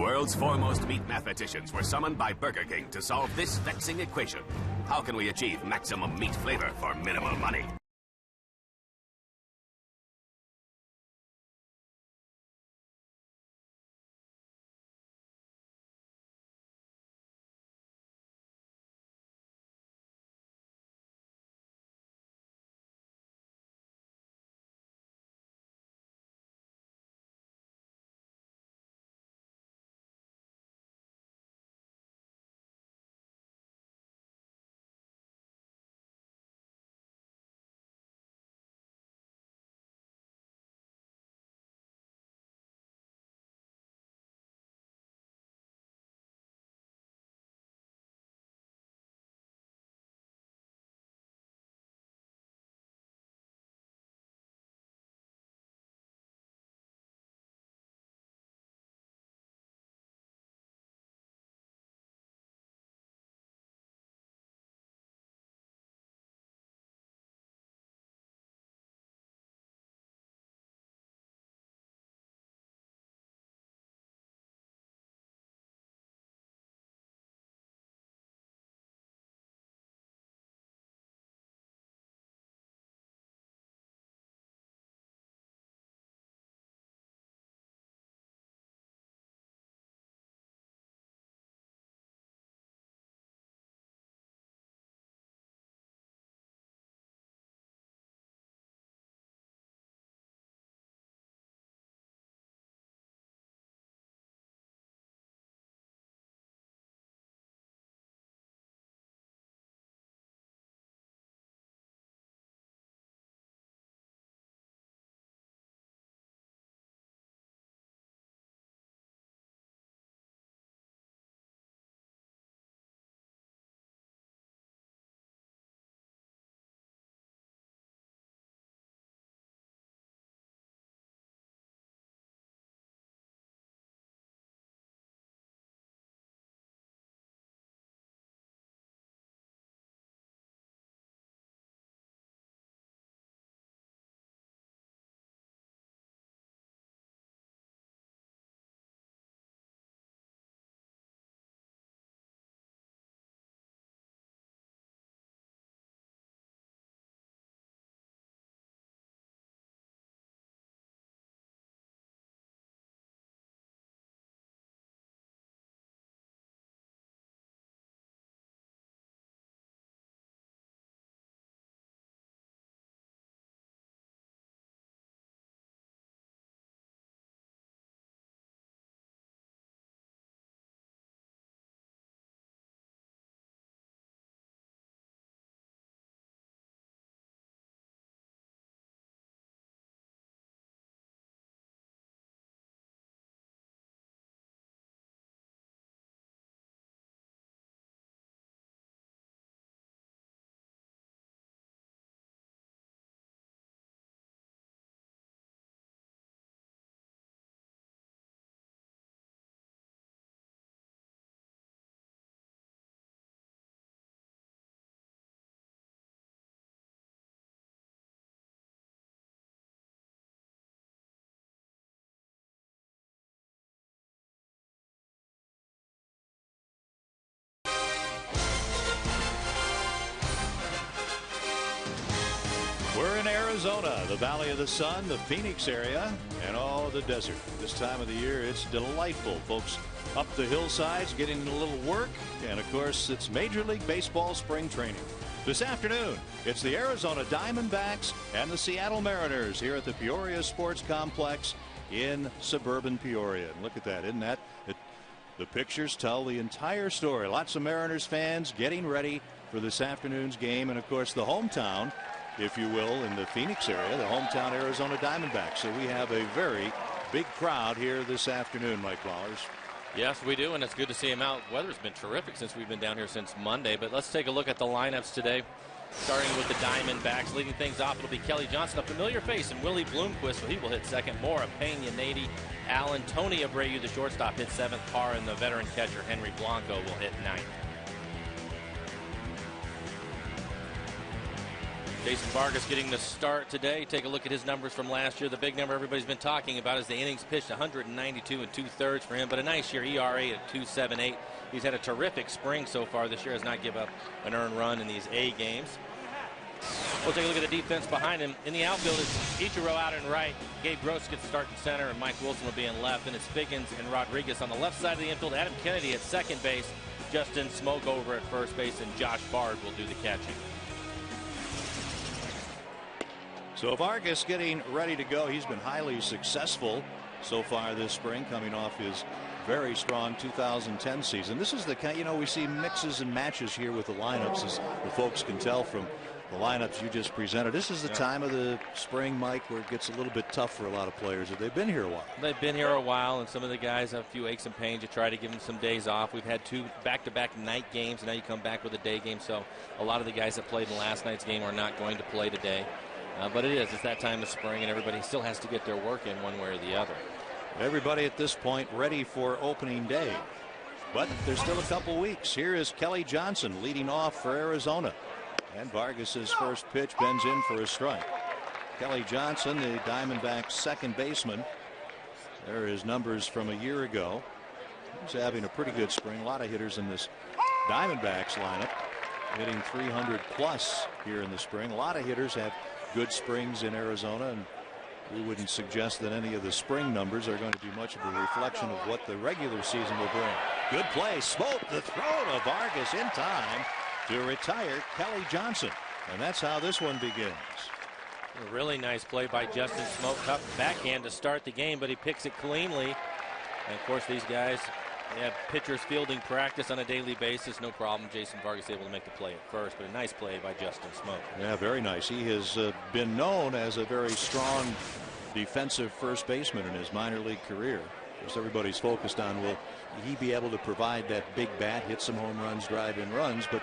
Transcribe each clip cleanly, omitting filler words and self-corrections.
world's foremost meat mathematicians were summoned by Burger King to solve this vexing equation. How can we achieve maximum meat flavor for minimal money? We're in Arizona, the Valley of the Sun, the Phoenix area, and all the desert. This time of the year, it's delightful. Folks up the hillsides getting a little work, and of course, it's Major League Baseball spring training. This afternoon, it's the Arizona Diamondbacks and the Seattle Mariners here at the Peoria Sports Complex in suburban Peoria. And look at that, isn't that? The pictures tell the entire story. Lots of Mariners fans getting ready for this afternoon's game, and of course, the hometown, if you will, in the Phoenix area, the hometown Arizona Diamondbacks. So we have a very big crowd here this afternoon, Mike Flowers. Yes, we do, and it's good to see him out. Weather's been terrific since we've been down here since Monday, but let's take a look at the lineups today. Starting with the Diamondbacks, leading things off, it'll be Kelly Johnson, a familiar face, and Willie Bloomquist, so he will hit second. Mora, Pena, Nady, Allen, Tony Abreu, the shortstop, hit seventh. Parr, and the veteran catcher, Henry Blanco, will hit ninth. Jason Vargas getting the start today. Take a look at his numbers from last year. The big number everybody's been talking about is the innings pitched, 192 2/3 for him, but a nice year. ERA at 2.78. He's had a terrific spring so far this year. Has not given up an earned run in these A games. We'll take a look at the defense behind him. In the outfield, it's Ichiro out and right. Gabe Gross gets start in center, and Mike Wilson will be in left. And it's Figgins and Rodriguez on the left side of the infield. Adam Kennedy at second base. Justin Smoke over at first base, and Josh Bard will do the catching. So Vargas getting ready to go. He's been highly successful so far this spring, coming off his very strong 2010 season. This is the kind, we see mixes and matches here with the lineups, as the folks can tell from the lineups you just presented. This is the time of the spring, Mike, where it gets a little bit tough for a lot of players. They've been here a while. They've been here a while, and some of the guys have a few aches and pains. You try to give them some days off. We've had 2 back-to-back night games, and now you come back with a day game. So a lot of the guys that played in last night's game are not going to play today. But it's that time of spring, and everybody still has to get their work in one way or the other. Everybody at this point ready for opening day. But there's still a couple weeks. Here is Kelly Johnson leading off for Arizona. And Vargas's first pitch bends in for a strike. Kelly Johnson, the Diamondbacks' second baseman. There are his numbers from a year ago. He's having a pretty good spring. A lot of hitters in this Diamondbacks lineup, hitting 300 plus here in the spring. A lot of hitters have good springs in Arizona, and we wouldn't suggest that any of the spring numbers are going to be much of a reflection of what the regular season will bring. Good play. Smoke the throw to Vargas in time to retire Kelly Johnson. And that's how this one begins. A really nice play by Justin Smoke. Tough backhand to start the game, but he picks it cleanly. And of course, these guys, they have pitchers fielding practice on a daily basis. No problem. Jason Vargas able to make the play at first, but a nice play by Justin Smoke. Yeah, very nice. He has been known as a very strong defensive first baseman in his minor league career. Of course, everybody's focused on, will he be able to provide that big bat, hit some home runs, drive in runs, but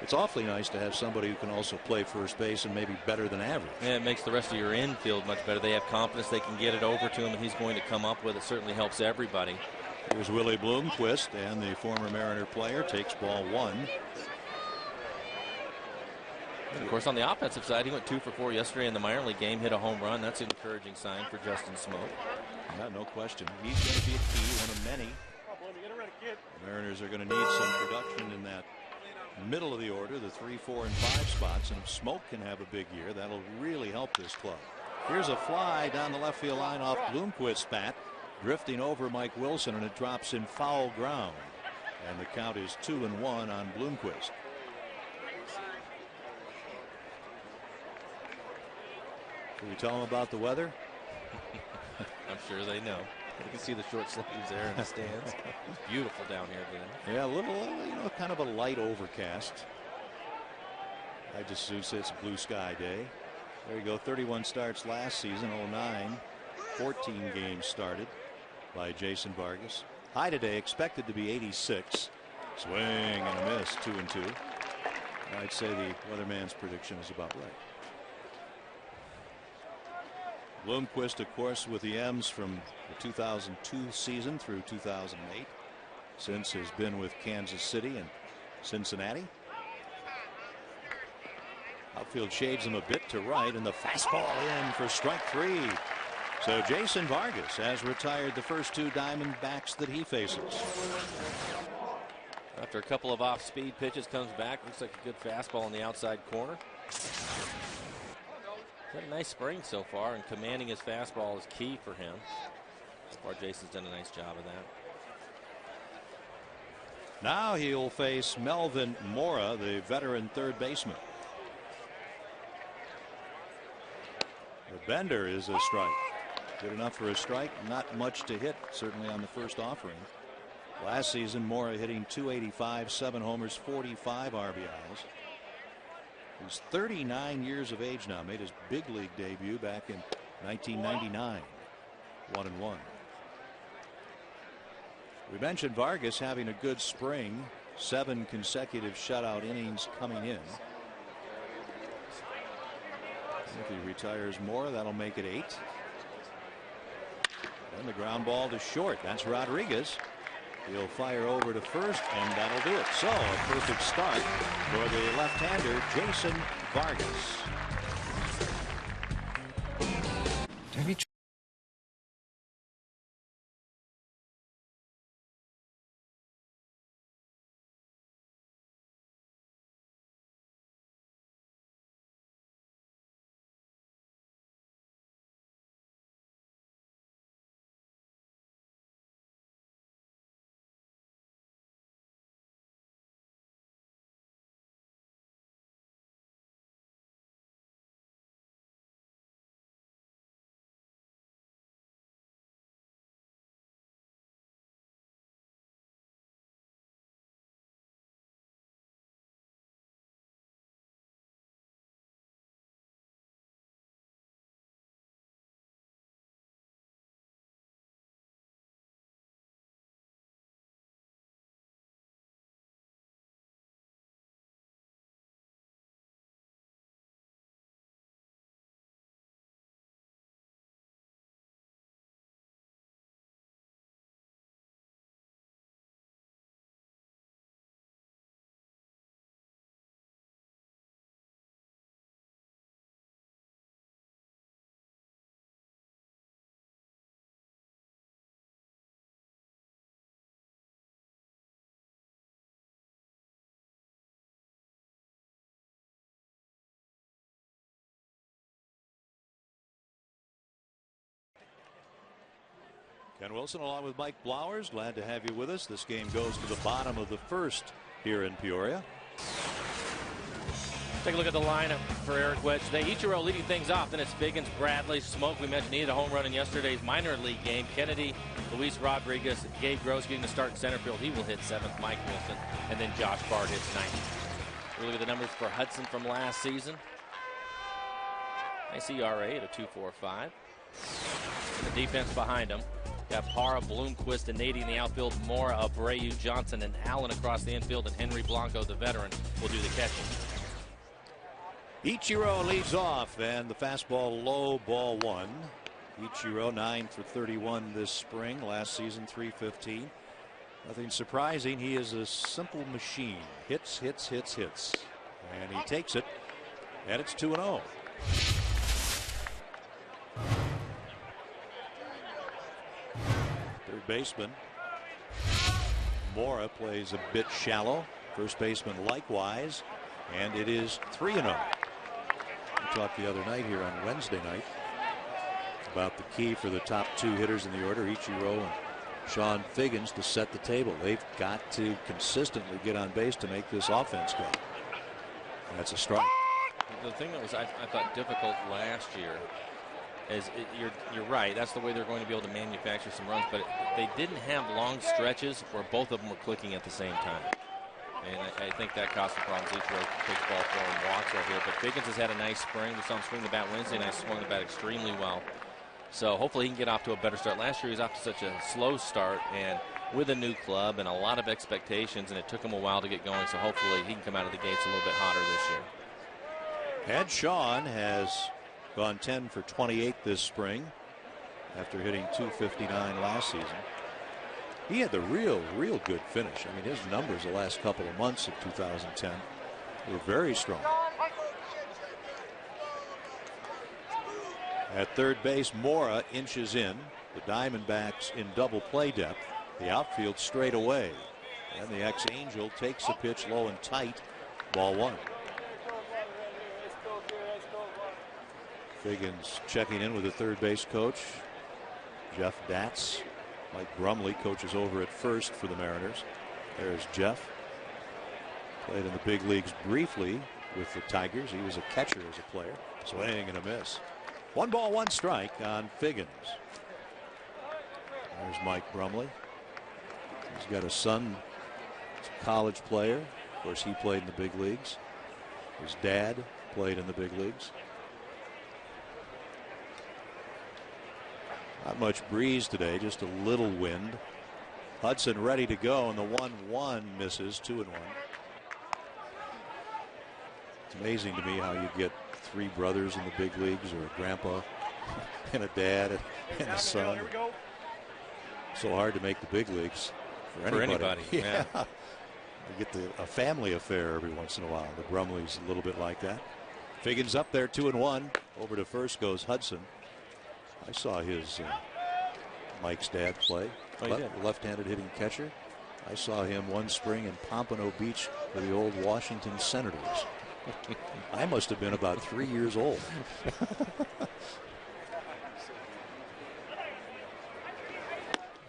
it's awfully nice to have somebody who can also play first base and maybe better than average. Yeah, it makes the rest of your infield much better. They have confidence they can get it over to him, and he's going to come up with it. Certainly helps everybody. Here's Willie Bloomquist, and the former Mariner player takes ball 1. And of course, on the offensive side, he went 2 for 4 yesterday in the minor league game, hit a home run. That's an encouraging sign for Justin Smoke. Yeah, no question. He's going to be a key, one of many. The Mariners are going to need some production in that middle of the order, the 3, 4, and 5 spots, and if Smoke can have a big year, that'll really help this club. Here's a fly down the left field line off Bloomquist's bat, drifting over Mike Wilson, and it drops in foul ground, and the count is 2-1 on Bloomquist. Can we tell them about the weather? I'm sure they know. You can see the short sleeves there in the stands. It's beautiful down here today. Yeah, a little, kind of a light overcast. I just say it's a blue sky day. There you go. 31 starts last season, 09. 14 games started by Jason Vargas. High today expected to be 86. Swing and a miss, 2-2. I'd say the weatherman's prediction is about right. Bloomquist, of course, with the M's from the 2002 season through 2008. Since has been with Kansas City and Cincinnati. Outfield shades him a bit to right, and the fastball in for strike 3. So Jason Vargas has retired the first 2 Diamondbacks that he faces. After a couple of off-speed pitches, comes back. Looks like a good fastball on the outside corner. He's had a nice spring so far, and commanding his fastball is key for him. So far, Jason's done a nice job of that. Now he'll face Melvin Mora, the veteran third baseman. The bender is a strike. Good enough for a strike. Not much to hit, certainly on the first offering. Last season, Mora hitting .285, 7 homers, 45 RBIs. He's 39 years of age now. Made his big league debut back in 1999. 1-1. We mentioned Vargas having a good spring. 7 consecutive shutout innings coming in. If he retires more, that'll make it 8. And the ground ball to short. That's Rodriguez. He'll fire over to first, and that'll do it. So a perfect start for the left-hander, Jason Vargas. Have you Ken Wilson along with Mike Blowers. Glad to have you with us. This game goes to the bottom of the first here in Peoria. Take a look at the lineup for Eric Wedge today. Ichiro leading things off. Then it's Biggins, Bradley, Smoke. We mentioned he had a home run in yesterday's minor league game. Kennedy, Luis Rodriguez, Gabe Gross getting the start in center field. He will hit 7th. Mike Wilson. And then Josh Bard hits 9th. We look at the numbers for Hudson from last season. Nice ERA at a 2.45. And the defense behind him. Got Parra, Bloomquist, and Nady in the outfield. Mora, Abreu, Johnson, and Allen across the infield. And Henry Blanco, the veteran, will do the catching. Ichiro leads off, and the fastball low, ball 1. Ichiro 9 for 31 this spring. Last season 315. Nothing surprising. He is a simple machine. Hits, hits, hits, hits. And he takes it, and it's 2-0. Third baseman Mora plays a bit shallow. First baseman likewise, and it is 3-0. We talked the other night here on Wednesday night about the key for the top 2 hitters in the order, Ichiro and Sean Figgins, to set the table. They've got to consistently get on base to make this offense go. That's a strike. The thing that was I thought difficult last year is you're right. That's the way they're going to be able to manufacture some runs. But they didn't have long stretches where both of them were clicking at the same time. And I think that caused some problems. Ichiro takes ball 4 and walks right here. But Figgins has had a nice spring. We saw him swing the bat Wednesday, and I swung the bat extremely well. So hopefully he can get off to a better start. Last year he was off to such a slow start, and with a new club and a lot of expectations, and it took him a while to get going. So hopefully he can come out of the gates a little bit hotter this year. And Sean has gone 10 for 28 this spring after hitting 259 last season. He had the real good finish. I mean, his numbers the last couple of months of 2010 were very strong. At third base, Mora inches in. The Diamondbacks in double play depth. The outfield straight away. And the ex-Angel takes a pitch low and tight. Ball 1. Figgins checking in with the third base coach, Jeff Datz. Mike Brumley coaches over at first for the Mariners. There's Jeff. Played in the big leagues briefly with the Tigers. He was a catcher as a player. Swing and a miss. 1 ball, 1 strike on Figgins. There's Mike Brumley. He's got a son, a college player. Of course, he played in the big leagues. His dad played in the big leagues. Not much breeze today, just a little wind. Hudson ready to go, and the 1-1 misses. 2-1. It's amazing to me how you get 3 brothers in the big leagues, or a grandpa and a dad and a son. So hard to make the big leagues for anybody. Yeah. You get a family affair every once in a while. The Brumley's a little bit like that. Figgins up there, 2-1. Over to first goes Hudson. I saw his Mike's dad play. Left-handed hitting catcher. I saw him one spring in Pompano Beach for the old Washington Senators. I must have been about 3 years old.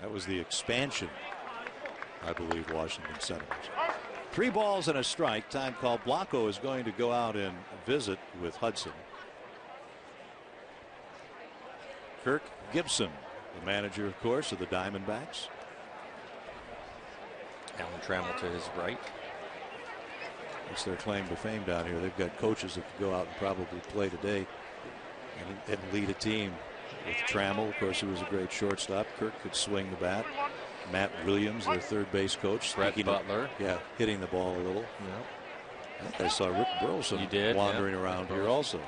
That was the expansion, I believe, Washington Senators. 3 balls and a strike. Time called. Blanco is going to go out and visit with Hudson. Kirk Gibson, the manager, of course, of the Diamondbacks. Alan Trammell to his right. That's their claim to fame down here. They've got coaches that could go out and probably play today and lead a team. With Trammell, of course, he was a great shortstop. Kirk could swing the bat. Matt Williams, their third base coach. Brett Butler. Hitting the ball a little. Yeah. I think I saw Rick Burleson wandering around here also.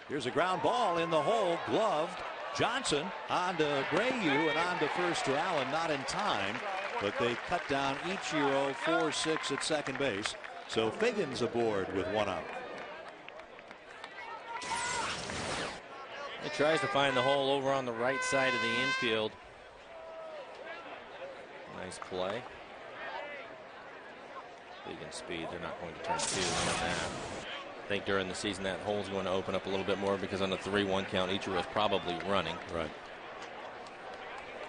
Here's a ground ball in the hole, gloved. Johnson on to Brayu and on to first to Allen, not in time, but they cut down Ichiro 4-6 at second base. So Figgins aboard with 1 out. He tries to find the hole over on the right side of the infield. Nice play. Figgins speed, they're not going to turn 2 on that. I think during the season that hole's going to open up a little bit more because on the 3-1 count, Ichiro's probably running. Right.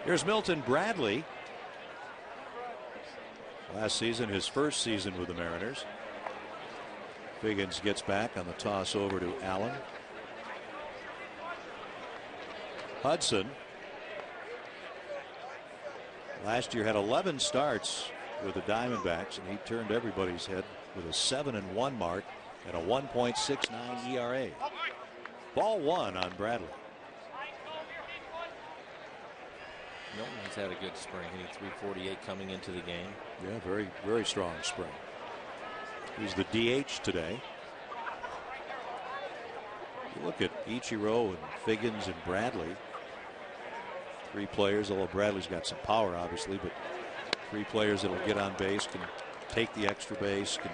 Here's Milton Bradley. Last season, his first season with the Mariners. Figgins gets back on the toss over to Allen. Hudson last year had 11 starts with the Diamondbacks, and he turned everybody's head with a 7-1 mark and a 1.69 ERA. Ball 1 on Bradley. Milton has had a good spring, hitting .348 coming into the game. Yeah, very, very strong spring. He's the DH today. You look at Ichiro and Figgins and Bradley. 3 players, although Bradley's got some power, obviously, but 3 players that'll get on base, can take the extra base, can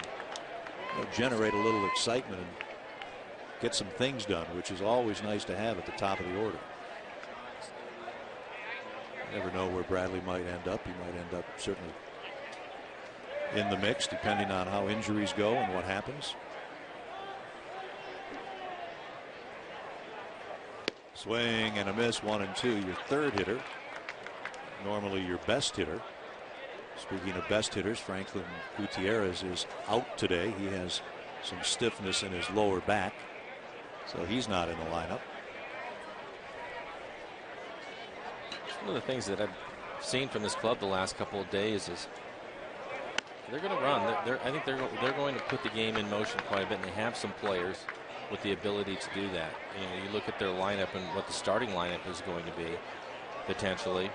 generate a little excitement and get some things done, which is always nice to have at the top of the order. You never know where Bradley might end up. He might end up certainly in the mix, depending on how injuries go and what happens. Swing and a miss, 1 and 2. Your third hitter, normally your best hitter. Speaking of best hitters, Franklin Gutierrez is out today. He has some stiffness in his lower back, so he's not in the lineup. One of the things that I've seen from this club the last couple of days is they're going to run. I think they're going to put the game in motion quite a bit, and they have some players with the ability to do that. You know, you look at their lineup and what the starting lineup is going to be potentially.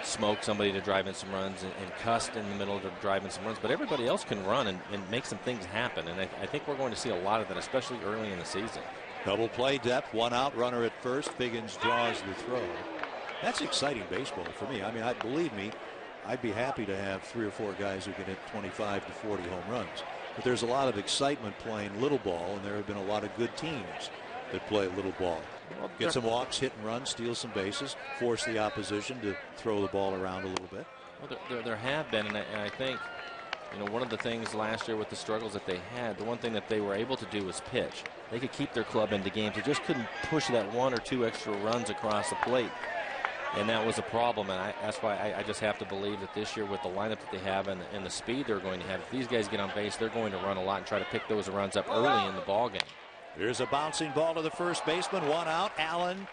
Smoke somebody to drive in some runs, and Cust in the middle to drive in some runs, but everybody else can run and make some things happen, and I think we're going to see a lot of that, especially early in the season. Double play depth, 1 out, runner at first. Figgins draws the throw. That's exciting baseball for me. I mean, believe me, I'd be happy to have 3 or 4 guys who can hit 25 to 40 home runs. But there's a lot of excitement playing little ball, and there have been a lot of good teams that play little ball. Get some walks, hit and run, steal some bases, force the opposition to throw the ball around a little bit. Well, there have been, and I think, you know, one of the things last year with the struggles that they had, the one thing that they were able to do was pitch. They could keep their club into games. They just couldn't push that 1 or 2 extra runs across the plate. And that was a problem, and that's why I just have to believe that this year with the lineup that they have and the speed they're going to have, if these guys get on base, they're going to run a lot and try to pick those runs up early in the ball game. Here's a bouncing ball to the first baseman, 1 out. Allen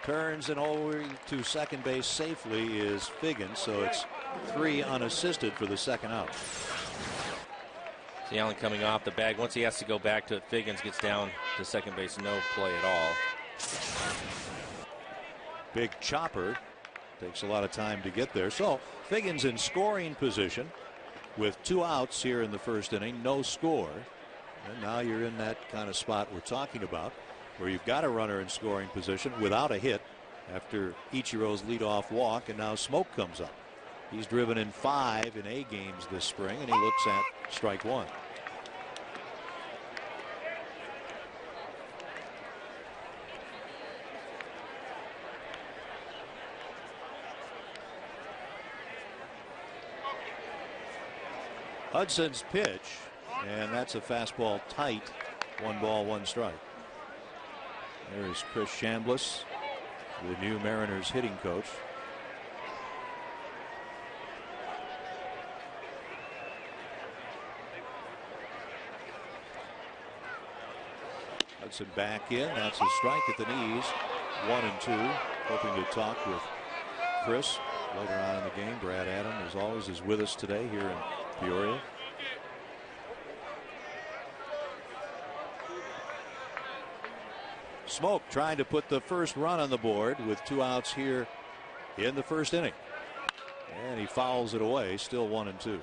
turns and over to second base safely is Figgins, so it's 3 unassisted for the second out. See Allen coming off the bag. Once he has to go back to it, Figgins gets down to second base, no play at all. Big chopper. Takes a lot of time to get there. So Figgins in scoring position with 2 outs here in the first inning. No score. And now you're in that kind of spot we're talking about, where you've got a runner in scoring position without a hit after Ichiro's leadoff walk, and now Smoke comes up. He's driven in 5 in A games this spring, and he looks at strike 1. Hudson's pitch, and that's a fastball tight. 1 ball, 1 strike. There's Chris Chambliss, the new Mariners hitting coach. Hudson back in. That's a strike at the knees. 1-2. Hoping to talk with Chris later on in the game. Brad Adam, as always, is with us today here in Peoria. Smoke trying to put the first run on the board with 2 outs here in the first inning. And he fouls it away. Still 1-2.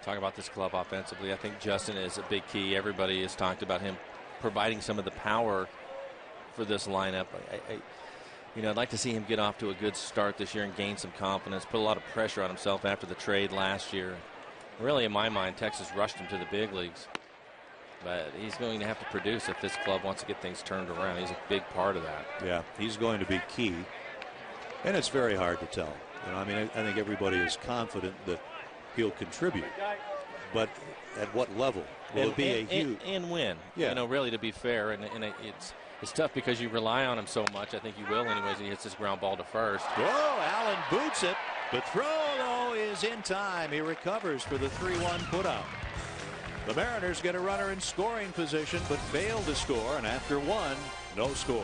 Talk about this club offensively. I think Justin is a big key. Everybody has talked about him providing some of the power for this lineup. I'd like to see him get off to a good start this year and gain some confidence. Put a lot of pressure on himself after the trade last year. Really, in my mind, Texas rushed him to the big leagues. But he's going to have to produce if this club wants to get things turned around. He's a big part of that. Yeah, he's going to be key. And it's very hard to tell. I think everybody is confident that he'll contribute. But at what level? Will it be a huge... And win. Yeah. Really, to be fair. And it's tough because you rely on him so much. I think you will anyways. He hits this ground ball to first. Whoa, Allen boots it. The throw, though, is in time. He recovers for the 3-1 putout. The Mariners get a runner in scoring position, but fail to score. And after 1, no score.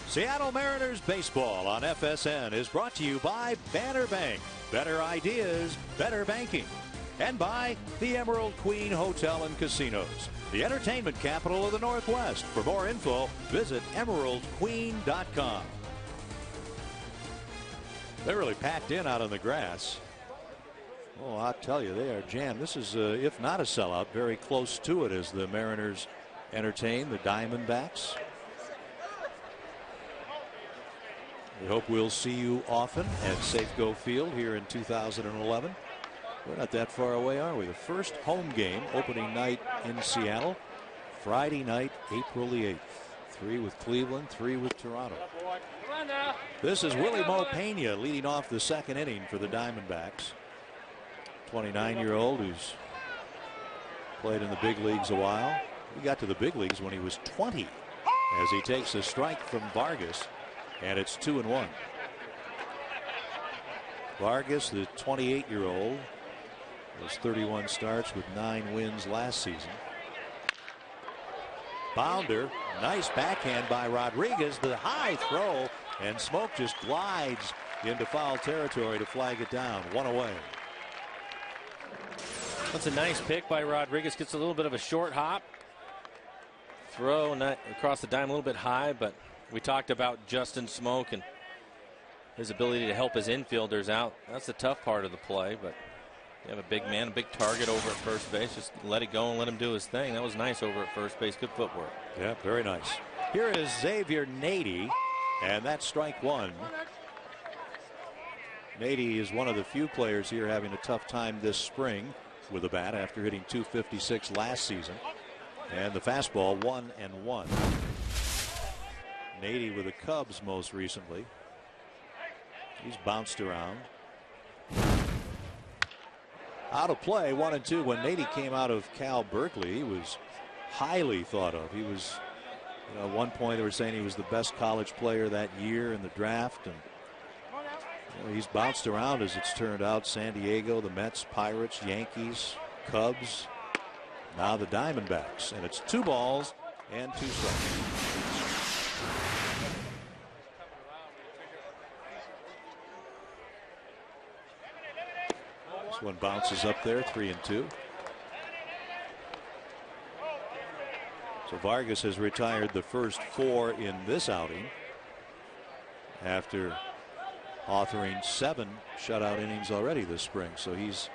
Seattle Mariners baseball on FSN is brought to you by Banner Bank. Better ideas, better banking. And by the Emerald Queen Hotel and Casinos, the entertainment capital of the Northwest. For more info, visit emeraldqueen.com. They're really packed in out on the grass. Oh, I'll tell you, they are jammed. This is, if not a sellout, very close to it as the Mariners entertain the Diamondbacks. We hope we'll see you often at Safeco Field here in 2011. We're not that far away, are we? The first home game, opening night in Seattle, Friday night, April the 8th. 3 with Cleveland, 3 with Toronto. This is Willie Mo Pena leading off the second inning for the Diamondbacks. 29-year-old who's played in the big leagues a while. He got to the big leagues when he was 20 as he takes a strike from Vargas. And it's 2-1. Vargas, the 28-year-old, has 31 starts with 9 wins last season. Bounder, nice backhand by Rodriguez. The high throw, and Smoke just glides into foul territory to flag it down. 1 away. That's a nice pick by Rodriguez. Gets a little bit of a short hop. Throw across the dime a little bit high, but we talked about Justin Smoke and his ability to help his infielders out. That's the tough part of the play, but You have a big man, a big target over at first base. Just let it go and let him do his thing. That was nice over at first base. Good footwork. Yeah, very nice. Here is Xavier Nady, and that's strike one. Nady is one of the few players here having a tough time this spring with a bat after hitting .256 last season. And the fastball 1-1. Nady with the Cubs most recently. He's bounced around. Out of play, 1-2. When Nady came out of Cal Berkeley, he was highly thought of. He was, at one point they were saying he was the best college player that year in the draft, and he's bounced around as it's turned out. San Diego, the Mets, Pirates, Yankees, Cubs, now the Diamondbacks, and it's 2 balls and 2 strikes. This one bounces up there, 3-2. So Vargas has retired the first 4 in this outing after authoring 7 shutout innings already this spring. So he's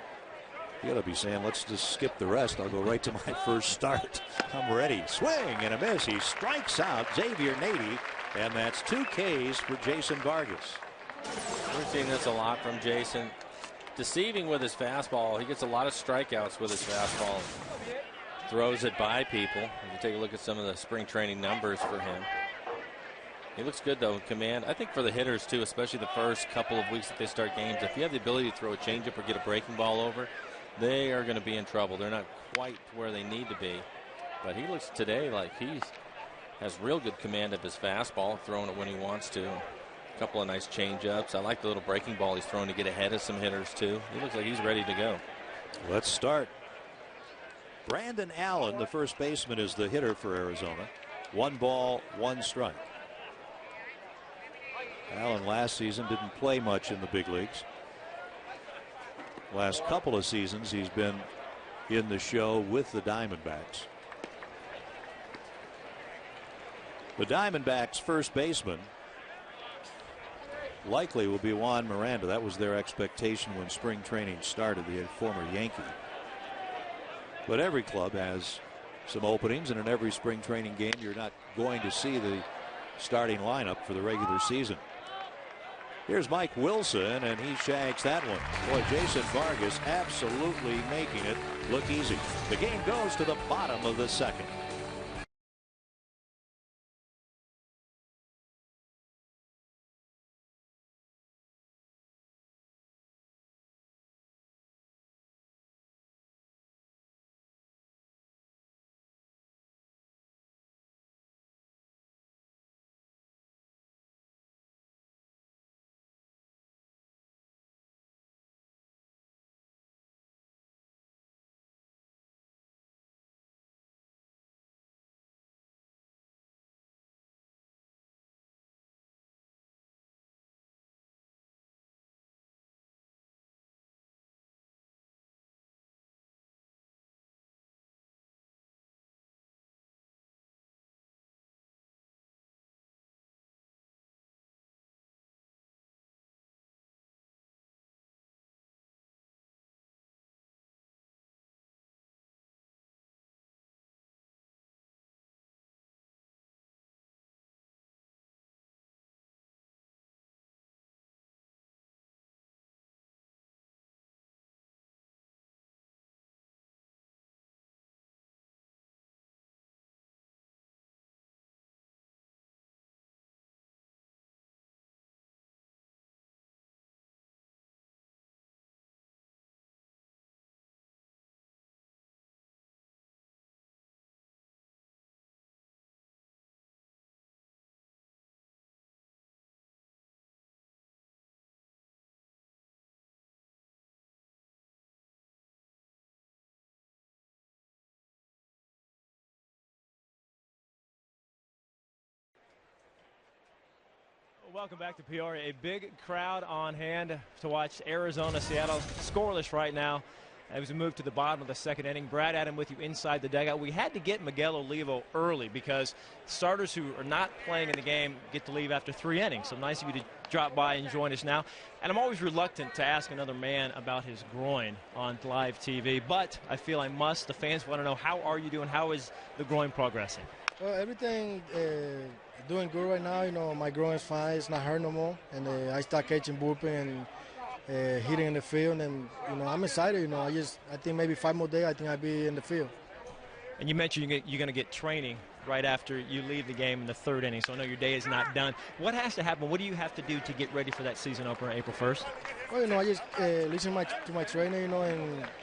got to be saying, let's just skip the rest. I'll go right to my first start. I'm ready. Swing and a miss. He strikes out Xavier Nady, and that's 2 Ks for Jason Vargas. We're seeing this a lot from Jason. Deceiving with his fastball. He gets a lot of strikeouts with his fastball. Throws it by people. You can take a look at some of the spring training numbers for him. He looks good, though, in command. I think for the hitters, too, especially the first couple of weeks that they start games, if you have the ability to throw a changeup or get a breaking ball over, they are going to be in trouble. They're not quite where they need to be. But he looks today like he has real good command of his fastball, throwing it when he wants to. A couple of nice changeups. I like the little breaking ball he's throwing to get ahead of some hitters, too. He looks like he's ready to go. Let's start. Brandon Allen, the first baseman, is the hitter for Arizona. 1 ball, 1 strike. Allen last season didn't play much in the big leagues. Last couple of seasons he's been in the show with the Diamondbacks. The Diamondbacks' first baseman likely will be Juan Miranda. That was their expectation when spring training started, the former Yankee. But every club has some openings, and in every spring training game you're not going to see the starting lineup for the regular season. Here's Mike Wilson, and he shags that one. Boy, Jason Vargas absolutely making it look easy. The game goes to the bottom of the second. Welcome back to Peoria. A big crowd on hand to watch Arizona, Seattle scoreless right now. as we move to the bottom of the second inning. Brad, Adam with you inside the dugout. We had to get Miguel Olivo early because starters who are not playing in the game get to leave after 3 innings. So nice of you to drop by and join us now. And I'm always reluctant to ask another man about his groin on live TV, but I feel I must. The fans want to know, how are you doing? How is the groin progressing? Well, everything doing good right now. You know, my groin is fine. It's not hurt no more. And I start catching bullpen and hitting in the field. And, you know, I'm excited. You know, I think maybe 5 more days, I think I'll be in the field. And you mentioned you're going to get training right after you leave the game in the 3rd inning, so I know your day is not done. What has to happen? What do you have to do to get ready for that season opener April 1st? Well, you know, I just listen to my trainer, you know,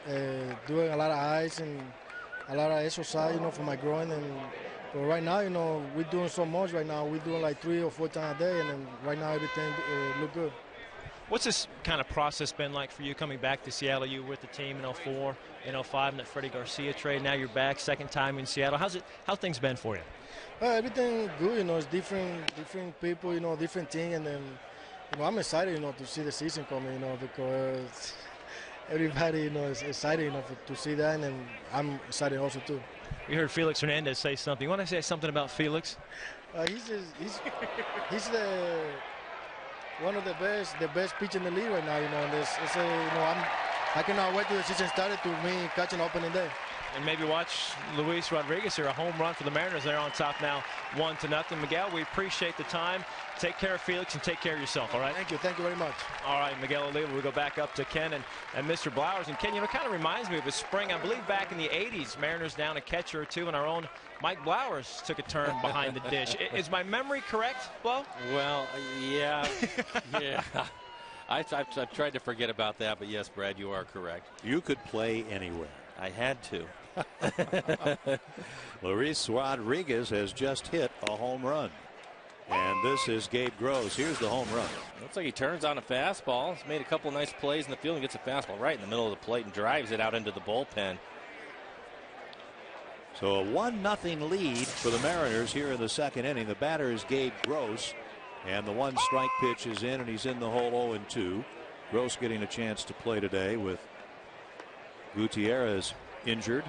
and doing a lot of ice and a lot of exercise, you know, for my groin. But right now, you know, we're doing so much right now. We're doing like 3 or 4 times a day, and then right now everything look good. What's this kind of process been like for you coming back to Seattle? You were with the team in 04, in 05, in that Freddie Garcia trade. Now you're back, 2nd time in Seattle. How's things been for you? Everything good, you know. It's different people, you know, different team, and then, you know, I'm excited, you know, to see the season coming, you know, because everybody, you know, is excited, you know, to see that, and I'm excited also too. We heard Felix Hernandez say something. You want to say something about Felix? He's one of the best pitcher in the league right now. You know, and I cannot wait till the season started to me catching opening day. And maybe watch Luis Rodriguez here, a home run for the Mariners. They're on top now, 1-0. Miguel, we appreciate the time. Take care of Felix and take care of yourself, all right? Thank you very much. All right, Miguel Olivo, we go back up to Ken and Mr. Blowers. And Ken, you know, it kind of reminds me of a spring, I believe back in the 80s, Mariners down a catcher or two, and our own Mike Blowers took a turn behind the dish. Is my memory correct, Blow? Well, yeah. Yeah. I've tried to forget about that, but yes, Brad, you are correct. You could play anywhere. I had to. Luis Rodriguez has just hit a home run. And this is Gabe Gross. Here's the home run. Looks like he turns on a fastball. He's made a couple nice plays in the field and gets a fastball right in the middle of the plate and drives it out into the bullpen. So a 1-0 lead for the Mariners here in the 2nd inning. The batter is Gabe Gross. And the 1-strike pitch is in, and he's in the hole 0-2. Gross getting a chance to play today with Gutierrez injured.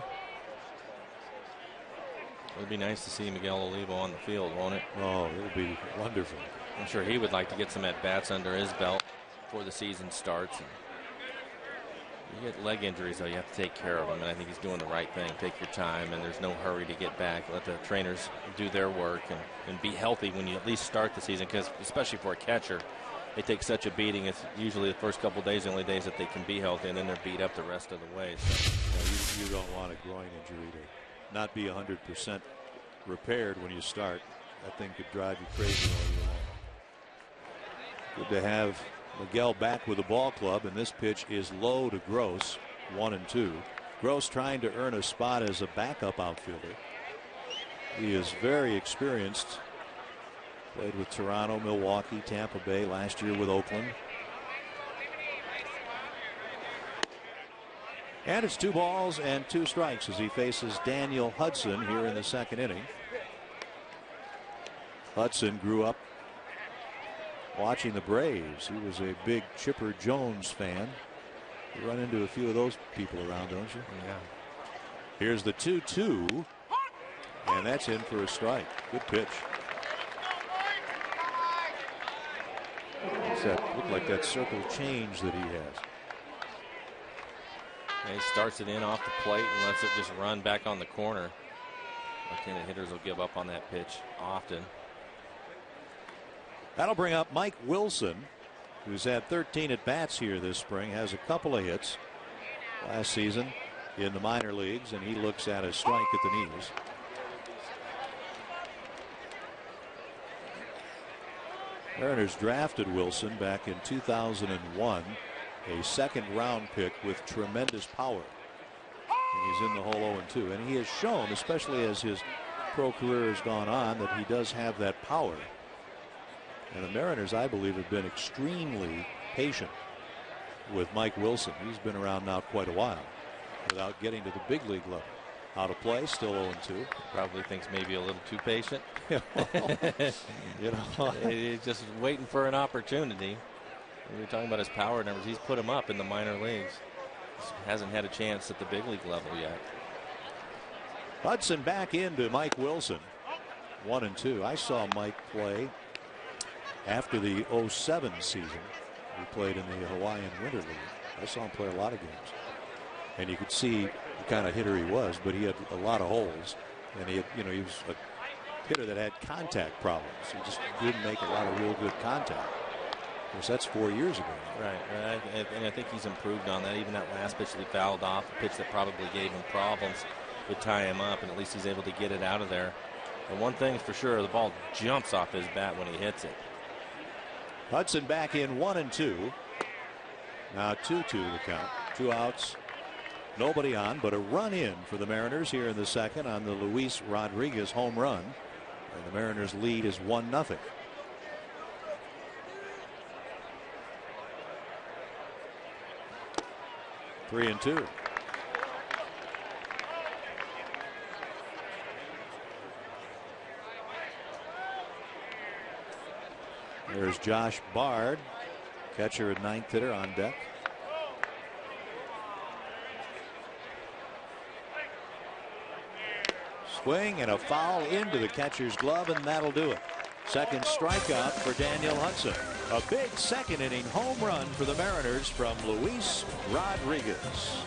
It would be nice to see Miguel Olivo on the field, won't it? Oh, it would be wonderful. I'm sure he would like to get some at-bats under his belt before the season starts. And you get leg injuries, though, you have to take care of them, and I think he's doing the right thing. Take your time, and there's no hurry to get back. Let the trainers do their work and be healthy when you at least start the season, because especially for a catcher, they take such a beating. It's usually the first couple of days, the only days that they can be healthy, and then they're beat up the rest of the way. So. You don't want a groin injury to not be 100% repaired when you start. That thing could drive you crazy all year long. Good to have Miguel back with the ball club, and this pitch is low to Gross, 1-2. Gross trying to earn a spot as a backup outfielder. He is very experienced. Played with Toronto, Milwaukee, Tampa Bay, last year with Oakland. And it's 2 balls and 2 strikes as he faces Daniel Hudson here in the 2nd inning. Hudson grew up watching the Braves. He was a big Chipper Jones fan. You run into a few of those people around, don't you? Yeah. Here's the 2-2. And that's in for a strike. Good pitch. What's that? Look like that circle change that he has. And he starts it in off the plate and lets it just run back on the corner. Left-handed hitters will give up on that pitch often. That'll bring up Mike Wilson, who's had 13 at-bats here this spring, has a couple of hits last season in the minor leagues, and he looks at a strike at the knees. Mariners drafted Wilson back in 2001, a 2nd-round pick with tremendous power. And he's in the hole 0-2. And he has shown, especially as his pro career has gone on, that he does have that power. And the Mariners, I believe, have been extremely patient with Mike Wilson. He's been around now quite a while without getting to the big league level. Out of play, still 0-2. Probably thinks maybe a little too patient. You know, He's just waiting for an opportunity. We were talking about his power numbers. He's put him up in the minor leagues. hasn't had a chance at the big league level yet. Hudson back into Mike Wilson. 1-2. I saw Mike play after the 07 season. He played in the Hawaiian Winter League. I saw him play a lot of games. And you could see the kind of hitter he was, but he had a lot of holes. And he had, he was a hitter that had contact problems. He just didn't make a lot of real good contact. Of course, that's 4 years ago. Right. And I think he's improved on that. Even that last pitch that he fouled off, a pitch that probably gave him problems, would tie him up, and at least he's able to get it out of there. And one thing's for sure, the ball jumps off his bat when he hits it. Hudson back in 1-2. Now 2-2 the count. 2 outs. Nobody on, but a run in for the Mariners here in the second on the Luis Rodriguez home run. And the Mariners lead is 1-0. Three and two. There's Josh Bard, catcher and ninth hitter on deck. Swing and a foul into the catcher's glove, and that'll do it. Second strikeout for Daniel Hudson. A big second inning home run for the Mariners from Luis Rodriguez.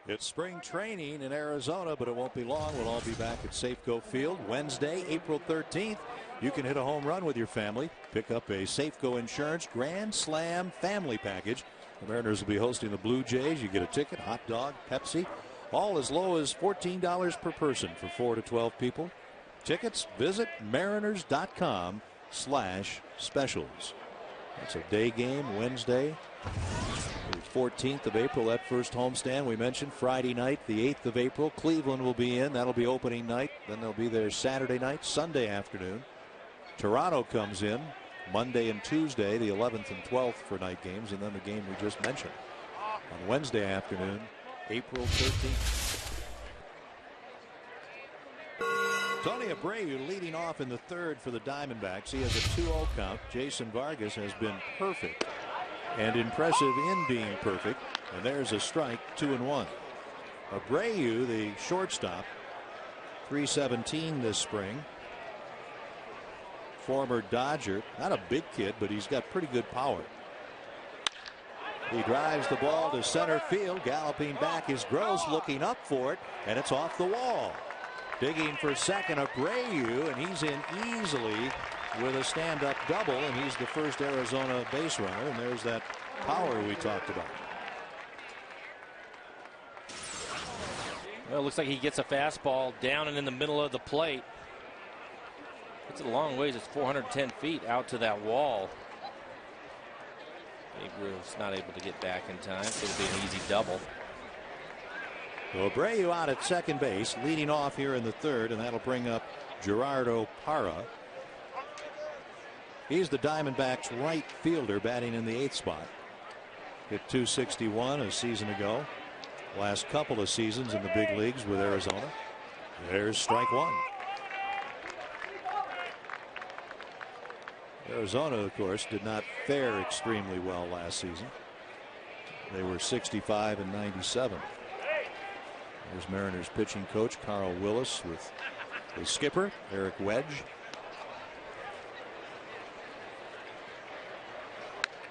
It's spring training in Arizona, but it won't be long. We'll all be back at Safeco Field Wednesday, April 13th. You can hit a home run with your family. Pick up a Safeco Insurance Grand Slam family package. The Mariners will be hosting the Blue Jays. You get a ticket, hot dog, Pepsi, all as low as $14 per person for 4 to 12 people. Tickets, visit mariners.com/specials. That's a day game Wednesday, the 14th of April, that first homestand we mentioned. Friday night, the 8th of April, Cleveland will be in. That'll be opening night. Then they'll be there Saturday night, Sunday afternoon. Toronto comes in Monday and Tuesday, the 11th and 12th for night games, and then the game we just mentioned on Wednesday afternoon, April 13th. Tony Abreu leading off in the third for the Diamondbacks. He has a 2-0 count. Jason Vargas has been perfect and impressive in being perfect. And there's a strike, 2-1. Abreu, the shortstop, 317 this spring. Former Dodger, not a big kid, but he's got pretty good power. He drives the ball to center field. Galloping back is Gross, looking up for it, and it's off the wall. Digging for second, Abreu, and he's in easily with a stand-up double, and he's the first Arizona base runner, and there's that power we talked about. Well, it looks like he gets a fastball down and in the middle of the plate. It's a long ways. It's 410 feet out to that wall. Big Roof's not able to get back in time, so it'll be an easy double. So Abreu out at second base, leading off here in the third, and that'll bring up Gerardo Parra. He's the Diamondbacks' right fielder, batting in the 8th spot. Hit .261 a season ago. Last couple of seasons in the big leagues with Arizona. There's strike one. Arizona, of course, did not fare extremely well last season. They were 65 and 97. There's Mariners pitching coach Carl Willis with the skipper Eric Wedge.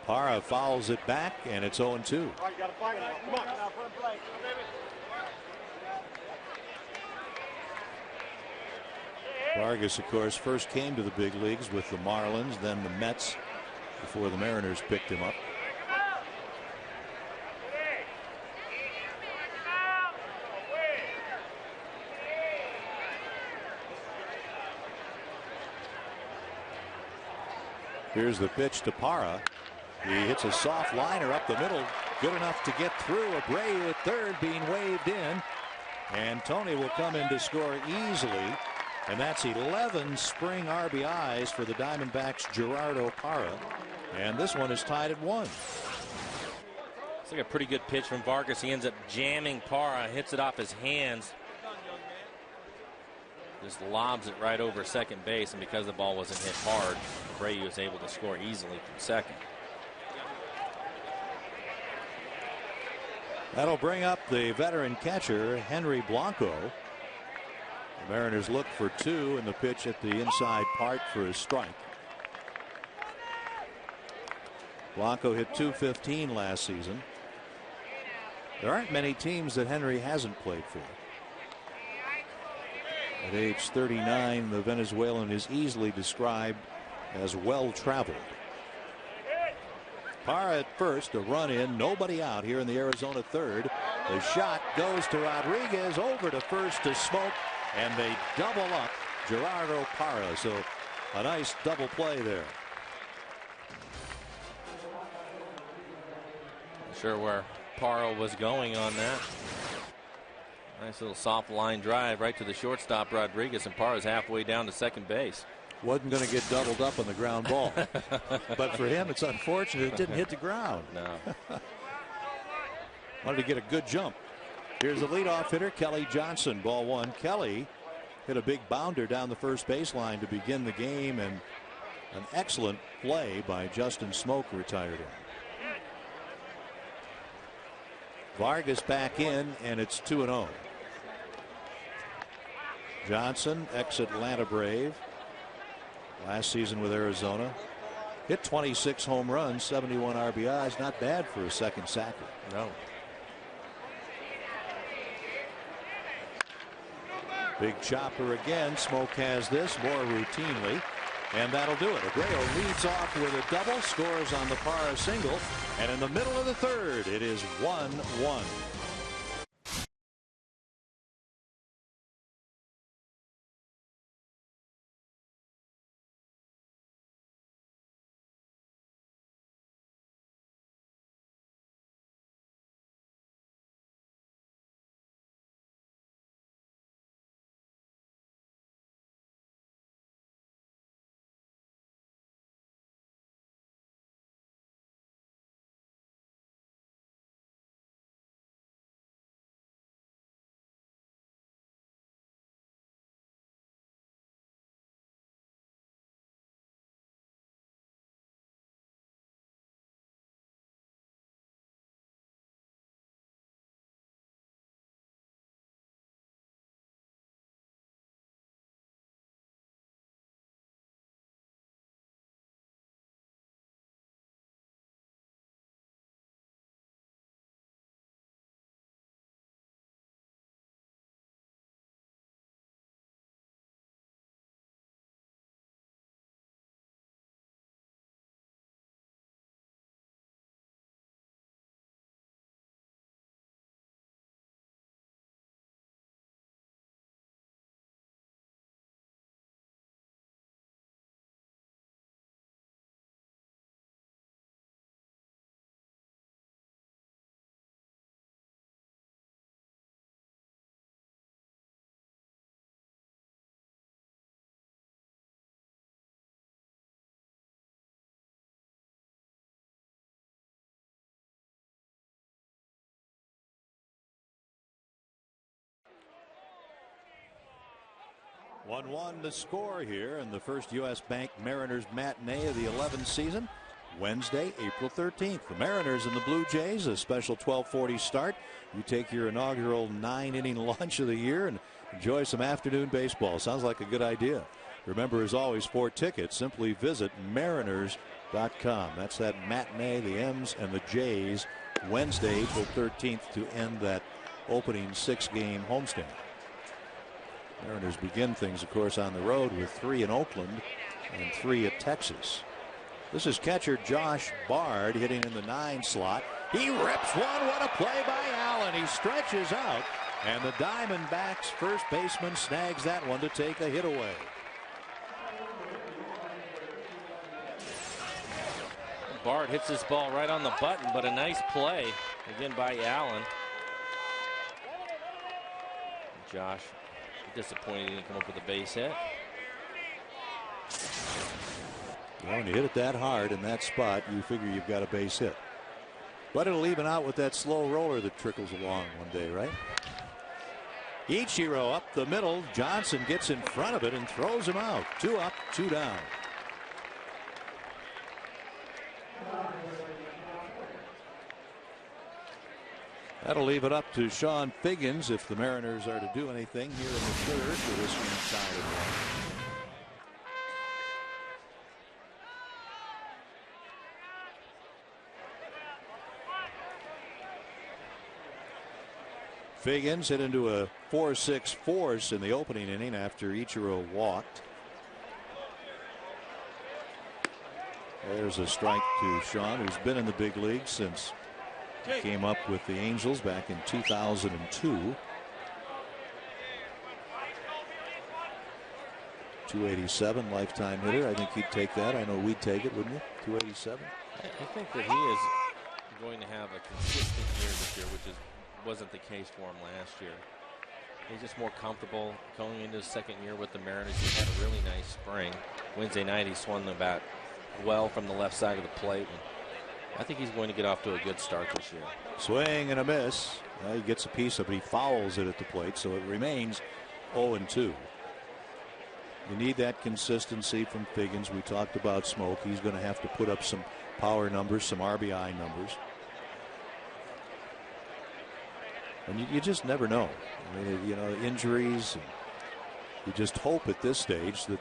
Parra fouls it back, and it's 0-2. Vargas, of course, first came to the big leagues with the Marlins, then the Mets, before the Mariners picked him up. Here's the pitch to Parra. He hits a soft liner up the middle, good enough to get through. Abreu at third, being waved in, and Tony will come in to score easily. And that's 11 spring RBIs for the Diamondbacks' Gerardo Parra. And this one is tied at 1. It's like a pretty good pitch from Vargas. He ends up jamming Parra, hits it off his hands. Just lobs it right over second base, and because the ball wasn't hit hard, Abreu was able to score easily from second. That'll bring up the veteran catcher, Henry Blanco. The Mariners look for 2, and the pitch at the inside part for a strike. Blanco hit .215 last season. There aren't many teams that Henry hasn't played for. At age 39, the Venezuelan is easily described as well-traveled. Parra at first, a run in, nobody out here in the Arizona third. The shot goes to Rodriguez, over to first to Smoke, and they double up Gerardo Parra. So a nice double play there. Not sure where Parra was going on that. Nice little soft line drive right to the shortstop Rodriguez, and Parra's halfway down to second base. Wasn't going to get doubled up on the ground ball. But for him, it's unfortunate it didn't hit the ground. No. Wanted to get a good jump. Here's the leadoff hitter, Kelly Johnson, ball 1. Kelly hit a big bounder down the first baseline to begin the game, and an excellent play by Justin Smoke retired him. Vargas back in, and it's 2-0. Johnson, ex-Atlanta Brave. Last season with Arizona. Hit 26 home runs, 71 RBIs. Not bad for a second sacker. No. Big chopper again. Smoke has this more routinely, and that'll do it. Abreu leads off with a double, scores on the Parra single, and in the middle of the third, it is 1-1. 1-1 to score here in the first U.S. Bank Mariners matinee of the 11th season. Wednesday, April 13th. The Mariners and the Blue Jays, a special 12:40 start. You take your inaugural 9-inning lunch of the year and enjoy some afternoon baseball. Sounds like a good idea. Remember, as always, for tickets, simply visit mariners.com. That's that matinee, the M's and the J's, Wednesday, April 13th to end that opening 6-game homestand. Mariners begin things, of course, on the road with 3 in Oakland and 3 at Texas. This is catcher Josh Bard hitting in the 9 slot. He rips one. What a play by Allen. He stretches out, and the Diamondbacks first baseman snags that one to take a hit away. Bard hits this ball right on the button, but a nice play again by Allen. Josh disappointed he didn't come up with a base hit. Well, when you hit it that hard in that spot, you figure you've got a base hit. But it'll even out with that slow roller that trickles along one day, right? Ichiro up the middle. Johnson gets in front of it and throws him out. 2 up, 2 down. That'll leave it up to Sean Figgins if the Mariners are to do anything here in the third for this one-sided one. Figgins hit into a 4-6 force in the opening inning after Ichiro walked. There's a strike to Sean, who's been in the big leagues since he came up with the Angels back in 2002. 287 lifetime hitter. I think he'd take that. I know we'd take it, wouldn't you? 287. I think that he is going to have a consistent year this year, which wasn't the case for him last year. He's just more comfortable going into his second year with the Mariners. He had a really nice spring. Wednesday night he swung the bat well from the left side of the plate. And I think he's going to get off to a good start this year. Swing and a miss. He gets a piece of it. He fouls it at the plate, so it remains 0-2. You need that consistency from Figgins. We talked about Smoke. He's going to have to put up some power numbers, some RBI numbers. And you just never know. I mean, you know, injuries. And you just hope at this stage that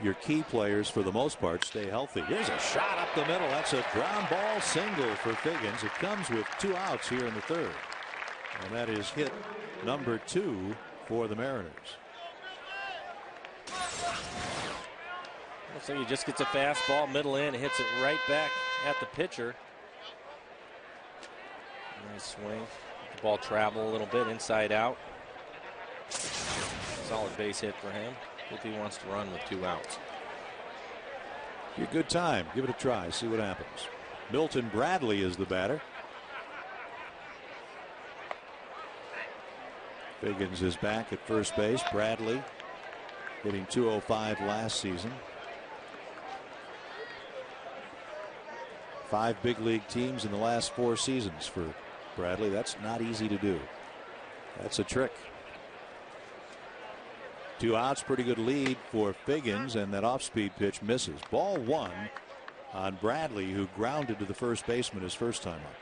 your key players, for the most part, stay healthy. Here's a shot up the middle. That's a ground ball single for Figgins. It comes with 2 outs here in the third. And that is hit number 2 for the Mariners. Looks like he just gets a fastball middle in, hits it right back at the pitcher. Nice swing. The ball travel a little bit inside out. Solid base hit for him if he wants to run with 2 outs. Be a good time. Give it a try. See what happens. Milton Bradley is the batter. Figgins is back at first base. Bradley hitting .205 last season. 5 big league teams in the last 4 seasons for Bradley. That's not easy to do. That's a trick. 2 outs, pretty good lead for Figgins, and that off-speed pitch misses. Ball 1 on Bradley, who grounded to the first baseman his first time up.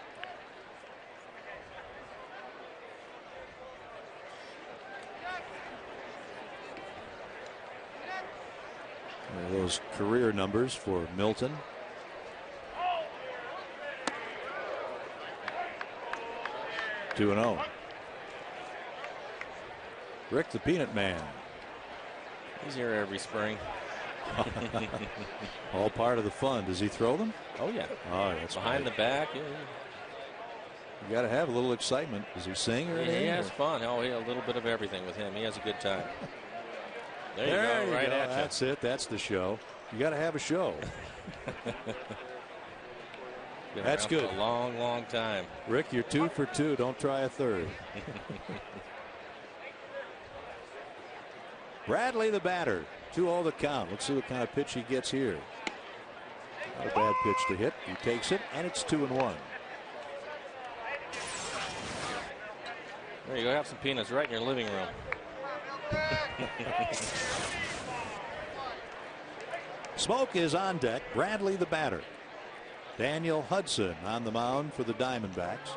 Those career numbers for Milton. Two and 0. Rick the Peanut Man. He's here every spring. All part of the fun. Does he throw them? Oh yeah. Oh, that's behind right. the back. Yeah. You got to have a little excitement. Does he sing or anything? He has fun. Oh, yeah, a little bit of everything with him. He has a good time. There you go. Right at you. That's it. That's the show. You got to have a show. That's good. A long, long time. Rick, you're 2 for 2. Don't try a third. Bradley, the batter. 2-0 the count. Let's see what kind of pitch he gets here. Not a bad pitch to hit. He takes it, and it's 2-1. There you go. Have some peanuts right in your living room. Smoke is on deck. Bradley the batter. Daniel Hudson on the mound for the Diamondbacks.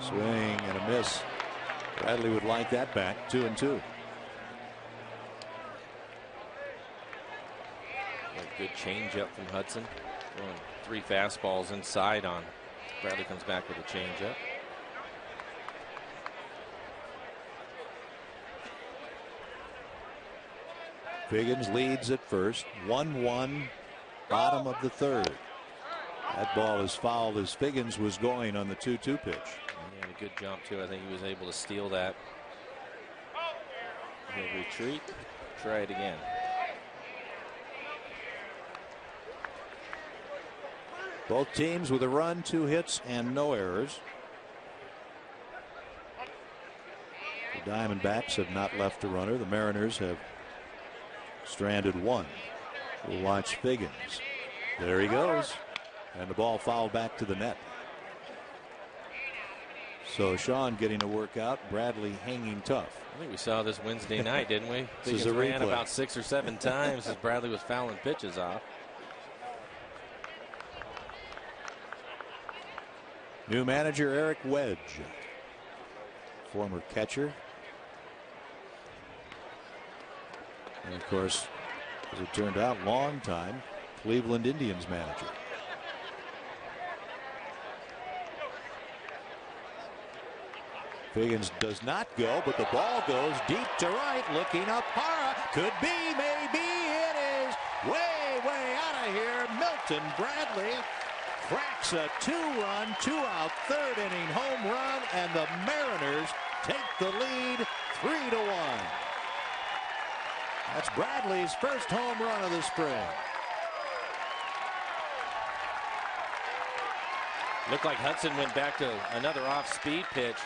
Swing and a miss. Bradley would like that back. 2-2. A good changeup from Hudson. Throwing 3 fastballs inside on. Bradley comes back with a changeup. Figgins leads at first. 1-1, bottom of the third. That ball is fouled as Figgins was going on the 2-2 pitch. He had a good jump too. I think he was able to steal that. He'll retreat. Try it again. Both teams with a run, 2 hits, and no errors. The Diamondbacks have not left a runner. The Mariners have stranded 1. We'll watch Figgins. There he goes. And the ball fouled back to the net. So Sean getting a workout. Bradley hanging tough. I think we saw this Wednesday night, didn't we? This is a ran replay. about 6 or 7 times as Bradley was fouling pitches off. New manager Eric Wedge, former catcher. And of course, as it turned out, long time Cleveland Indians manager. Figgins does not go, but the ball goes deep to right, looking up. Hara could be, maybe it is way, way out of here. Milton Bradley cracks a 2-run, 2-out, third-inning home run, and the Mariners take the lead 3-1. That's Bradley's first home run of the spring. Looked like Hudson went back to another off-speed pitch.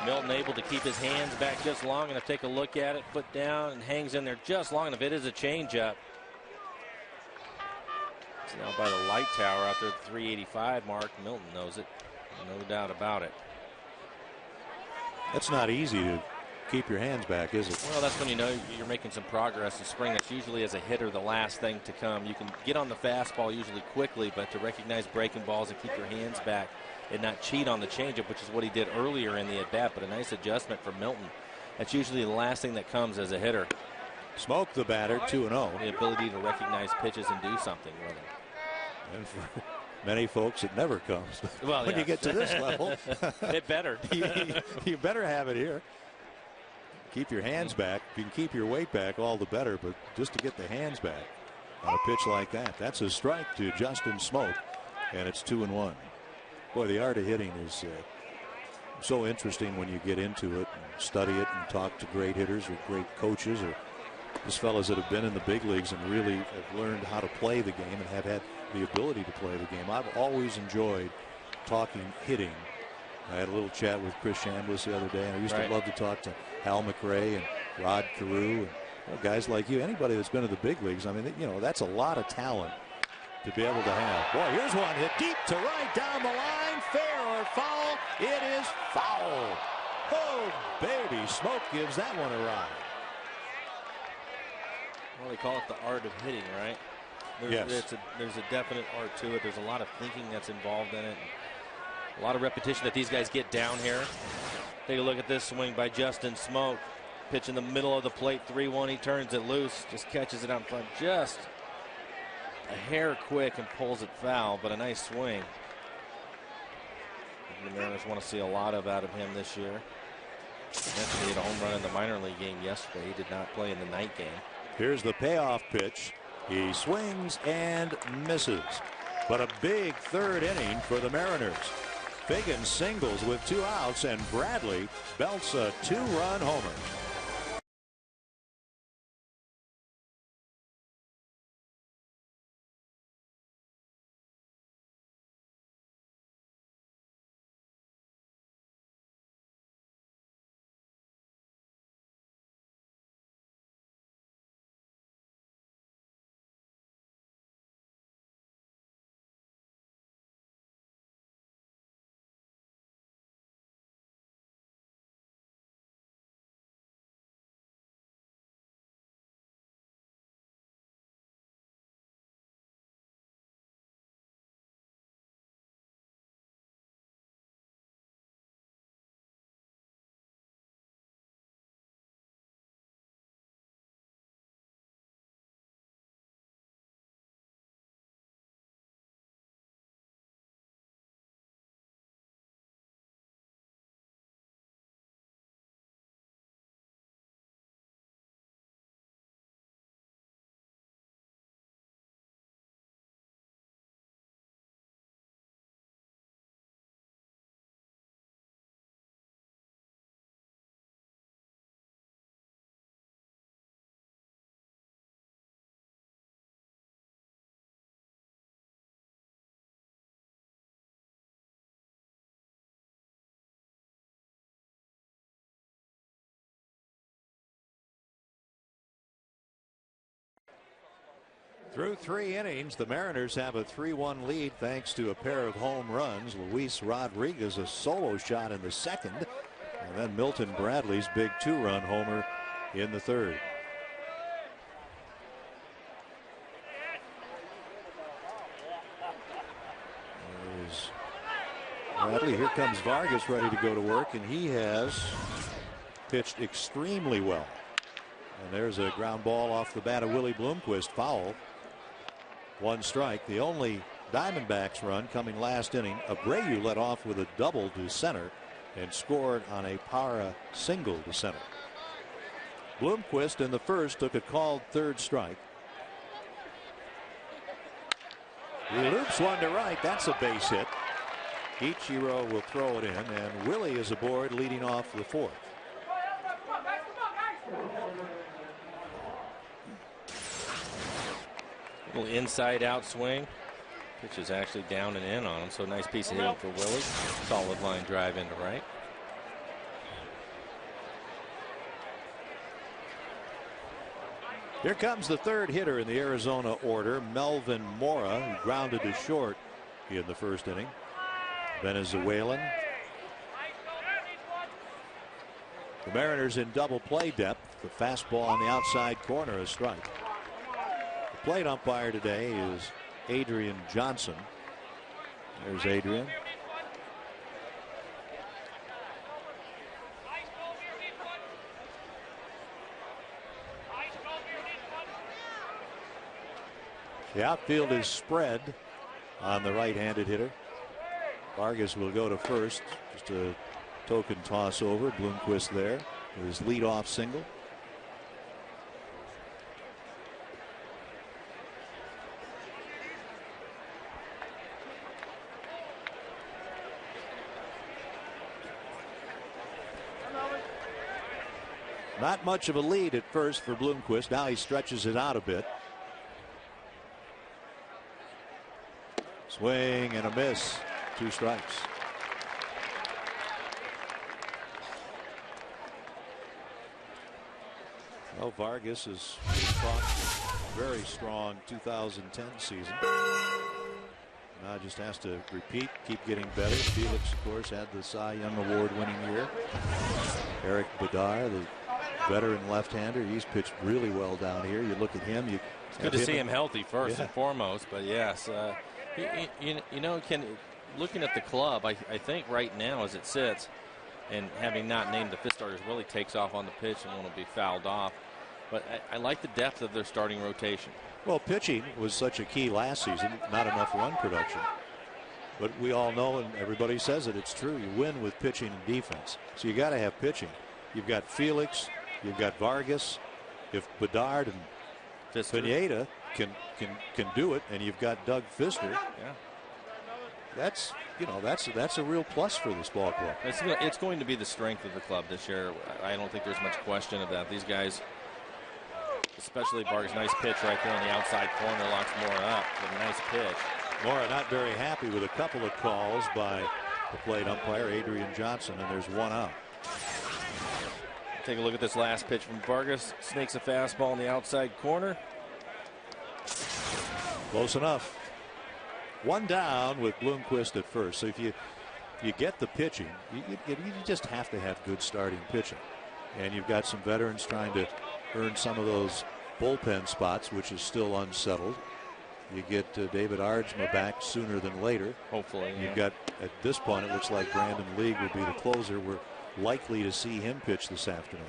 Milton able to keep his hands back just long enough. Take a look at it, foot down, and hangs in there just long enough. It is a changeup. It's now by the light tower out there at the 385 mark. Milton knows it. No doubt about it. That's not easy to keep your hands back, is it? Well, that's when you know you're making some progress in spring. It's usually as a hitter the last thing to come. You can get on the fastball usually quickly, but to recognize breaking balls and keep your hands back and not cheat on the changeup, which is what he did earlier in the at-bat, but a nice adjustment from Milton. That's usually the last thing that comes as a hitter. Smoke the batter, 2-0. The ability to recognize pitches and do something with them. And for many folks, it never comes. Well, when you get to this level, it better. you better have it here. Keep your hands back. If you can keep your weight back, all the better. But just to get the hands back on a pitch like that, that's a strike to Justin Smoke, and it's 2-1. Boy, the art of hitting is so interesting when you get into it and study it and talk to great hitters or great coaches or just fellas that have been in the big leagues and really have learned how to play the game and have had the ability to play the game. I've always enjoyed talking hitting. I had a little chat with Chris Chambliss the other day, and I used to love to talk to Hal McRae and Rod Carew and guys like you. Anybody that's been to the big leagues, I mean, that's a lot of talent to be able to have. Boy, here's one hit deep to right down the line. Fair or foul? It is foul. Oh, baby. Smoke gives that one a ride. Well, they call it the art of hitting, right? Yes. There's a definite art to it. There's a lot of thinking that's involved in it. A lot of repetition that these guys get down here. Take a look at this swing by Justin Smoke. Pitch in the middle of the plate, 3-1. He turns it loose, just catches it out in front, just a hair quick and pulls it foul, but a nice swing. The Mariners want to see a lot of out of him this year. He had a home run in the minor league game yesterday. He did not play in the night game. Here's the payoff pitch. He swings and misses. But a big third inning for the Mariners. Figgins singles with 2 outs, and Bradley belts a 2-run homer. Through 3 innings, the Mariners have a 3-1 lead thanks to a pair of home runs. Luis Rodriguez a solo shot in the second, and then Milton Bradley's big 2-run homer in the third. There's Bradley. Here comes Vargas ready to go to work, and he has pitched extremely well. And there's a ground ball off the bat of Willie Bloomquist, foul. 1 strike. The only Diamondbacks run coming last inning. Abreu led off with a double to center and scored on a Parra single to center. Bloomquist in the first took a called 3rd strike. He loops one to right. That's a base hit. Ichiro will throw it in, and Willie is aboard leading off the 4th. Little inside out swing. Pitch is actually down and in on him, so nice piece of hitting for Willie. Solid line drive into right. Here comes the 3rd hitter in the Arizona order, Melvin Mora, who grounded to short in the first inning. Venezuelan. The Mariners in double play depth. The fastball on the outside corner, a strike. The plate umpire today is Adrian Johnson. There's Adrian. The outfield is spread on the right-handed hitter. Vargas will go to first. Just a token toss over. Bloomquist there with his leadoff single. Not much of a lead at first for Bloomquist. Now he stretches it out a bit. Swing and a miss. 2 strikes. Well, Vargas is very strong 2010 season. Now just has to repeat, keep getting better. Felix, of course, had the Cy Young Award winning year. Eric Bedard, the veteran left-hander, he's pitched really well down here. You look at him. It's good to see him healthy first and foremost. But yes, you know, looking at the club, I think right now as it sits, and having not named the 5th starters, really takes off on the pitch and will be fouled off. But I like the depth of their starting rotation. Well, pitching was such a key last season, not enough run production. But we all know, and everybody says it, it's true, you win with pitching and defense. So you got to have pitching. You've got Felix, you've got Vargas. If Bedard and Pineda can do it, and you've got Doug Fister, that's a real plus for this ball club. It's going to be the strength of the club this year. I don't think there's much question of that. These guys, especially Vargas, nice pitch right there on the outside corner, locks Mora up with a nice pitch. Mora not very happy with a couple of calls by the plate umpire, Adrian Johnson, and there's 1 out. Take a look at this last pitch from Vargas. Snakes a fastball in the outside corner. Close enough. 1 down with Bloomquist at first. So if you get the pitching, you just have to have good starting pitching. And you've got some veterans trying to earn some of those bullpen spots, which is still unsettled. You get David Ardsma back sooner than later. Hopefully. You've got, at this point, it looks like Brandon League will be the closer. We're likely to see him pitch this afternoon.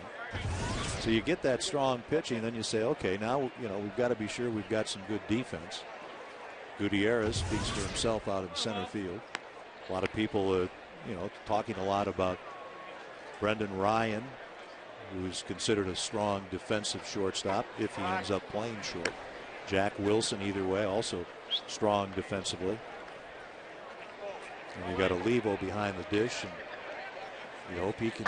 So you get that strong pitching, then you say, okay, now we've got to be sure we've got some good defense. Gutierrez speaks for himself out in center field. A lot of people, talking a lot about Brendan Ryan, who's considered a strong defensive shortstop if he ends up playing short. Jack Wilson, either way, also strong defensively. And you got Olivo behind the dish, and you hope he can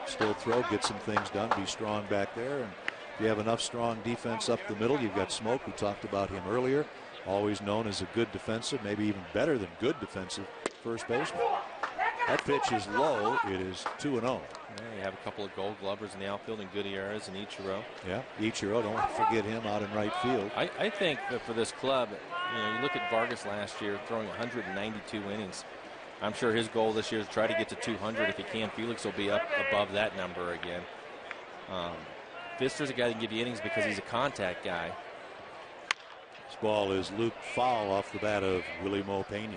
still throw, get some things done, be strong back there. And if you have enough strong defense up the middle, you've got Smoke, we talked about him earlier, always known as a good defensive, maybe even better than good defensive first baseman. That pitch is low. It is 2-0. Yeah, you have a couple of Gold Glovers in the outfield and Gutierrez and Ichiro. Yeah, Ichiro, don't forget him out in right field. I think that for this club, you look at Vargas last year throwing 192 innings. I'm sure his goal this year is to try to get to 200 if he can. Felix will be up above that number again. Pfister's a guy that can give you innings because he's a contact guy. This ball is looped foul off the bat of Willie Mo Pena.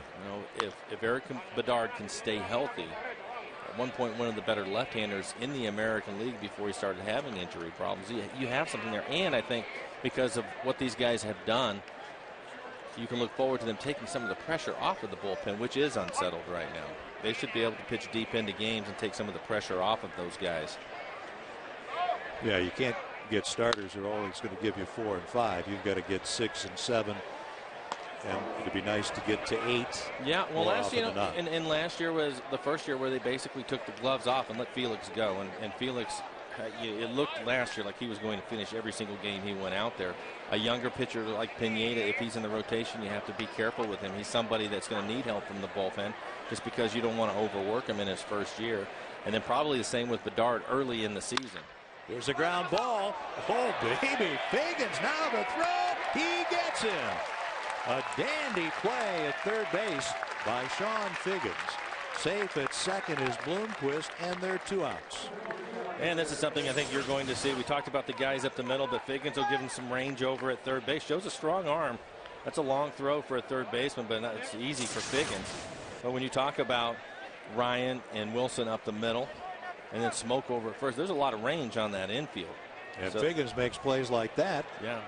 If Eric Bedard can stay healthy, at one point one of the better left-handers in the American League before he started having injury problems, you have something there. And I think because of what these guys have done, you can look forward to them taking some of the pressure off of the bullpen, which is unsettled right now. They should be able to pitch deep into games and take some of the pressure off of those guys. Yeah, you can't get starters who are always going to give you 4 and 5. You've got to get 6 and 7. And it'd be nice to get to 8. Yeah, well, and last year was the first year where they basically took the gloves off and let Felix go. And Felix, it looked last year like he was going to finish every single game he went out there. A younger pitcher like Pineda, if he's in the rotation, you have to be careful with him. He's somebody that's going to need help from the bullpen just because you don't want to overwork him in his first year. And then probably the same with Bedard early in the season. Here's a ground ball. Oh, baby. Fagans now to throw. He gets him. A dandy play at third base by Sean Figgins. Safe at second is Bloomquist, and they're 2 outs. And this is something I think you're going to see. We talked about the guys up the middle, but Figgins will give him some range over at third base. Shows a strong arm. That's a long throw for a third baseman, but it's easy for Figgins. But when you talk about Ryan and Wilson up the middle, and then Smoke over at first, there's a lot of range on that infield. And Figgins makes plays like that. Yeah,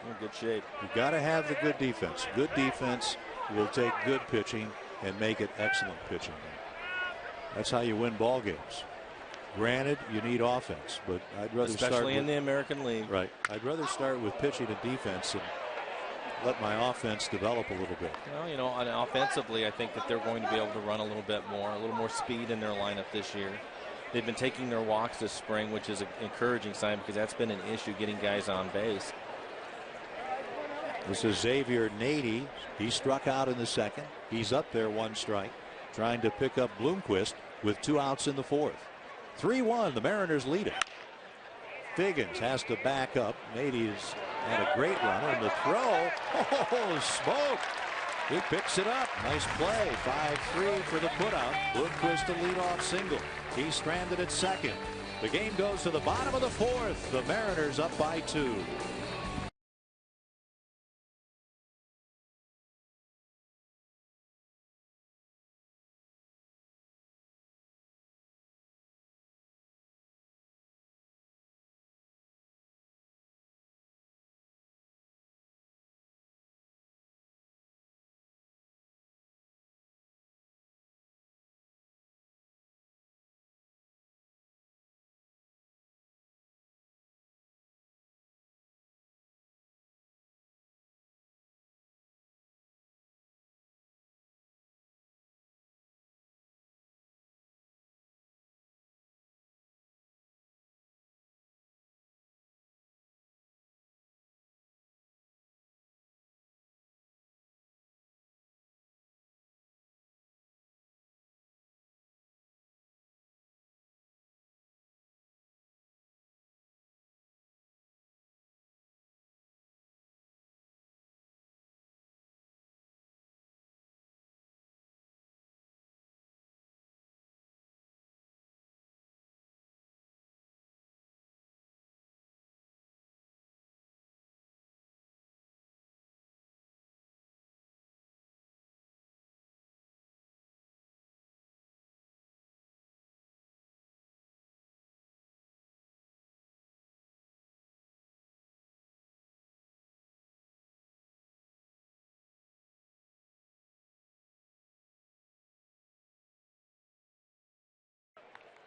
in good shape. You've got to have the good defense. Good defense will take good pitching and make it excellent pitching. That's how you win ball games. Granted, you need offense, but I'd rather especially in the American League. Right. I'd rather start with pitching and defense and let my offense develop a little bit. Well, and offensively, I think that they're going to be able to run a little bit more, a little more speed in their lineup this year. They've been taking their walks this spring, which is an encouraging sign because that's been an issue getting guys on base. This is Xavier Nady. He struck out in the second. He's up there 1 strike, trying to pick up Bloomquist with 2 outs in the 4th. 3-1, the Mariners lead it. Figgins has to back up. Nady's had a great run on the throw. Oh, Smoke. He picks it up. Nice play. 5-3 for the putout. Bloomquist a leadoff single. He's stranded at second. The game goes to the bottom of the 4th. The Mariners up by 2.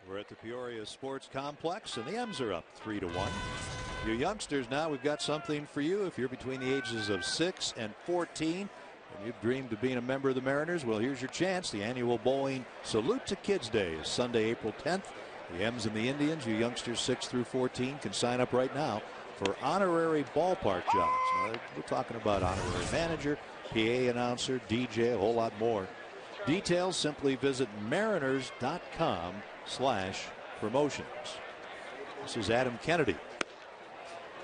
We're at the Peoria Sports Complex, and the M's are up 3-1. You youngsters, now we've got something for you. If you're between the ages of 6 and 14 and you've dreamed of being a member of the Mariners, well, here's your chance. The annual bowling Salute to Kids Day is Sunday, April 10th. The M's and the Indians, you youngsters 6 through 14, can sign up right now for honorary ballpark jobs. Now, we're talking about honorary manager, PA announcer, DJ, a whole lot more. Details, simply visit mariners.com/careers. promotions. This is Adam Kennedy.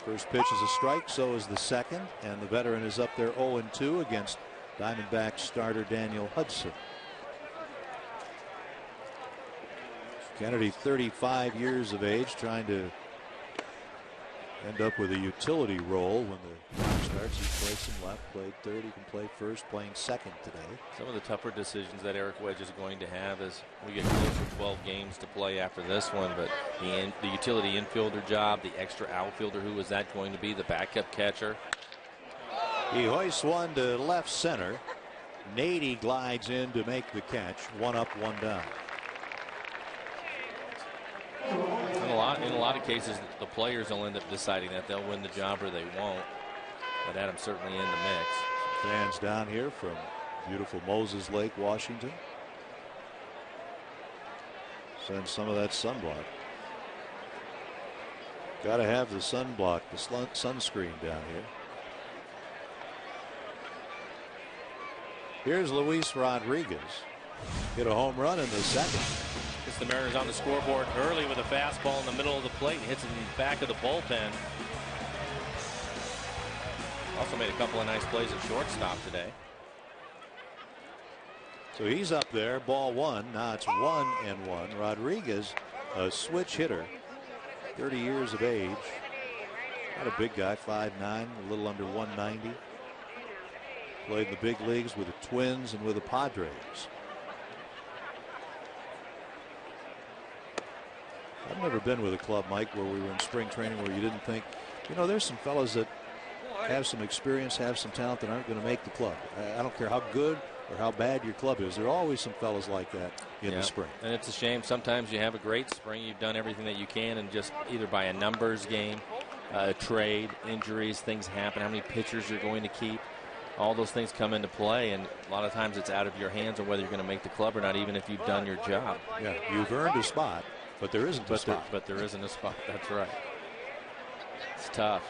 First pitch is a strike, so is the second, and the veteran is up there 0-2 against Diamondbacks starter Daniel Hudson. Kennedy, 35 years of age, trying to end up with a utility role when the time starts. He plays some left, played third. He can play first, playing second today. Some of the tougher decisions that Eric Wedge is going to have as we get closer to 12 games to play after this one. But the utility infielder job, the extra outfielder, who is that going to be? The backup catcher. He hoists one to left center. Nady glides in to make the catch. One up, one down. In a lot of cases, the players will end up deciding that they'll win the job or they won't. But Adam's certainly in the mix. Fans down here from beautiful Moses Lake, Washington. Send some of that sunblock. Got to have the sunblock, the sunscreen down here. Here's Luis Rodriguez. Hit a home run in the second. Gets the Mariners on the scoreboard early with a fastball in the middle of the plate and hits it in the back of the bullpen. Also made a couple of nice plays at shortstop today. So he's up there, ball one. Now it's 1-1. Rodriguez, a switch hitter, 30 years of age. Not a big guy, 5'9", a little under 190. Played in the big leagues with the Twins and with the Padres. I've never been with a club, Mike, where we were in spring training where you didn't think, you know, there's some fellas that have some experience, have some talent that aren't going to make the club. I don't care how good or how bad your club is. There are always some fellas like that in the spring. And it's a shame. Sometimes you have a great spring. You've done everything that you can, and just either by a numbers game, trade, injuries, things happen, how many pitchers you're going to keep. All those things come into play, and a lot of times it's out of your hands on whether you're going to make the club or not, even if you've done your job. Yeah, you've earned a spot, but there isn't a spot. But there isn't a spot. That's right. It's tough.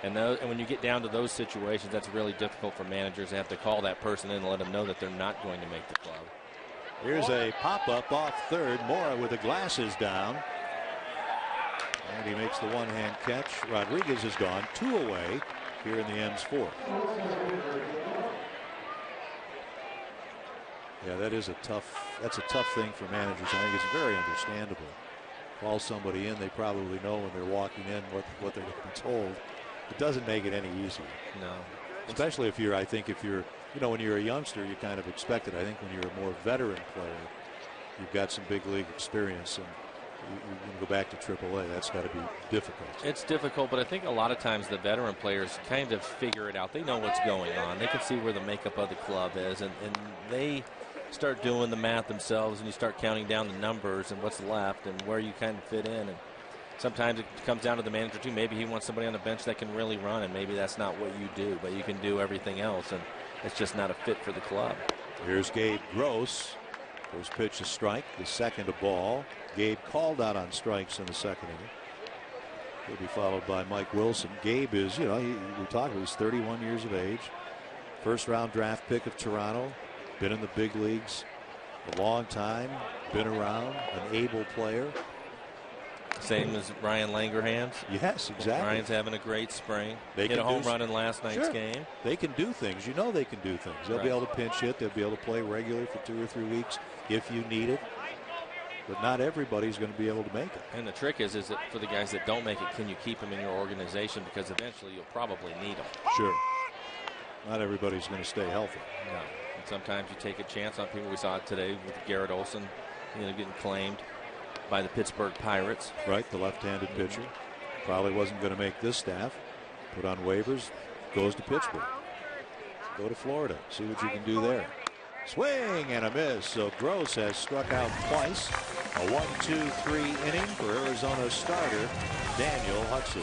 And when you get down to those situations, that's really difficult for managers. They have to call that person in and let them know that they're not going to make the club. Here's a pop-up off third. Mora with the glasses down. And he makes the one-hand catch. Rodriguez is gone. 2 away here in the M's fourth. Yeah, that's a tough thing for managers. I think it's very understandable. Call somebody in, they probably know when they're walking in what they're going to be told. It doesn't make it any easier. No. Especially if you're, you know, when you're a youngster, you kind of expect it. I think when you're a more veteran player, you've got some big league experience, and you go back to AAA, that's got to be difficult. It's difficult, but I think a lot of times the veteran players kind of figure it out. They know what's going on. They can see where the makeup of the club is, and they start doing the math themselves, and you start counting down the numbers and what's left and where you kind of fit in. And sometimes it comes down to the manager too. Maybe he wants somebody on the bench that can really run, and maybe that's not what you do, but you can do everything else, and it's just not a fit for the club. Here's Gabe Gross. First pitch a strike, the second a ball. Gabe called out on strikes in the second inning. He'll be followed by Mike Wilson. Gabe is, you know, we talked about, he's 31 years of age. First round draft pick of Toronto. Been in the big leagues a long time. Been around, an able player. Same as Ryan Langerhans. Yes, exactly. Ryan's having a great spring. They hit a home run in last night's game. They can do things. You know they can do things. They'll be able to pinch hit. They'll be able to play regularly for 2 or 3 weeks if you need it. But not everybody's going to be able to make it. And the trick is that for the guys that don't make it, can you keep them in your organization? Because eventually you'll probably need them. Sure. Not everybody's going to stay healthy. No. And sometimes you take a chance on people. We saw it today with Garrett Olson, getting claimed by the Pittsburgh Pirates. Right, the left-handed pitcher. Probably wasn't going to make this staff. Put on waivers, goes to Pittsburgh. Go to Florida, see what you can do there. Swing and a miss. So Gross has struck out twice. A 1-2-3 inning for Arizona starter Daniel Hudson.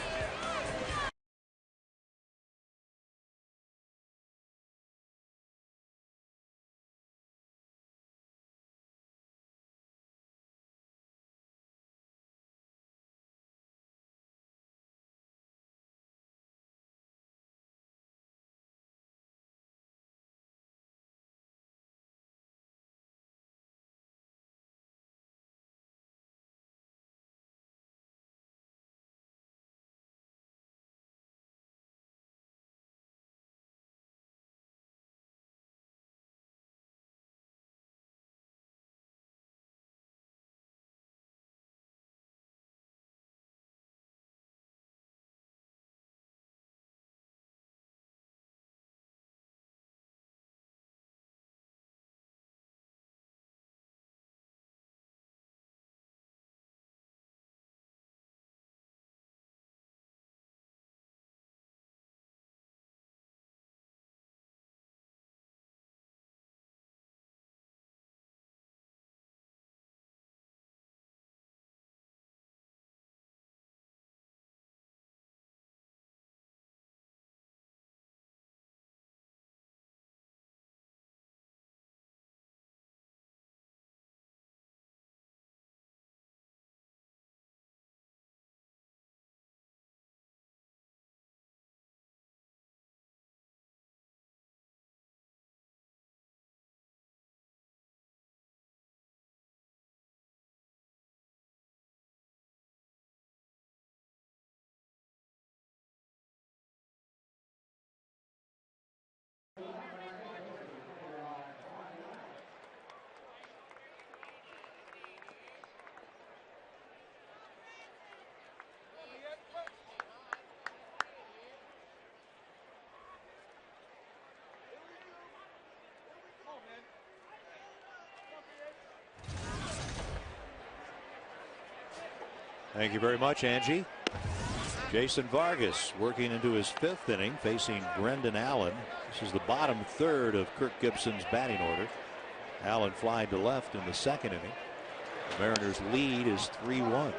Thank you very much, Angie. Jason Vargas working into his 5th inning, facing Brendan Allen. This is the bottom third of Kirk Gibson's batting order. Allen flying to left in the 2nd inning. The Mariners' lead is 3-1.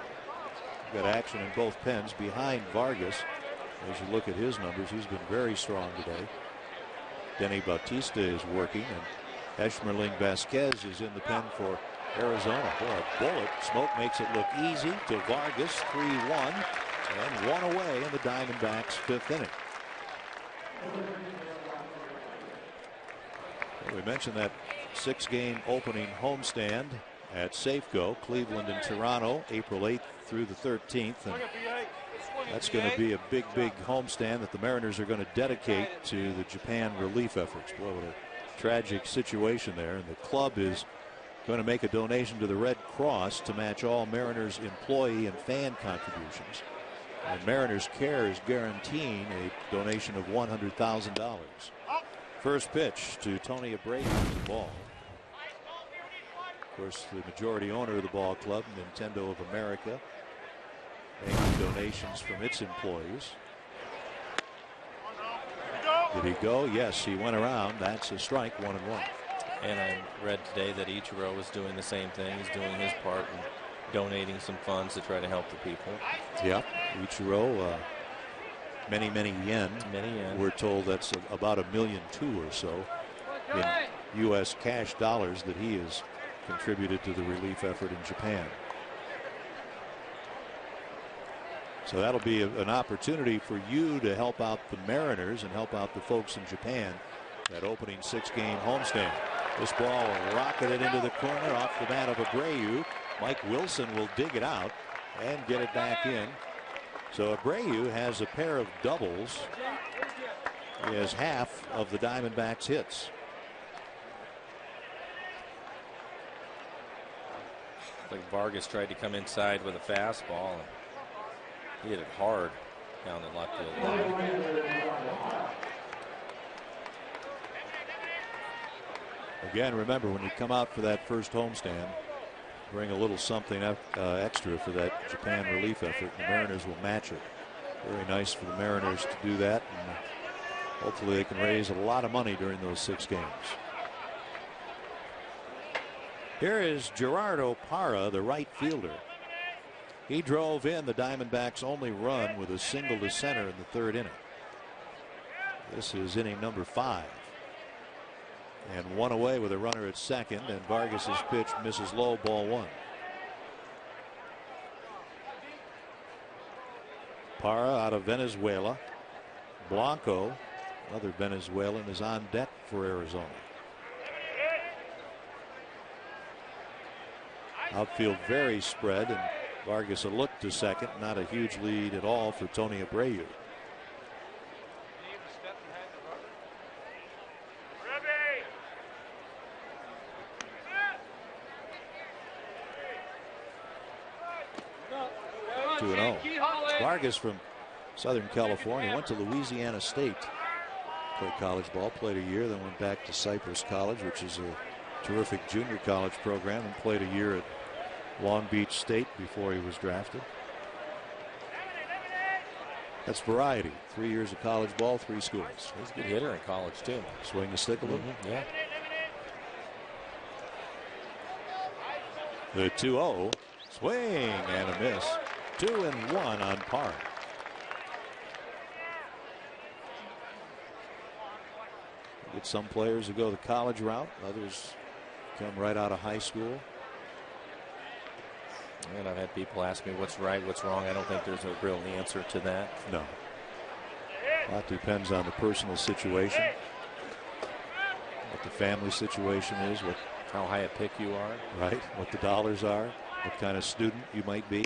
Got action in both pens behind Vargas. As you look at his numbers, he's been very strong today. Denny Bautista is working, and Esmerling Vasquez is in the pen for Arizona. Boy, a bullet. Smoke makes it look easy to Vargas. 3-1 and 1 away in the Diamondbacks' 5th inning. Well, we mentioned that 6-game opening homestand at Safeco, Cleveland and Toronto, April 8th through the 13th. And that's going to be a big homestand that the Mariners are going to dedicate to the Japan relief efforts. Boy, what a tragic situation there. And the club is going to make a donation to the Red Cross to match all Mariners employee and fan contributions. And Mariners Care is guaranteeing a donation of $100,000. First pitch to Tony Abreu, the ball. Of course, the majority owner of the ball club, Nintendo of America, making donations from its employees. Did he go? Yes, he went around. That's a strike, 1-1. And I read today that Ichiro is doing the same thing. He's doing his part and donating some funds to try to help the people. Yeah, Ichiro, many yen. Many yen. We're told that's about $1.2 million or so in U.S. cash dollars that he has contributed to the relief effort in Japan. So that'll be an opportunity for you to help out the Mariners and help out the folks in Japan. That opening 6-game homestand. This ball rocketed into the corner off the bat of Abreu. Mike Wilson will dig it out and get it back in. So Abreu has a pair of doubles. He has half of the Diamondbacks' hits. Like Vargas tried to come inside with a fastball, and he hit it hard down the left field line. Again, remember, when you come out for that first homestand, bring a little something extra for that Japan relief effort. The Mariners will match it. Very nice for the Mariners to do that, and hopefully they can raise a lot of money during those 6 games. Here is Gerardo Parra, the right fielder. He drove in the Diamondbacks' only run with a single to center in the 3rd inning. This is inning number 5. And 1 away with a runner at second, and Vargas's pitch misses low, ball 1. Parra out of Venezuela. Blanco, another Venezuelan, is on deck for Arizona. Outfield very spread, and Vargas a look to second. Not a huge lead at all for Tony Abreu. Vargas from Southern California, went to Louisiana State, played college ball, played a year, then went back to Cypress College, which is a terrific junior college program, and played a year at Long Beach State before he was drafted. That's variety. 3 years of college ball, 3 schools. He's a good hitter in college too. Swing the stick a little. Yeah. The 2-0 swing and a miss. 2-1 on Parra. Get some players who go the college route. Others come right out of high school. And I've had people ask me what's right, what's wrong. I don't think there's a real answer to that. No. A lot depends on the personal situation, what the family situation is, how high a pick you are. Right. What the dollars are, what kind of student you might be.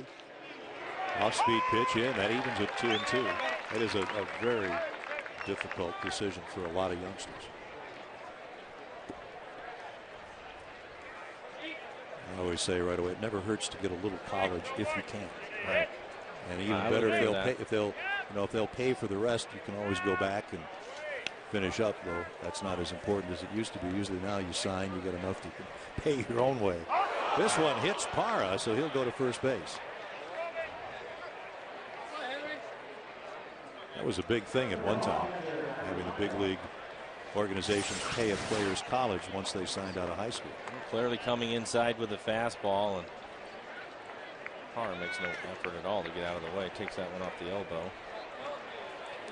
Off-speed pitch in. That evens at 2-2. That is a very difficult decision for a lot of youngsters. I always say right away, it never hurts to get a little college if you can. Right. And even better if they'll pay for the rest, you can always go back and finish up. Though that's not as important as it used to be. Usually now you sign, you get enough to pay your own way. This one hits Parra, so he'll go to first base. That was a big thing at one time, having the big league organizations pay a player's college once they signed out of high school. Clearly coming inside with a fastball, and Parra makes no effort at all to get out of the way. Takes that one off the elbow.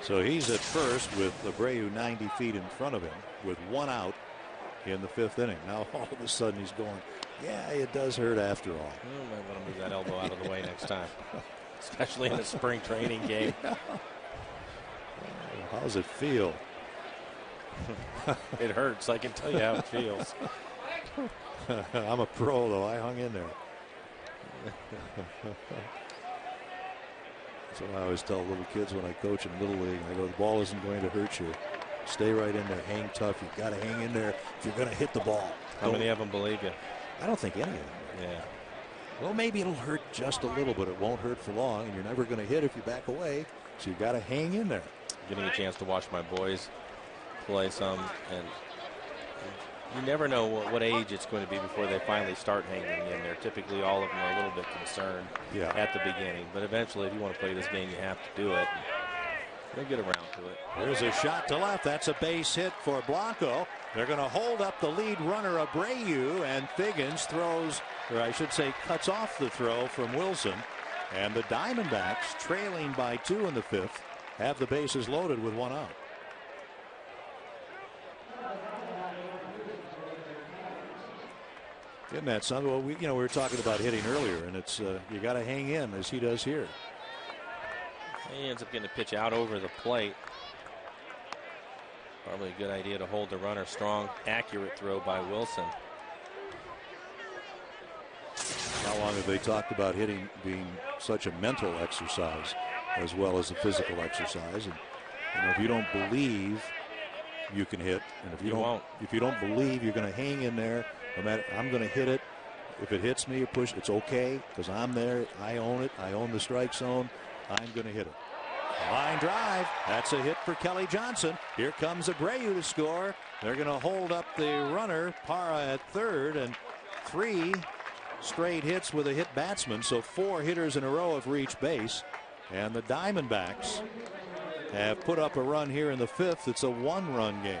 So he's at first with Abreu 90 feet in front of him with 1 out in the 5th inning. Now all of a sudden he's going, yeah, it does hurt after all. You might want to move that elbow out of the way next time, especially in a spring training game. Yeah. How does it feel? It hurts. I can tell you how it feels. I'm a pro, though. I hung in there. That's what I always tell little kids when I coach in Little League. I go, the ball isn't going to hurt you. Stay right in there. Hang tough. You've got to hang in there if you're going to hit the ball. How many of them believe you? I don't think any of them. Yeah. Well, maybe it'll hurt just a little, but it won't hurt for long, and you're never going to hit if you back away. So you've got to hang in there. Getting a chance to watch my boys play some, and you never know what age it's going to be before they finally start hanging in there. Typically all of them are a little bit concerned at the beginning, but eventually if you want to play this game you have to do it. They'll get around to it. There's a shot to left. That's a base hit for Blanco. They're going to hold up the lead runner Abreu, and Figgins throws, or I should say cuts off the throw from Wilson, and the Diamondbacks, trailing by 2 in the 5th, have the bases loaded with 1 out. Isn't that something? Well, we were talking about hitting earlier, and it's you got to hang in as he does here. He ends up getting a pitch out over the plate. Probably a good idea to hold the runner. Strong, accurate throw by Wilson. How long have they talked about hitting being such a mental exercise as well as a physical exercise? And if you don't believe you can hit, and if you don't believe you're going to hang in there, no matter, I'm going to hit it. If it hits me or push, it's okay because I'm there. I own it. I own the strike zone. I'm going to hit it. Line drive. That's a hit for Kelly Johnson. Here comes Abreu to score. They're going to hold up the runner, Parra, at third, and 3 straight hits with a hit batsman. So 4 hitters in a row have reached base, and the Diamondbacks have put up a run here in the 5th. It's a 1-run game.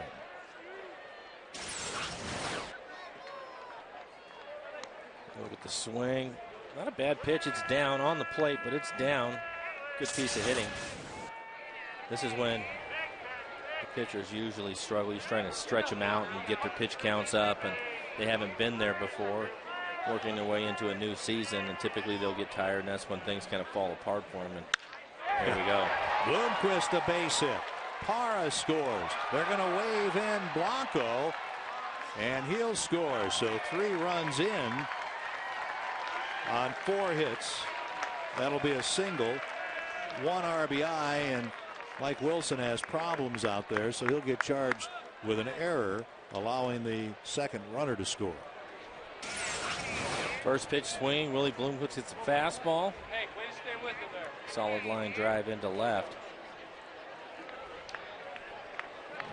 Look at the swing. Not a bad pitch. It's down on the plate, but it's down. Good piece of hitting. This is when the pitchers usually struggle. He's trying to stretch them out and get their pitch counts up, and they haven't been there before, working their way into a new season, and typically they'll get tired, and that's when things kind of fall apart for them. And there we go. Bloomquist a base hit. Parra scores. They're going to wave in Blanco, and he'll score. So 3 runs in on 4 hits. That'll be a single, 1 RBI, and Mike Wilson has problems out there, so he'll get charged with an error, allowing the second runner to score. First pitch swing. Willie Bloomquist hits a fastball. Hey, way to stay with it there. Solid line drive into left.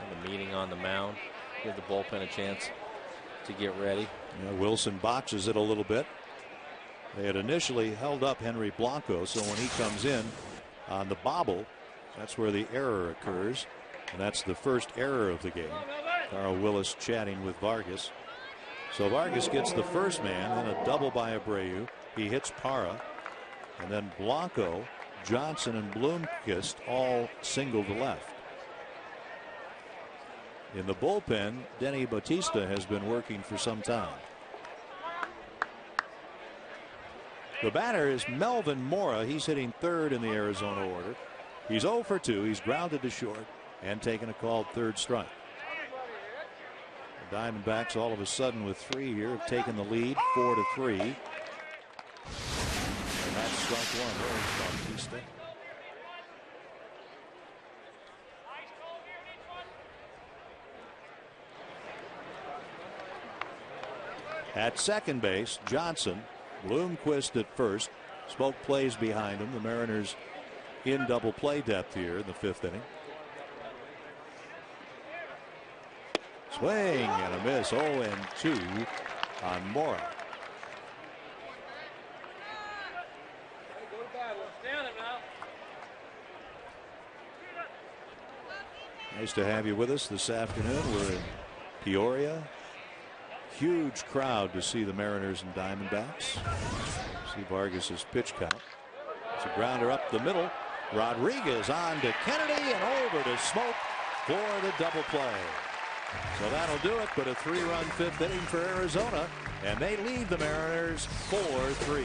And the meeting on the mound. Give the bullpen a chance to get ready. Wilson botches it a little bit. They had initially held up Henry Blanco, so when he comes in on the bobble, that's where the error occurs, and that's the first error of the game. Carl Willis chatting with Vargas. So Vargas gets the first man, then a double by Abreu. He hits Parra, and then Blanco, Johnson, and Bloomquist all single to left. In the bullpen, Denny Bautista has been working for some time. The batter is Melvin Mora. He's hitting third in the Arizona order. He's 0 for 2. He's grounded to short and taken a called third strike. The Diamondbacks all of a sudden with 3 here have taken the lead 4-3. And that's strike 1. There's Bautista. At second base, Johnson. Bloomquist at first. Smoke plays behind him. The Mariners in double play depth here in the 5th inning. Swing and a miss. 0-2 on Mora. Nice to have you with us this afternoon. We're in Peoria. Huge crowd to see the Mariners and Diamondbacks. See Vargas's pitch count. It's a grounder up the middle. Rodriguez on to Kennedy and over to Smoke for the double play. So that'll do it, but a 3-run 5th inning for Arizona, and they lead the Mariners 4-3.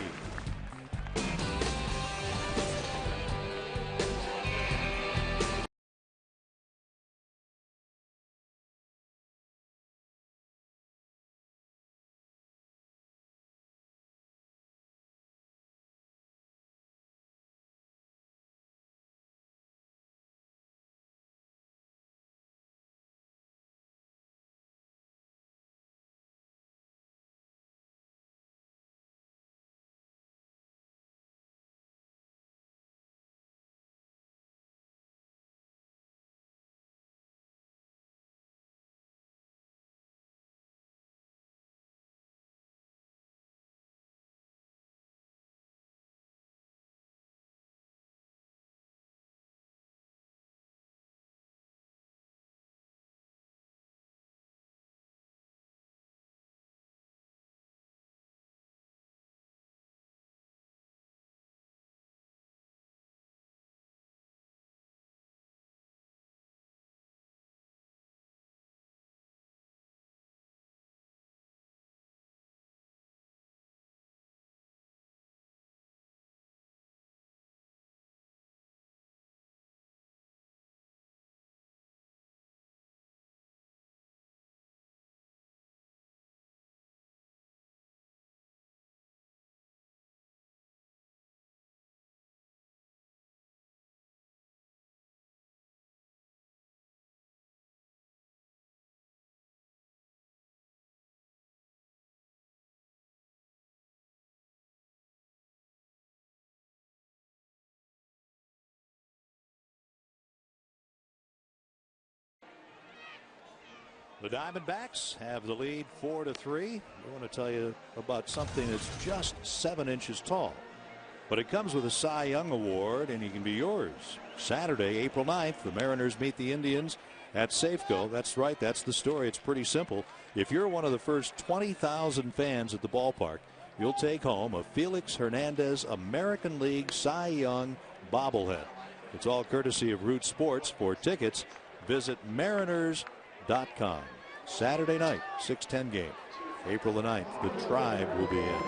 The Diamondbacks have the lead 4-3. I want to tell you about something that's just 7 inches tall, but it comes with a Cy Young Award, and it can be yours. Saturday, April 9th, the Mariners meet the Indians at Safeco. That's right. That's the story. It's pretty simple. If you're one of the first 20,000 fans at the ballpark, you'll take home a Felix Hernandez American League Cy Young bobblehead. It's all courtesy of Root Sports. For tickets, visit Mariners.com. Saturday night, 6:10 game, April the 9th. The Tribe will be in.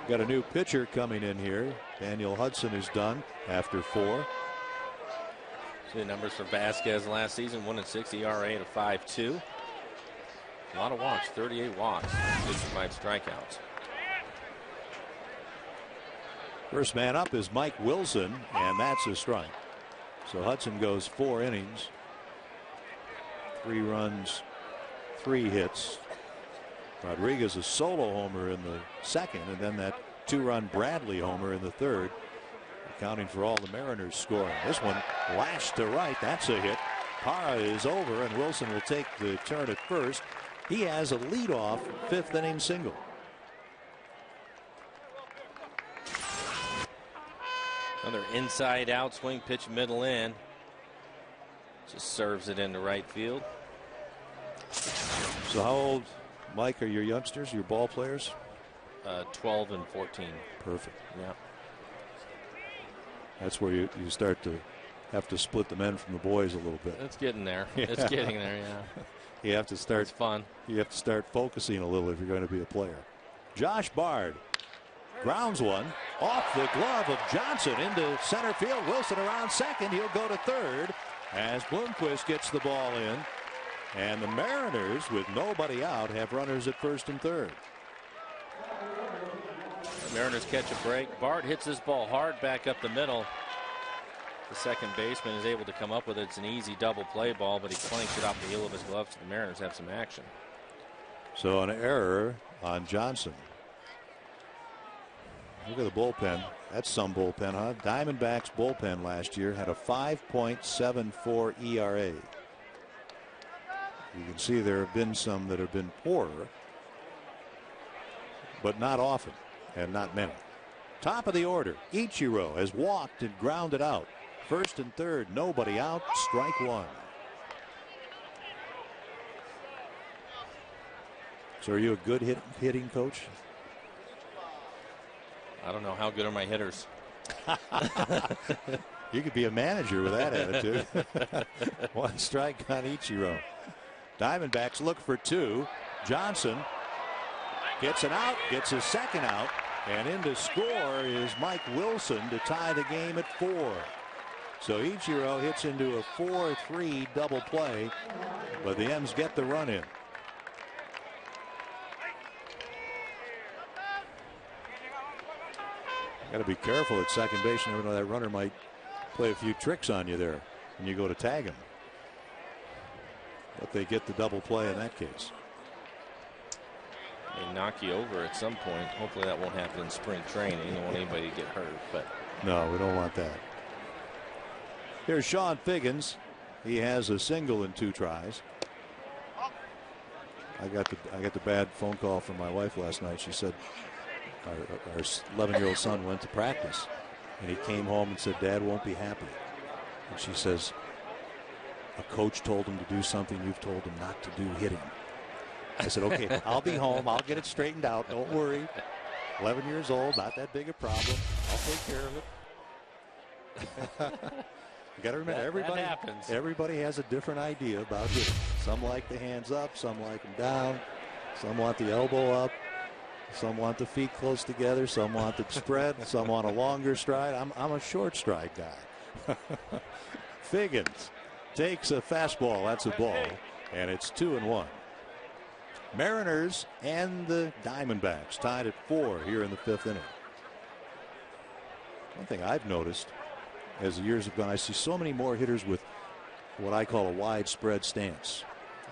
Got a new pitcher coming in here. Daniel Hudson is done after 4. See the numbers for Vasquez last season: 1-6 ERA at a 5.2. A lot of walks, 38 walks, 65 strikeouts. First man up is Mike Wilson, and that's a strike. So Hudson goes 4 innings. 3 runs, 3 hits. Rodriguez a solo homer in the second, and then that 2-run Bradley homer in the third, accounting for all the Mariners scoring. This one lashed to right. That's a hit. Parra is over, and Wilson will take the turn at first. He has a leadoff 5th inning single. Another inside out swing pitch, middle in. Just serves it into right field. So how old, Mike, are your youngsters, your ball players? 12 and 14. Perfect. Yeah. That's where you start to have to split the men from the boys a little bit. It's getting there. Yeah. It's getting there, yeah. You have to start. It's fun. You have to start focusing a little if you're going to be a player. Josh Bard grounds one off the glove of Johnson into center field. Wilson around second. He'll go to third as Bloomquist gets the ball in. And the Mariners, with nobody out, have runners at first and third. The Mariners catch a break. Bart hits this ball hard back up the middle. The second baseman is able to come up with it. It's an easy double play ball, but he clanks it off the heel of his glove, so the Mariners have some action. So an error on Johnson. Look at the bullpen. That's some bullpen, huh? Diamondbacks bullpen last year had a 5.74 ERA. You can see there have been some that have been poorer, but not often and not many. Top of the order, Ichiro has walked and grounded out. First and third, nobody out. Strike one. So are you a good hitting coach? I don't know. How good are my hitters? You could be a manager with that attitude. 1 strike on Ichiro. Diamondbacks look for 2. Johnson gets an out, gets his second out, and in to score is Mike Wilson to tie the game at 4. So Ichiro hits into a 4-3 double play, but the M's get the run in. Got to be careful at second base. You never know, that runner might play a few tricks on you there when you go to tag him. But they get the double play in that case. They knock you over at some point. Hopefully that won't happen in spring training. You don't want anybody to get hurt. But no, we don't want that. Here's Sean Figgins. He has a single in 2 tries. I got the bad phone call from my wife last night. She said our 11-year-old son went to practice, and he came home and said, "Dad won't be happy." And she says, "A coach told him to do something you've told him not to do, hitting." I said, "Okay, I'll be home. I'll get it straightened out. Don't worry. 11 years old, not that big a problem. I'll take care of it." You got to remember, everybody has a different idea about hitting. Some like the hands up, some like them down, some want the elbow up, some want the feet close together, some want the spread, some want a longer stride. I'm a short stride guy. Figgins takes a fastball. That's a ball, and it's 2-1. Mariners and the Diamondbacks tied at 4 here in the 5th inning. One thing I've noticed as the years have gone, I see so many more hitters with what I call a widespread stance.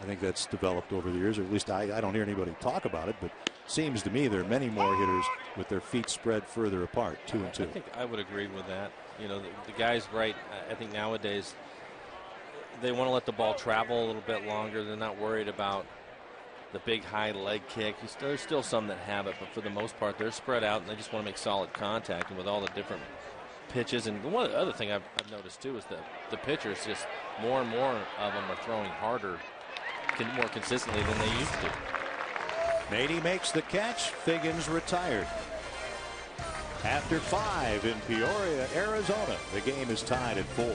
I think that's developed over the years, or at least I don't hear anybody talk about it, but it seems to me there are many more hitters with their feet spread further apart, 2 and 2. I think I would agree with that. You know, the guy's right. I think nowadays they want to let the ball travel a little bit longer. They're not worried about the big high leg kick. There's still some that have it, but for the most part they're spread out and they just want to make solid contact. And with all the different pitches, and one other thing I've noticed too is that the pitchers, just more and more of them are throwing harder, more consistently than they used to. Nady makes the catch. Figgins retired. After 5 in Peoria, Arizona, the game is tied at 4.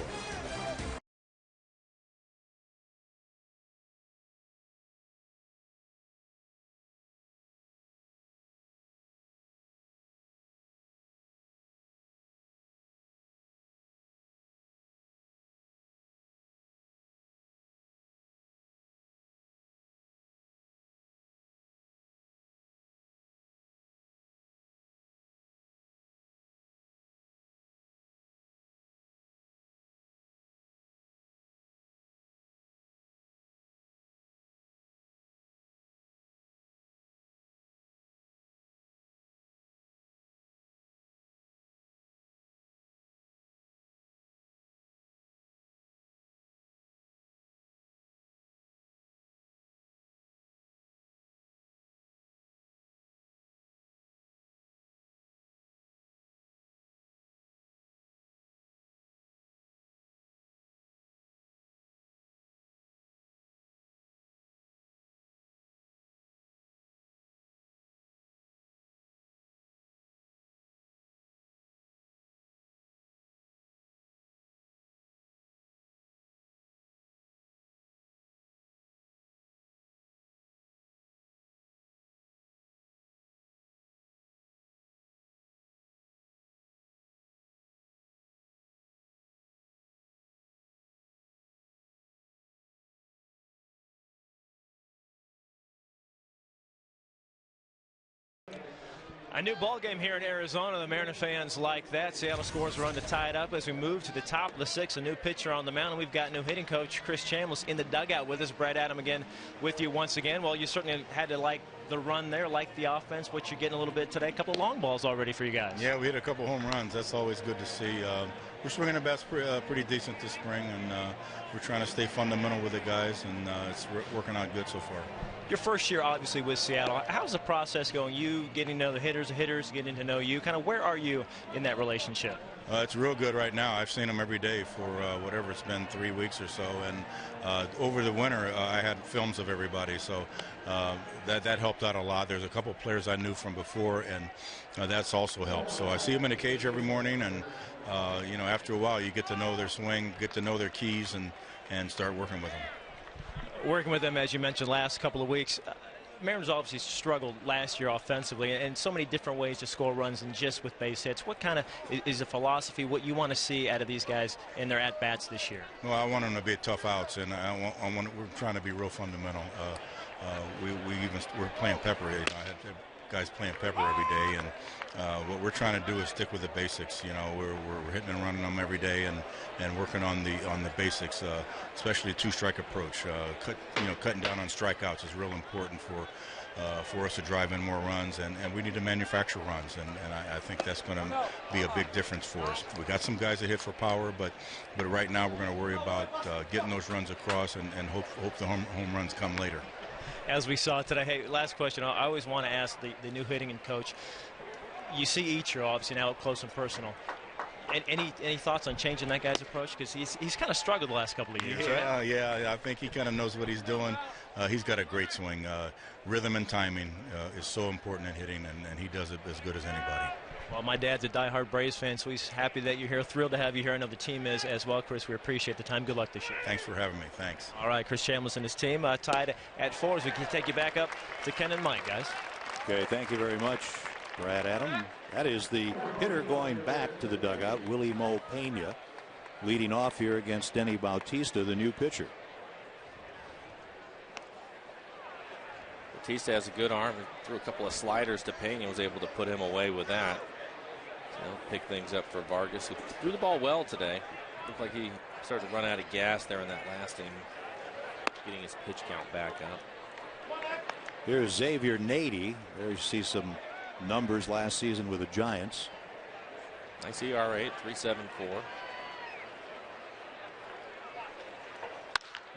A new ball game here in Arizona. The Mariner fans like that. Seattle scores run to tie it up as we move to the top of the 6th. A new pitcher on the mound. We've got new hitting coach Chris Chambliss in the dugout with us. Brad Adam again with you once again. Well, you certainly had to like the run there, like the offense. What you're getting a little bit today. A couple of long balls already for you guys. Yeah, we hit a couple home runs. That's always good to see. We're swinging the bats pretty decent this spring, and we're trying to stay fundamental with the guys, and it's working out good so far. Your first year, obviously, with Seattle. How's the process going? You getting to know the hitters, getting to know you. Kind of where are you in that relationship? It's real good right now. I've seen him every day for whatever it's been, 3 weeks or so. And over the winter, I had films of everybody, so that helped out a lot. There's a couple players I knew from before, and that's also helped. So I see them in the cage every morning, and you know, after a while, you get to know their swing, get to know their keys, and start working with them. Working with them, as you mentioned, last couple of weeks. Mariners obviously struggled last year offensively, and so many different ways to score runs than just with base hits. What kind of is the philosophy, what you want to see out of these guys in their at-bats this year? Well, I want them to be tough outs, and we're trying to be real fundamental. We're playing pepper. You know, I had guys playing pepper every day, and what we're trying to do is stick with the basics. You know, we're hitting and running them every day, and working on the basics, especially a two-strike approach. Cutting down on strikeouts is real important for us to drive in more runs, and we need to manufacture runs, and I think that's going to be a big difference for us. We got some guys that hit for power, but right now we're going to worry about getting those runs across and hope the home runs come later. As we saw today, hey, last question. I always want to ask the new hitting and coach. You see Ichiro obviously now up close and personal. Any thoughts on changing that guy's approach? Because he's kind of struggled the last couple of years, right? Yeah. I think he kind of knows what he's doing. He's got a great swing. Rhythm and timing is so important in hitting, and he does it as good as anybody. Well, my dad's a diehard Braves fan, so he's happy that you're here. Thrilled to have you here. I know the team is as well, Chris. We appreciate the time. Good luck this year. Thanks for having me. Thanks. All right, Chris Chambliss and his team tied at 4 as we can take you back up to Ken and Mike, guys. Okay, thank you very much, Brad Adam. That is the hitter going back to the dugout, Willie Mo Pena, leading off here against Denny Bautista, the new pitcher. Bautista has a good arm. He threw a couple of sliders to Pena, was able to put him away with that. So pick things up for Vargas, who threw the ball well today. Looked like he started to run out of gas there in that last inning, getting his pitch count back up. Here's Xavier Nady. There you see some numbers last season with the Giants. Nice ERA at 3.74.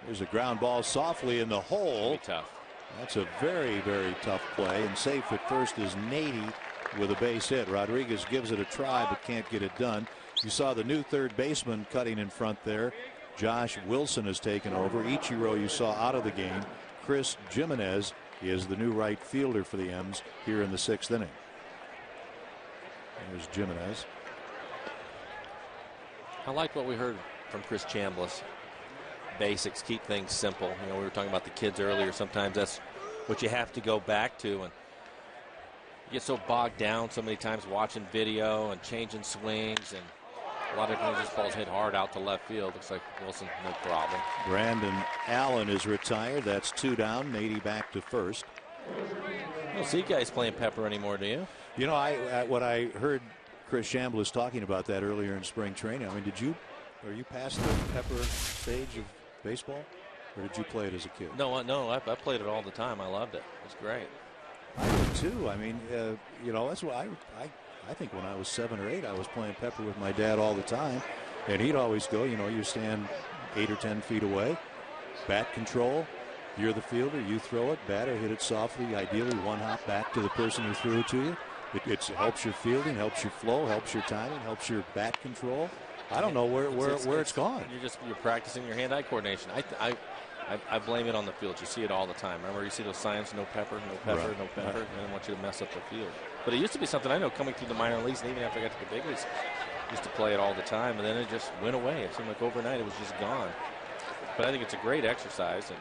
There's a ground ball softly in the hole. Tough. That's a very, very tough play. And safe at first is Nady with a base hit. Rodriguez gives it a try but can't get it done. You saw the new third baseman cutting in front there. Josh Wilson has taken over. Ichiro you saw out of the game. Chris Jimenez is the new right fielder for the M's here in the 6th inning. There's Jimenez. I like what we heard from Chris Chambliss. Basics, keep things simple. You know, we were talking about the kids earlier. Sometimes that's what you have to go back to, and you get so bogged down so many times watching video and changing swings, and a lot of times this ball's hit hard out to left field. Looks like Wilson, no problem. Brandon Allen is retired. That's 2 down. Nady back to first. You don't see guys playing pepper anymore, do you? You know, what I heard Chris Chambliss talking about that earlier in spring training. I mean, are you past the pepper stage of baseball, or did you play it as a kid? No, I played it all the time. I loved it. It was great. I did too. I mean, you know, that's what I think when I was 7 or 8, I was playing pepper with my dad all the time, and he'd always go, you know, you stand 8 or 10 feet away, bat control. You're the fielder. You throw it. Batter hit it softly. Ideally, 1 hop back to the person who threw it to you. It helps your fielding, helps your flow, helps your timing, helps your bat control. I don't know where it's gone. You're practicing your hand-eye coordination. I blame it on the field. You see it all the time. Remember, you see those signs: no pepper, no pepper, right. No pepper. Right. And I want you to mess up the field. But it used to be something I know coming through the minor leagues, and even after I got to the big leagues, I used to play it all the time, and then it just went away. It seemed like overnight it was just gone. But I think it's a great exercise, and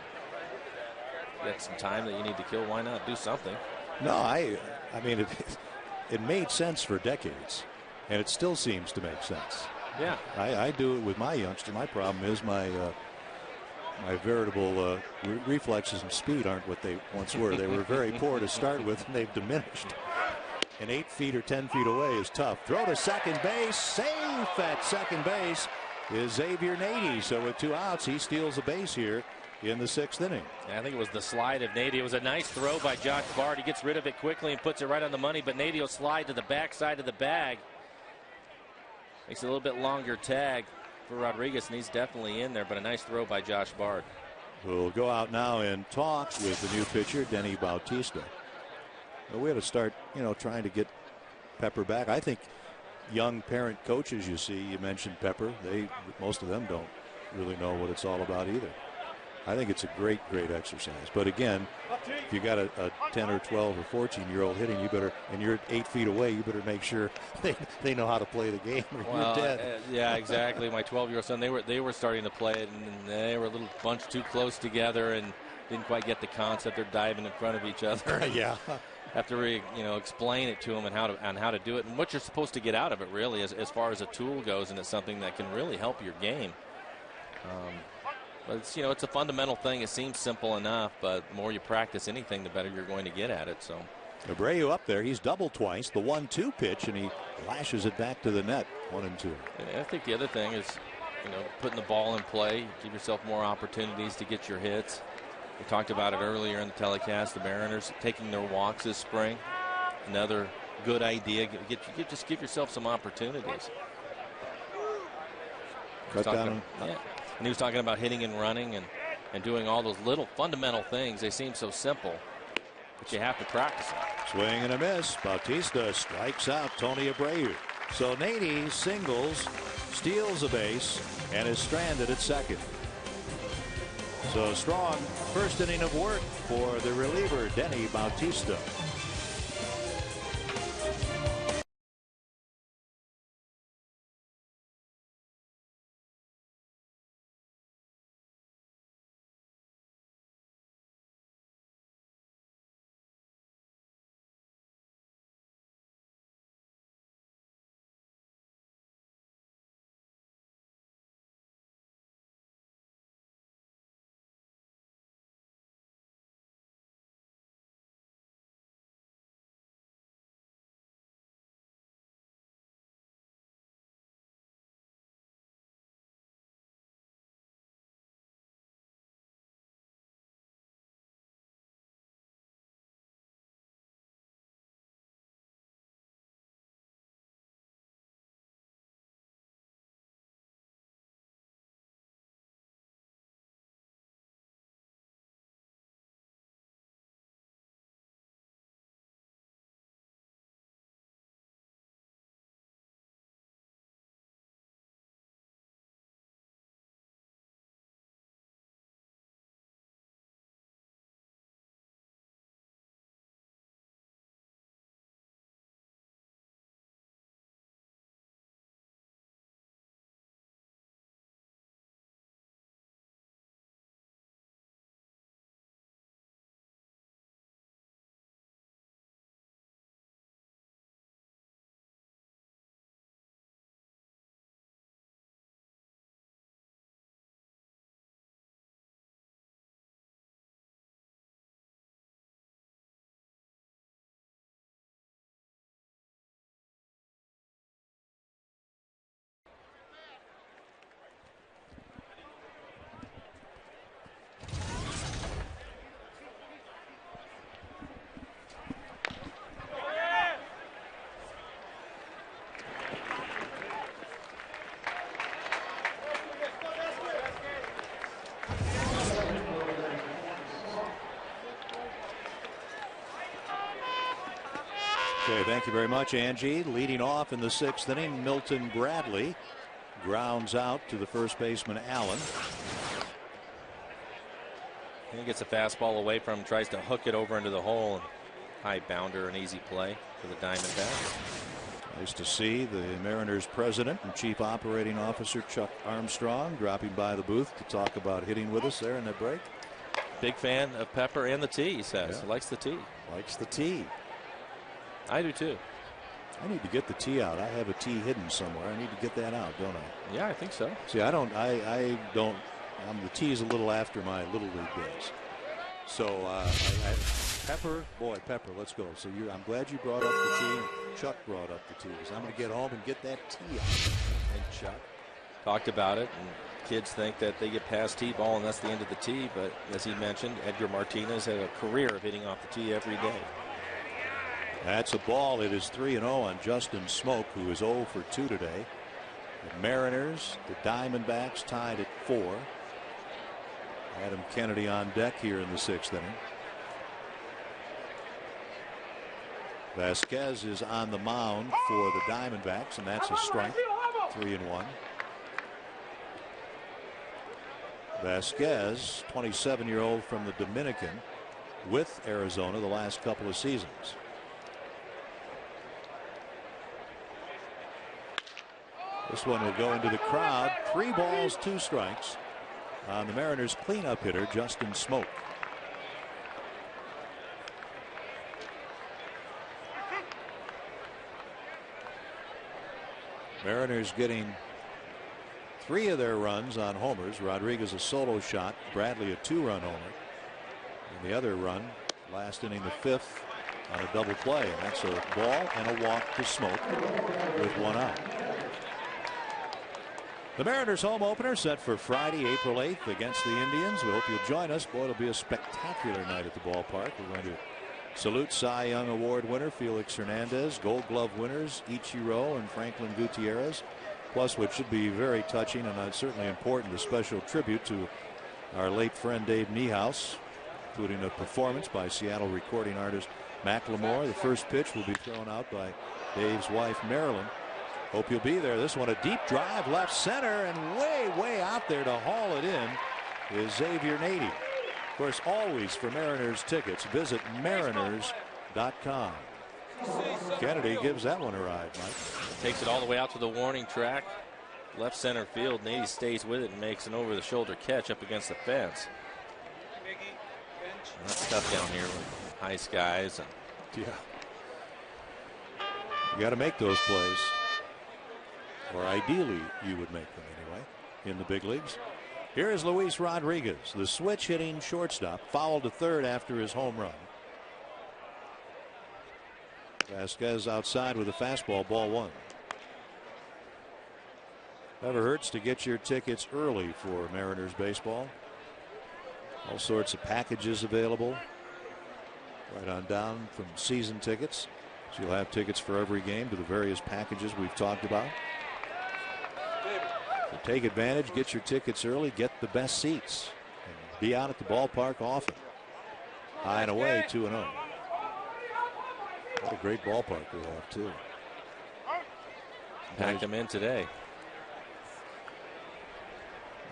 you got some time that you need to kill. Why not do something? No, I mean, it made sense for decades, and it still seems to make sense. Yeah, I do it with my youngster. My problem is my veritable reflexes and speed aren't what they once were. They were very poor to start with, and they've diminished. And 8 feet or 10 feet away is tough. Throw to second base. Safe at second base is Xavier Nady. So with 2 outs, he steals a base here in the 6th inning. Yeah, I think it was the slide of Nady. It was a nice throw by Josh Bard. He gets rid of it quickly and puts it right on the money, but Nady will slide to the backside of the bag. Makes it a little bit longer tag for Rodriguez, and he's definitely in there, but a nice throw by Josh Bard. We'll go out now and talk with the new pitcher, Denny Bautista. Well, we had to start, you know, trying to get Pepper back. I think young parent coaches you see, you mentioned Pepper, most of them don't really know what it's all about either. I think it's a great exercise. But again, if you got a 10 or 12 or 14-year-old hitting, you better, and you're 8 feet away, you better make sure they know how to play the game or you're dead. Yeah, exactly. My 12-year-old son, they were starting to play it, and they were a little bunch too close together and didn't quite get the concept. They're diving in front of each other. Yeah. Have to explain it to them and how to do it and what you're supposed to get out of it, really, as far as a tool goes, and it's something that can really help your game. But it's it's a fundamental thing. It seems simple enough, but the more you practice anything, the better you're going to get at it. So Abreu up there, he's doubled twice. The 1-2 pitch, and he lashes it back to the net. 1-2. And I think the other thing is, putting the ball in play, give yourself more opportunities to get your hits. We talked about it earlier in the telecast. The Mariners taking their walks this spring. Another good idea. Just give yourself some opportunities. Cut down. Yeah. And he was talking about hitting and running and doing all those little fundamental things. They seem so simple, but you have to practice them. Swing and a miss. Bautista strikes out Tony Abreu. So Nady singles, steals a base, and is stranded at second. So a strong first inning of work for the reliever, Denny Bautista. Okay, thank you very much, Angie. Leading off in the 6th inning, Milton Bradley grounds out to the first baseman, Allen. He gets a fastball away from him, tries to hook it over into the hole. High bounder, an easy play for the Diamondbacks. Nice to see the Mariners president and chief operating officer, Chuck Armstrong, dropping by the booth to talk about hitting with us there in that break. Big fan of Pepper and the tee, he says. Yeah. Likes the tee. Likes the tee. I do too. I need to get the tee out. I have a tee hidden somewhere. I need to get that out, don't I? Yeah, I think so. See, I don't. The tee is a little after my little league days. So Pepper, let's go. So I'm glad you brought up the tee. Chuck brought up the tee. So I'm going to get home and get that tee out. And Chuck talked about it. And kids think that they get past tee ball and that's the end of the tee. But as he mentioned, Edgar Martinez had a career of hitting off the tee every day. That's a ball. It is 3-0 on Justin Smoke, who is 0 for 2 today. The Mariners, the Diamondbacks tied at 4. Adam Kennedy on deck here in the 6th inning. Vasquez is on the mound for the Diamondbacks, and that's a strike. 3-1. Vasquez, 27-year-old from the Dominican, with Arizona the last couple of seasons. This one will go into the crowd. 3 balls, 2 strikes on the Mariners cleanup hitter, Justin Smoke. Mariners getting 3 of their runs on homers. Rodriguez a solo shot, Bradley a 2-run homer, and the other run last inning, the 5th, on a double play, and that's a ball and a walk to Smoke with 1 out. The Mariners home opener set for Friday, April 8th against the Indians. We hope you'll join us. Boy, it'll be a spectacular night at the ballpark. We're going to salute Cy Young Award winner Felix Hernandez, Gold Glove winners Ichiro and Franklin Gutierrez, plus what should be very touching and certainly important, a special tribute to our late friend Dave Niehaus, including a performance by Seattle recording artist Macklemore. The first pitch will be thrown out by Dave's wife Marilyn. Hope you'll be there. This one a deep drive left center, and way out there to haul it in is Xavier Nady. Of course, always for Mariners tickets, visit mariners.com. Kennedy gives that one a ride, Mike. Takes it all the way out to the warning track. Left center field. Nady stays with it and makes an over-the-shoulder catch up against the fence. That's tough down here with high skies. Yeah. You got to make those plays. Or ideally, you would make them anyway in the big leagues. Here is Luis Rodriguez, the switch hitting shortstop, fouled to third after his home run. Vasquez outside with a fastball, ball 1. Never hurts to get your tickets early for Mariners baseball. All sorts of packages available right on down from season tickets. So you'll have tickets for every game to the various packages we've talked about. So take advantage, get your tickets early, get the best seats, and be out at the ballpark often. High and away, 2-0. What a great ballpark we have, too. Packed them in today.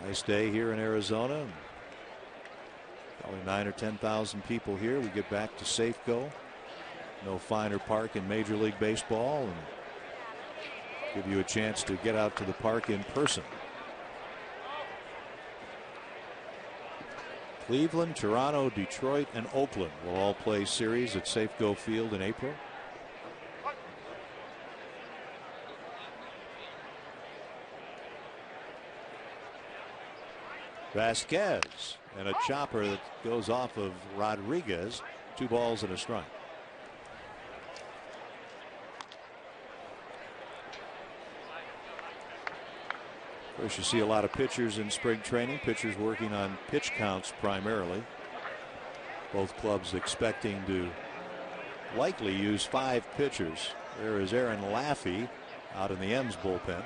Nice day here in Arizona. Probably 9,000 or 10,000 people here. We get back to Safeco. No finer park in Major League Baseball, and give you a chance to get out to the park in person. Cleveland, Toronto, Detroit, and Oakland will all play series at Safeco Field in April. Vasquez, and a chopper that goes off of Rodriguez. 2 balls and a strike. Of course, you see a lot of pitchers in spring training, pitchers working on pitch counts primarily. Both clubs expecting to likely use 5 pitchers. There is Aaron Laffey out in the M's bullpen.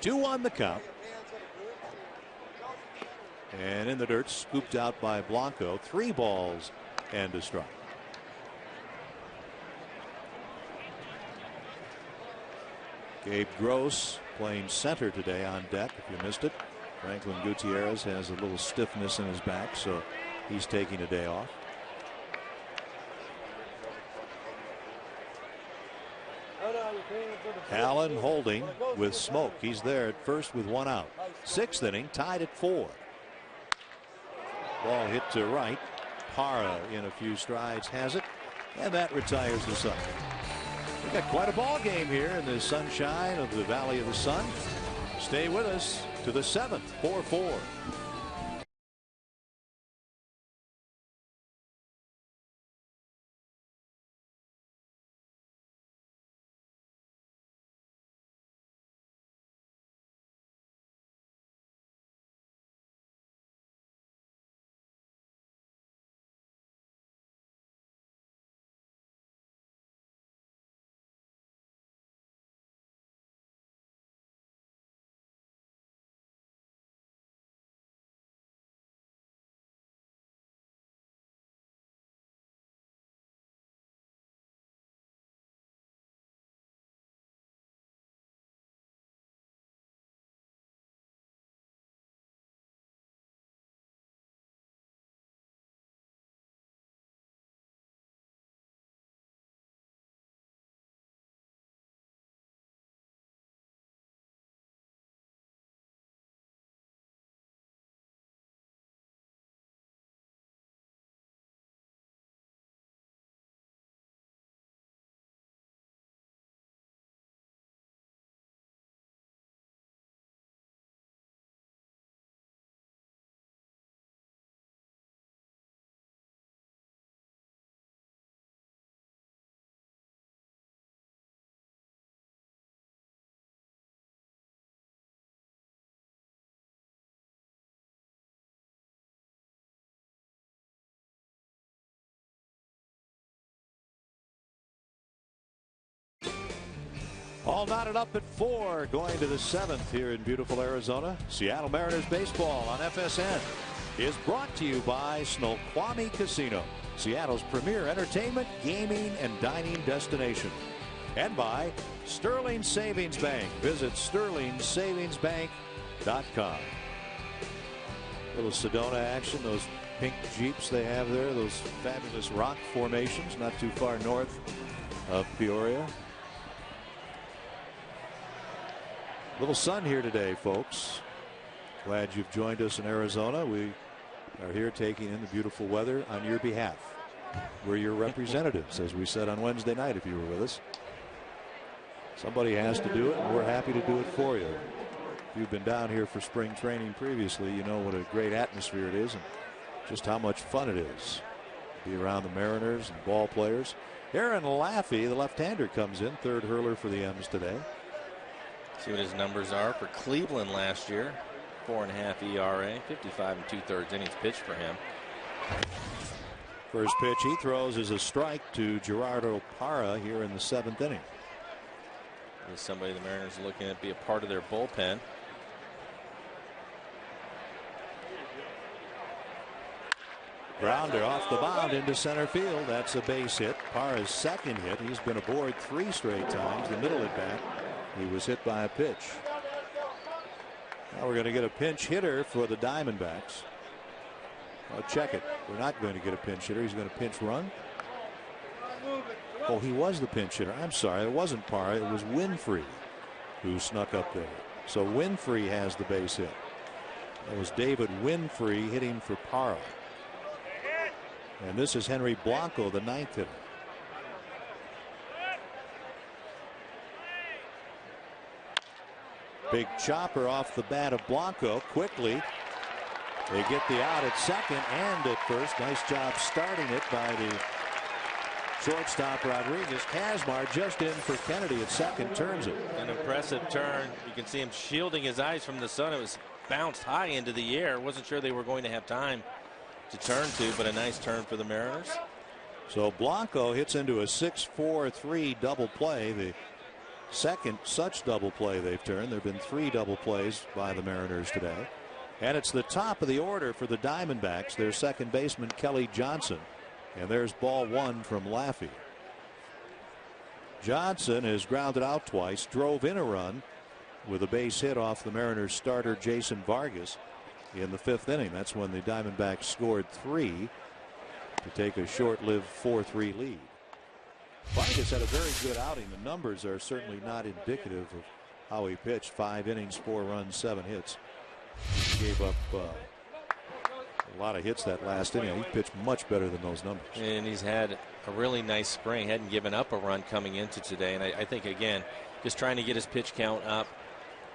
2-1 the count. And in the dirt, scooped out by Blanco. 3 balls and a strike. Gabe Gross playing center today on deck. If you missed it, Franklin Gutierrez has a little stiffness in his back, so he's taking a day off. Allen holding with Smoke. He's there at first with 1 out. 6th inning, tied at 4. Ball hit to right. Parra in a few strides has it, and that retires the Sun. We've got quite a ball game here in the sunshine of the Valley of the Sun. Stay with us to the 7th, 4-4. All knotted up at 4 going to the 7th here in beautiful Arizona. Seattle Mariners baseball on FSN is brought to you by Snoqualmie Casino, Seattle's premier entertainment, gaming, and dining destination. And by Sterling Savings Bank. Visit sterlingsavingsbank.com. Little Sedona action, those pink Jeeps they have there, those fabulous rock formations not too far north of Peoria. Little sun here today, folks. Glad you've joined us in Arizona. We are here taking in the beautiful weather on your behalf. We're your representatives, as we said on Wednesday night, if you were with us. Somebody has to do it, and we're happy to do it for you. If you've been down here for spring training previously, you know what a great atmosphere it is and just how much fun it is to be around the Mariners and ball players. Aaron Laffey, the left-hander, comes in, third hurler for the M's today. See what his numbers are for Cleveland last year. 4.5 ERA, 55 2/3 innings pitched for him. First pitch he throws is a strike to Gerardo Parra here in the 7th inning. There's somebody the Mariners are looking at be a part of their bullpen. Grounder off the mound into center field. That's a base hit. Parra's second hit. He's been aboard 3 straight times. The middle at bat, he was hit by a pitch. Now we're going to get a pinch hitter for the Diamondbacks. I'll check it. We're not going to get a pinch hitter. He's going to pinch run. Oh, he was the pinch hitter. I'm sorry. It wasn't Parra. It was Winfrey who snuck up there. So Winfrey has the base hit. That was David Winfrey hitting for Parra. And this is Henry Blanco, the 9th hitter. Big chopper off the bat of Blanco. Quickly, they get the out at second and at first. Nice job starting it by the shortstop Rodriguez. Kazmar just in for Kennedy at second, turns it. An impressive turn. You can see him shielding his eyes from the sun. It was bounced high into the air. Wasn't sure they were going to have time to turn to, but a nice turn for the Mariners. So Blanco hits into a 6-4-3 double play. The second such double play they've turned. There have been 3 double plays by the Mariners today. And it's the top of the order for the Diamondbacks. Their second baseman, Kelly Johnson. And there's ball 1 from Laffey. Johnson has grounded out twice, drove in a run with a base hit off the Mariners starter Jason Vargas in the 5th inning. That's when the Diamondbacks scored 3 to take a short-lived 4-3 lead. Vargas had a very good outing. The numbers are certainly not indicative of how he pitched. 5 innings, 4 runs, 7 hits. He gave up a lot of hits that last inning. He pitched much better than those numbers. And he's had a really nice spring. Hadn't given up a run coming into today. And I think, again, just trying to get his pitch count up,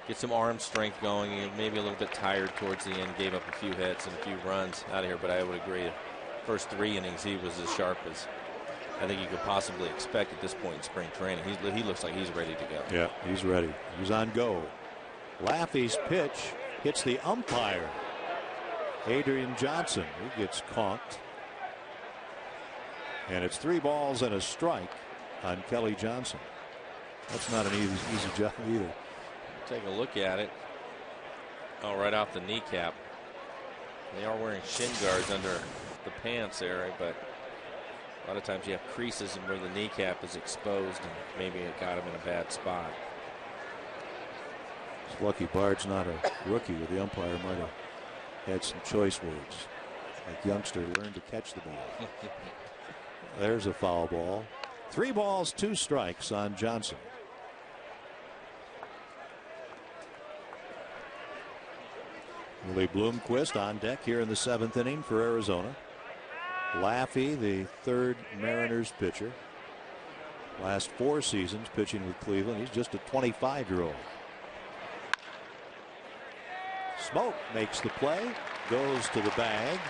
get some arm strength going. Maybe a little bit tired towards the end. Gave up a few hits and a few runs out of here. But I would agree, the first 3 innings he was as sharp as I think you could possibly expect at this point in spring training. He looks like he's ready to go. Yeah, he's ready. He's on go. Laffey's pitch hits the umpire, Adrian Johnson. He gets conked. And it's 3 balls and a strike on Kelly Johnson. That's not an easy job either. Take a look at it. Oh, right off the kneecap. They are wearing shin guards under the pants there, but a lot of times you have creases and where the kneecap is exposed, and maybe it got him in a bad spot. It's lucky Bard's not a rookie, or the umpire might have had some choice words. Like youngster, learn to catch the ball. There's a foul ball. 3 balls, 2 strikes on Johnson. Willie Bloomquist on deck here in the 7th inning for Arizona. Laffey, the 3rd Mariners pitcher. Last 4 seasons pitching with Cleveland. He's just a 25-year-old. Smoke makes the play, goes to the bag,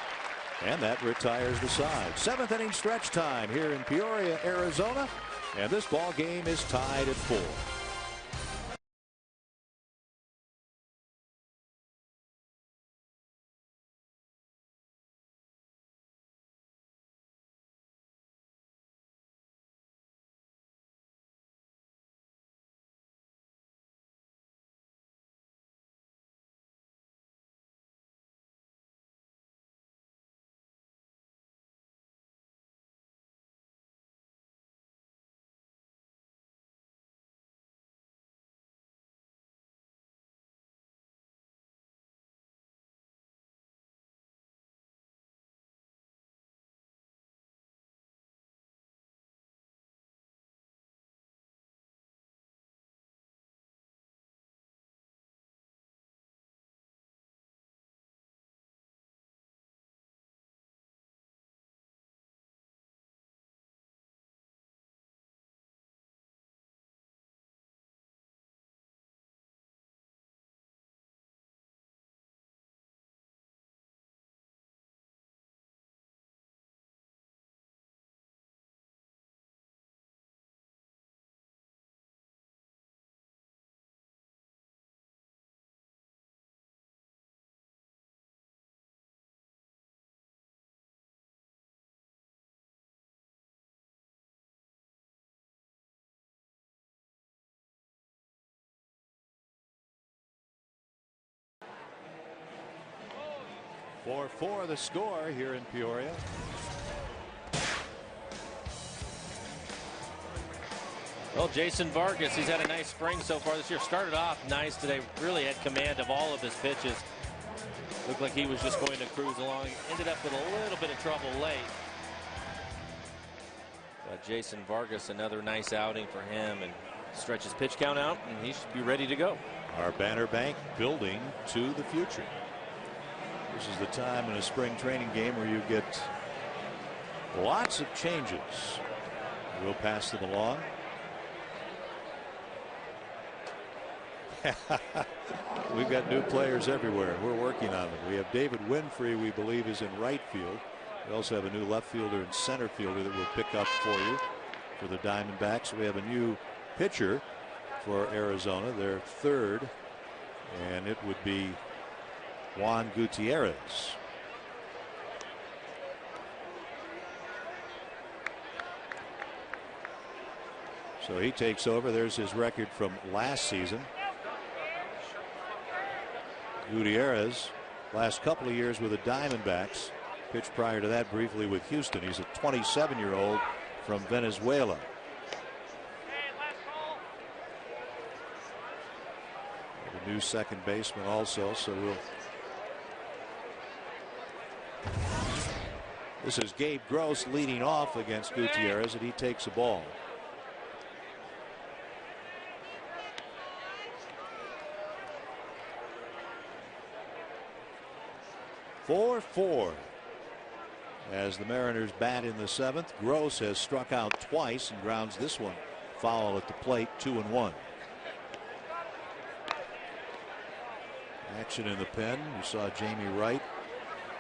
and that retires the side. 7th inning stretch time here in Peoria, Arizona, and this ball game is tied at 4. 4-4 the score here in Peoria. Well, Jason Vargas, he's had a nice spring so far this year. Started off nice today, really had command of all of his pitches. Looked like he was just going to cruise along. Ended up with a little bit of trouble late. But Jason Vargas, another nice outing for him, and stretch his pitch count out, and he should be ready to go. Our Banner Bank building to the future. This is the time in a spring training game where you get lots of changes. We'll pass them along. We've got new players everywhere. We're working on them. We have David Winfrey, we believe, is in right field. We also have a new left fielder and center fielder that we'll pick up for you for the Diamondbacks. We have a new pitcher for Arizona, their third, and it would be Juan Gutierrez. So he takes over. There's his record from last season. Gutierrez, last couple of years with the Diamondbacks, pitched prior to that briefly with Houston. He's a 27-year-old from Venezuela. A new second baseman also, so this is Gabe Gross leading off against Gutierrez, and he takes a ball. Four as the Mariners bat in the seventh. Gross has struck out twice and grounds this one foul at the plate. 2-1. Action in the pen. You saw Jamie Wright,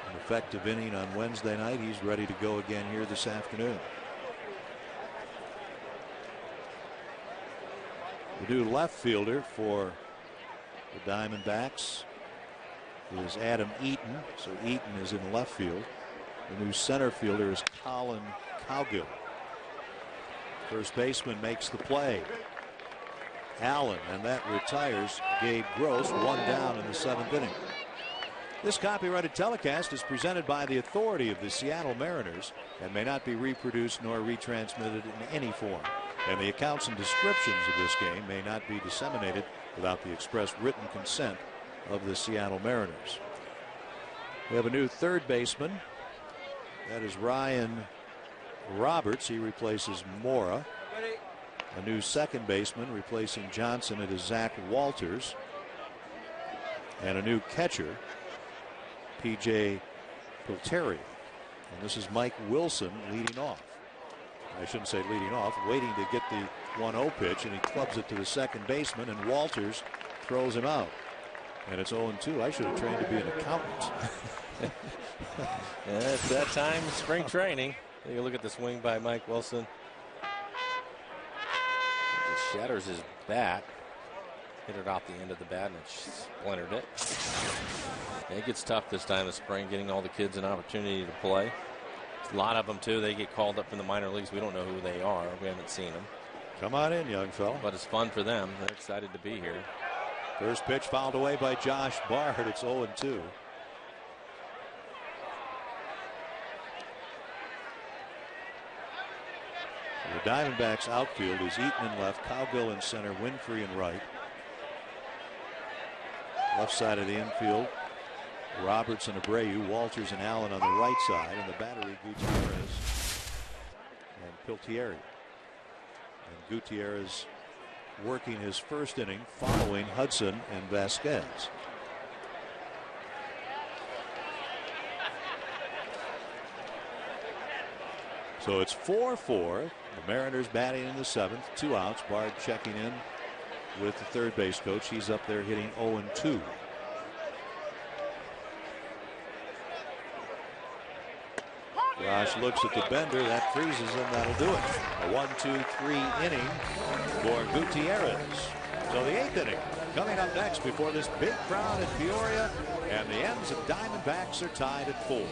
an effective inning on Wednesday night. He's ready to go again here this afternoon. The new left fielder for the Diamondbacks is Adam Eaton. So Eaton is in left field. The new center fielder is Colin Cowgill. First baseman makes the play. Allen, and that retires Gabe Gross, one down in the seventh inning. This copyrighted telecast is presented by the authority of the Seattle Mariners and may not be reproduced nor retransmitted in any form. And the accounts and descriptions of this game may not be disseminated without the express written consent of the Seattle Mariners. We have a new third baseman. That is Ryan Roberts. He replaces Mora. A new second baseman replacing Johnson. It is Zach Walters. And a new catcher, P.J. Pilteri. And this is Mike Wilson leading off. I shouldn't say leading off, waiting to get the 1-0 pitch, and he clubs it to the second baseman, and Walters throws him out. And it's 0-2. I should have trained to be an accountant. Yeah, it's that time in spring training. Take a look at the swing by Mike Wilson. It shatters his bat. Hit it off the end of the bat and it splintered it. Yeah, it gets tough this time of spring, getting all the kids an opportunity to play. A lot of them, too. They get called up from the minor leagues. We don't know who they are. We haven't seen them. Come on in, young fella. But it's fun for them. They're excited to be here. First pitch fouled away by Josh Bard. It's 0-2. The Diamondbacks outfield is Eaton in left, Cowgill in center, Winfrey in right. Left side of the infield, Roberts and Abreu, Walters and Allen on the right side, and the battery Gutierrez and Piltieri. And Gutierrez working his first inning following Hudson and Vasquez. So it's 4-4. The Mariners batting in the seventh. 2 outs. Bard checking in with the third base coach. He's up there hitting 0-2. Josh looks at the bender. That freezes him. That'll do it. A 1-2-3 inning for Gutierrez. So the 8th inning coming up next before this big crowd in Peoria. And the ends of Diamondbacks are tied at 4.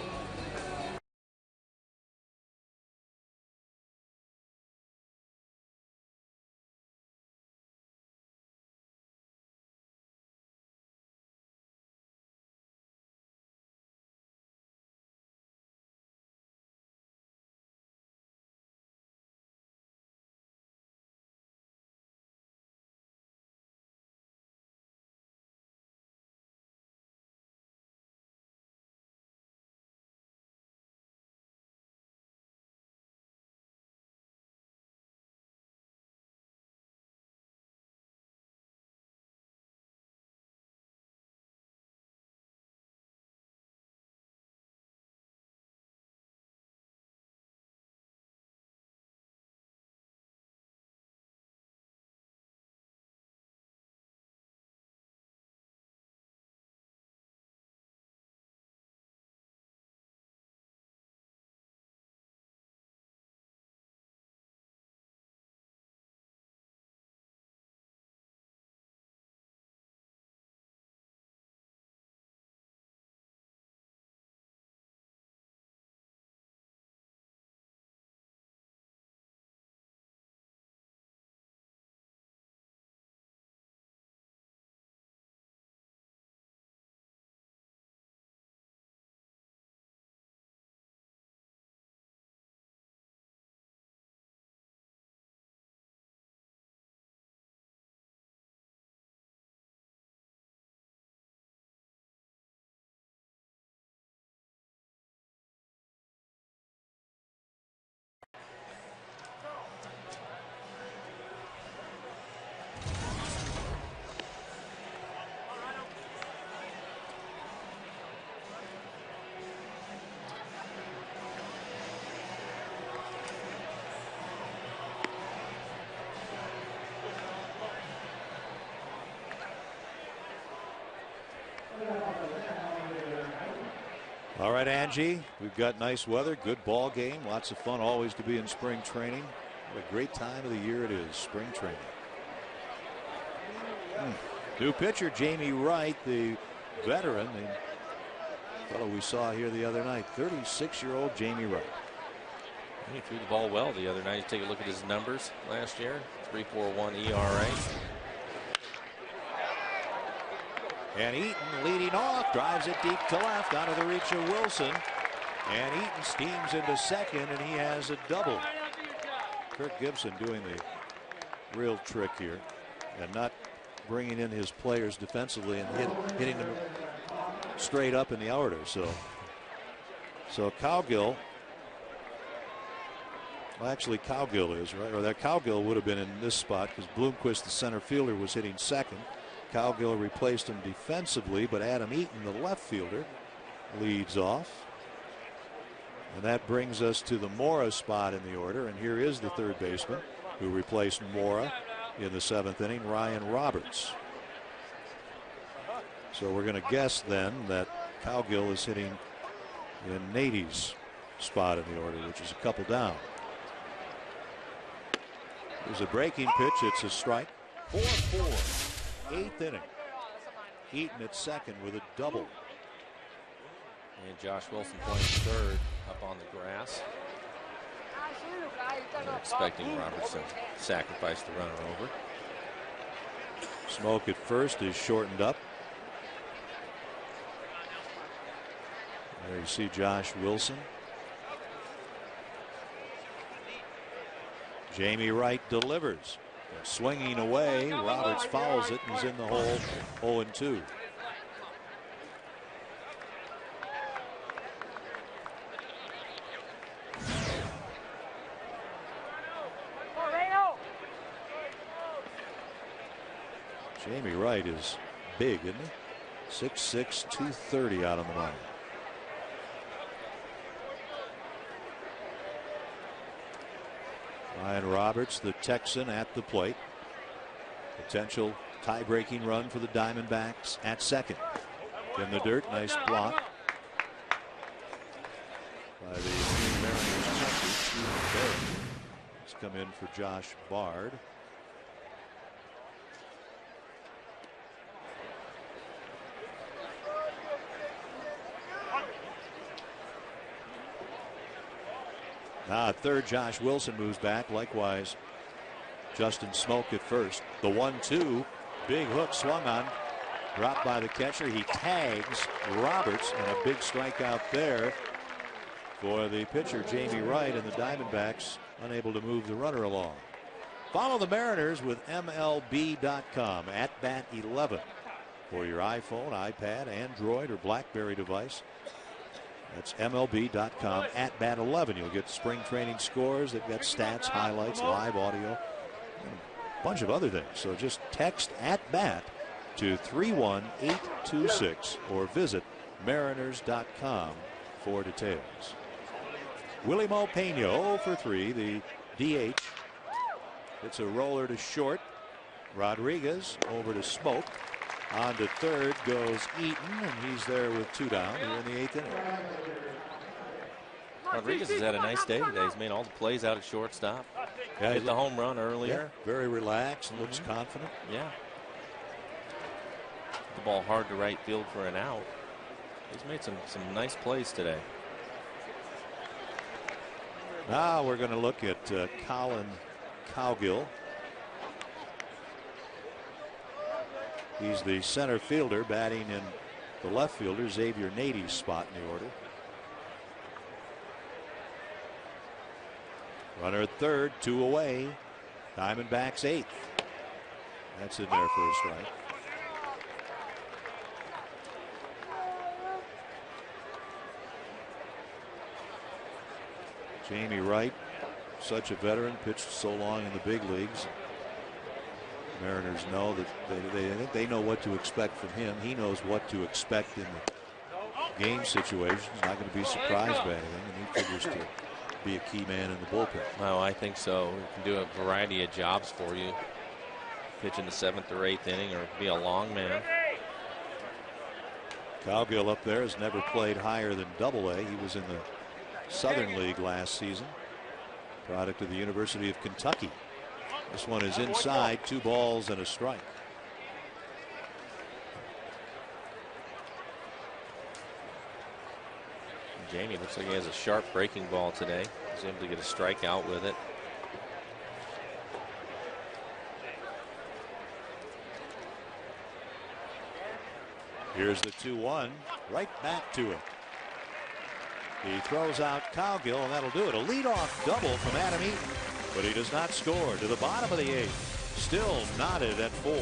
All right, Angie, we've got nice weather, good ball game, lots of fun always to be in spring training. What a great time of the year it is, spring training. New pitcher, Jamie Wright, the veteran, the fellow we saw here the other night, 36-year-old Jamie Wright. He threw the ball well the other night. Take a look at his numbers last year, 3.41 ERA. And Eaton leading off, drives it deep to left, out of the reach of Wilson. And Eaton steams into second, and he has a double. Kirk Gibson doing the real trick here and not bringing in his players defensively and hitting them straight up in the outer. So Cowgill, well, actually Cowgill is, right? Or that Cowgill would have been in this spot because Bloomquist, the center fielder, was hitting second. Cowgill replaced him defensively, but Adam Eaton, the left fielder, leads off. And that brings us to the Mora spot in the order. And here is the third baseman who replaced Mora in the 7th inning, Ryan Roberts. So we're going to guess then that Cowgill is hitting in Nady's spot in the order, which is a couple down. There's a breaking pitch. It's a strike. 4-4. 8th inning. Eaton at second with a double. And Josh Wilson playing third up on the grass. They're expecting Roberts to sacrifice the runner over. Smoke at first is shortened up. There you see Josh Wilson. Jamie Wright delivers. Swinging away, Roberts fouls it and is in the hole, 0-2. Jamie Wright is big, isn't he? 6'6", 230 out on the mound. Ryan Roberts, the Texan, at the plate. Potential tie-breaking run for the Diamondbacks at second. In the dirt, nice block by the Mariners catcher. He's come in for Josh Bard. Now at third, Josh Wilson moves back. Likewise, Justin Smoke at first. The 1-2, big hook swung on, dropped by the catcher. He tags Roberts, and a big strikeout there for the pitcher, Jamie Wright, and the Diamondbacks unable to move the runner along. Follow the Mariners with MLB.com at bat 11 for your iPhone, iPad, Android, or BlackBerry device. That's MLB.com at bat 11. You'll get spring training scores. They've got stats, highlights, live audio, and a bunch of other things. So just text at bat to 31826 or visit Mariners.com for details. Willie Mo Pena 0 for 3, the DH. It's a roller to short. Rodriguez over to Smoke. On to third goes Eaton, and he's there with 2 down here in the 8th inning. Rodriguez has had a nice day today. He's made all the plays out at shortstop. Yeah, hit the home run earlier. Yeah, very relaxed and looks confident. Yeah. The ball hard to right field for an out. He's made some nice plays today. Now we're going to look at Colin Cowgill. He's the center fielder, batting in the left fielder, Xavier Nady's spot in the order. Runner at third, 2 away. Diamondbacks 8th. That's in there for a strike. Jamie Wright, such a veteran, pitched so long in the big leagues. Mariners know that they know what to expect from him. He knows what to expect in the game situations. Not going to be surprised by anything, and he figures to be a key man in the bullpen. Oh, I think so. He can do a variety of jobs for you. Pitch in the 7th or 8th inning, or be a long man. Cowgill up there has never played higher than Double-A. He was in the Southern League last season. Product of the University of Kentucky. This one is inside, 2 balls and a strike. Jamie looks like he has a sharp breaking ball today. He's able to get a strikeout with it. Here's the 2-1, right back to him. He throws out Cowgill, and that'll do it. A leadoff double from Adam Eaton, but he does not score. To the bottom of the 8th, still knotted at 4.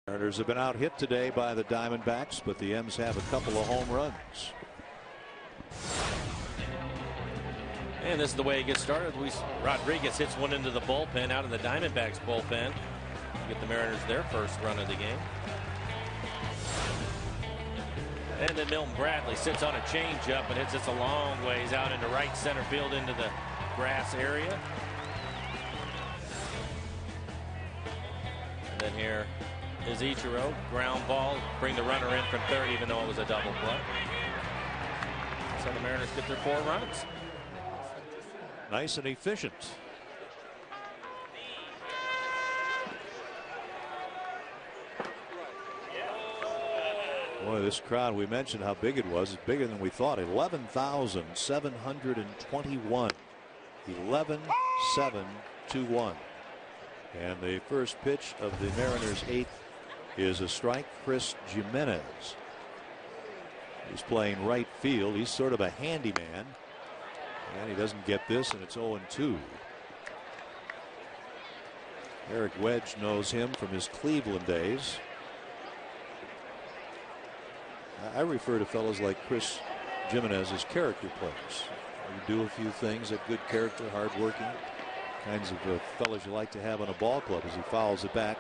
Mariners have been out hit today by the Diamondbacks, but the M's have a couple of home runs. And this is the way it gets started. Luis Rodriguez hits one into the bullpen, out in the Diamondbacks bullpen. Get the Mariners their first run of the game. And then Milton Bradley sits on a changeup and hits this a long ways out into right center field into the grass area. And then here is Ichiro, ground ball, bring the runner in from third, even though it was a double play. So the Mariners get their 4 runs. Nice and efficient. Boy, this crowd, we mentioned how big it was. It's bigger than we thought. 11,721. 11-7-2-1. And the first pitch of the Mariners' 8th is a strike. Chris Jimenez. He's playing right field. He's sort of a handyman. And he doesn't get this, and it's 0-2. Eric Wedge knows him from his Cleveland days. I refer to fellows like Chris Jimenez as character players. You do a few things, have good character, hardworking, kinds of fellows you like to have on a ball club. As he fouls it back,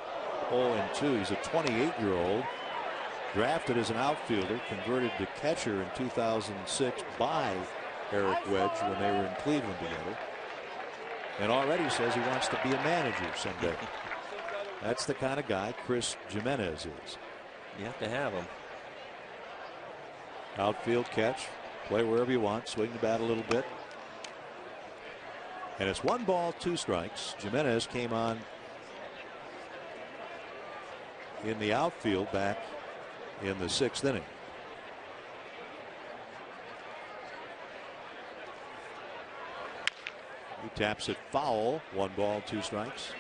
0-2. He's a 28-year-old, drafted as an outfielder, converted to catcher in 2006 by Eric Wedge when they were in Cleveland together, and already says he wants to be a manager someday. That's the kind of guy Chris Jimenez is. You have to have him. Outfield catch, play wherever you want, swing the bat a little bit. And it's 1 ball, 2 strikes. Jimenez came on in the outfield back in the 6th inning. He taps it foul. 1 ball, 2 strikes.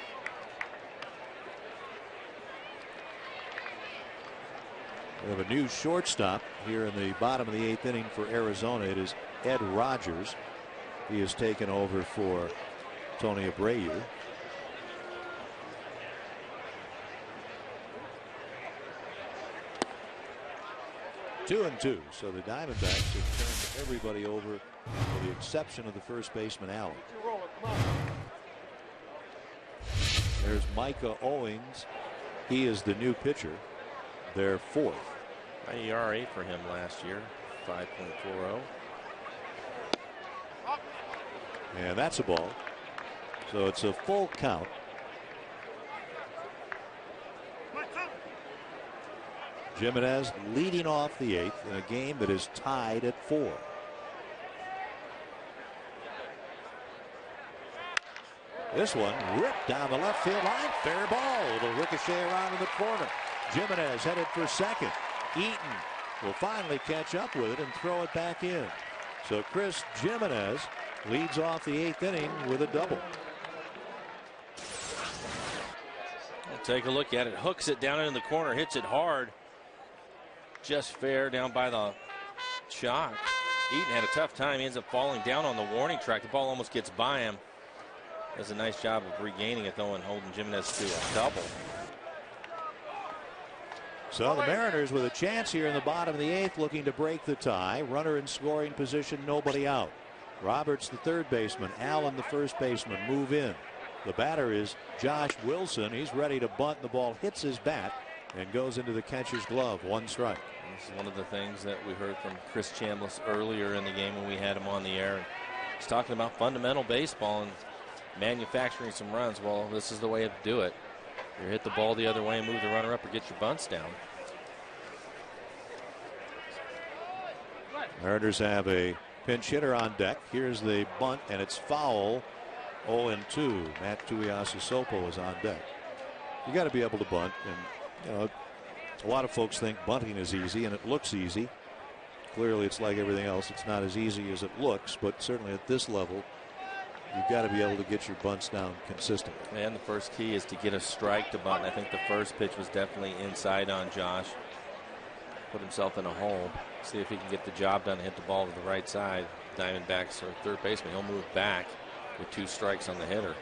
We have a new shortstop here in the bottom of the 8th inning for Arizona. It is Ed Rogers. He has taken over for Tony Abreu. Two and two. So the Diamondbacks have turned everybody over with the exception of the first baseman, Allen. There's Micah Owings. He is the new pitcher. Their fourth. High ERA for him last year, 5.40. And that's a ball. So it's a full count. Jimenez leading off the eighth in a game that is tied at 4. This one ripped down the left field line. Fair ball. It'll ricochet around in the corner. Jimenez headed for second. Eaton will finally catch up with it and throw it back in. So Chris Jimenez leads off the 8th inning with a double. We'll take a look at it. Hooks it down in the corner. Hits it hard. Just fair down by the chalk. Eaton had a tough time. He ends up falling down on the warning track. The ball almost gets by him. Does a nice job of regaining it, though, and holding Jimenez to a double. So the Mariners with a chance here in the bottom of the 8th, looking to break the tie. Runner in scoring position, nobody out. Roberts, the third baseman. Allen, the first baseman, move in. The batter is Josh Wilson. He's ready to bunt. The ball hits his bat and goes into the catcher's glove. 1 strike. This is one of the things that we heard from Chris Chambliss earlier in the game when we had him on the air. And he's talking about fundamental baseball and manufacturing some runs. Well, this is the way to do it. You hit the ball the other way and move the runner up or get your bunts down. Mariners have a pinch hitter on deck. Here's the bunt, and it's foul. 0-2. Matt Tuiasosopo is on deck. You got to be able to bunt, and you know, a lot of folks think bunting is easy, and it looks easy. Clearly, it's like everything else. It's not as easy as it looks, but certainly at this level, you've got to be able to get your bunts down consistently. And the first key is to get a strike to bunt. I think the first pitch was definitely inside on Josh. Put himself in a hole. See if he can get the job done and hit the ball to the right side. Diamondbacks or third baseman. He'll move back with 2 strikes on the hitter.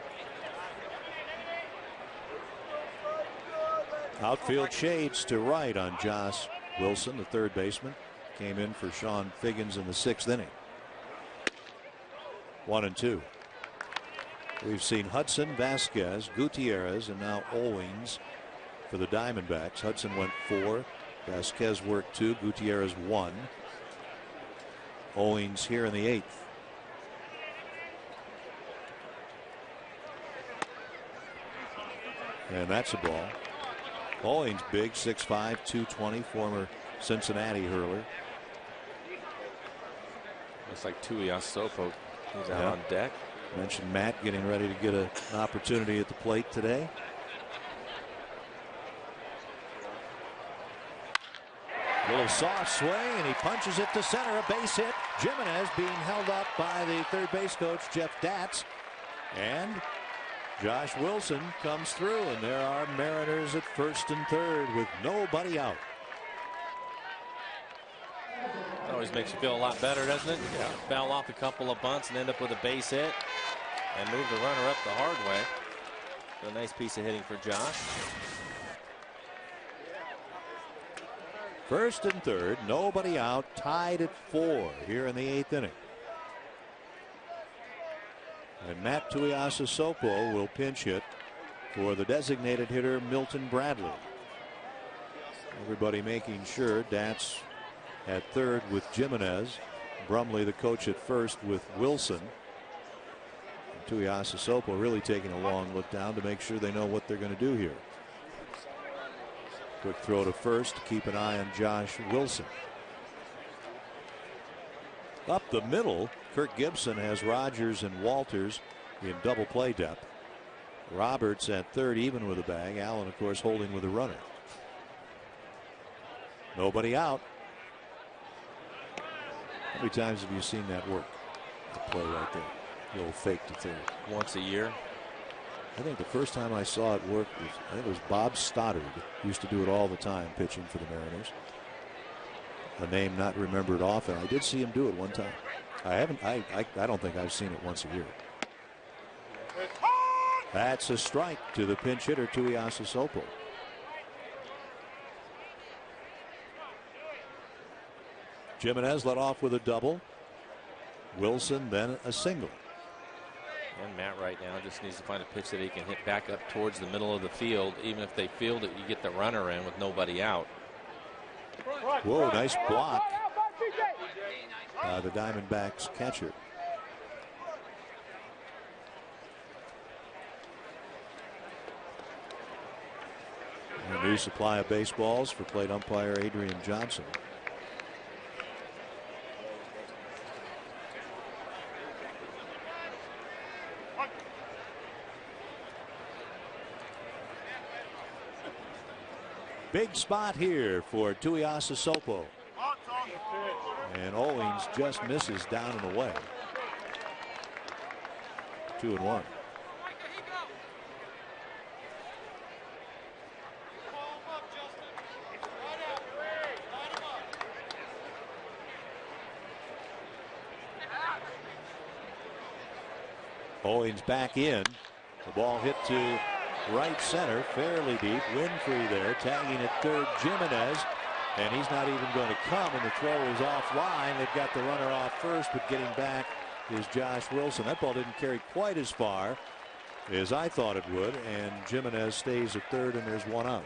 Outfield shades to right on Josh Wilson, the third baseman. Came in for Sean Figgins in the 6th inning. 1-2. We've seen Hudson, Vasquez, Gutierrez, and now Owings for the Diamondbacks. Hudson went 4. Vasquez worked 2. Gutierrez 1. Owings here in the 8th. And that's a ball. Owings big, 6'5", 220, former Cincinnati hurler. Looks like Tuiasosopo is out on deck. Mentioned Matt getting ready to get an opportunity at the plate today. A little soft swing, and he punches it to center. A base hit. Jimenez being held up by the third base coach, Jeff Datz. And Josh Wilson comes through, and there are Mariners at first and third with nobody out. It always makes you feel a lot better, doesn't it? Yeah. Foul off a couple of bunts and end up with a base hit and move the runner up the hard way. A nice piece of hitting for Josh. First and third, nobody out, tied at 4 here in the 8th inning. And Matt Tuiasosopo will pinch hit for the designated hitter Milton Bradley. Everybody making sure. Datz at third with Jimenez. Brumley, the coach, at first with Wilson. And Tuiasosopo really taking a long look down to make sure they know what they're going to do here. Quick throw to first to keep an eye on Josh Wilson. Up the middle, Kirk Gibson has Rogers and Walters in double play depth. Roberts at third, even with a bag. Allen, of course, holding with a runner. Nobody out. How many times have you seen that work? The play right there. The old fake to third. Once a year. I think the first time I saw it work was, I think it was Bob Stoddard. Used to do it all the time pitching for the Mariners. A name not remembered often. I did see him do it one time. I don't think I've seen it once a year. That's a strike to the pinch hitter, Tuiasosopo. Jimenez led off with a double. Wilson then a single. And Matt right now just needs to find a pitch that he can hit back up towards the middle of the field. Even if they field it, you get the runner in with nobody out. Whoa, nice block by the Diamondbacks catcher. A new supply of baseballs for plate umpire Adrian Johnson. Big spot here for Tuiasa Sopo. And Owings just misses down and away. 2-1. Owings back in. The ball hit to right center, fairly deep. Winfrey there, tagging at third, Jimenez. And he's not even going to come, and the throw is offline. They've got the runner off first, but getting back is Josh Wilson. That ball didn't carry quite as far as I thought it would, and Jimenez stays at third, and there's one out.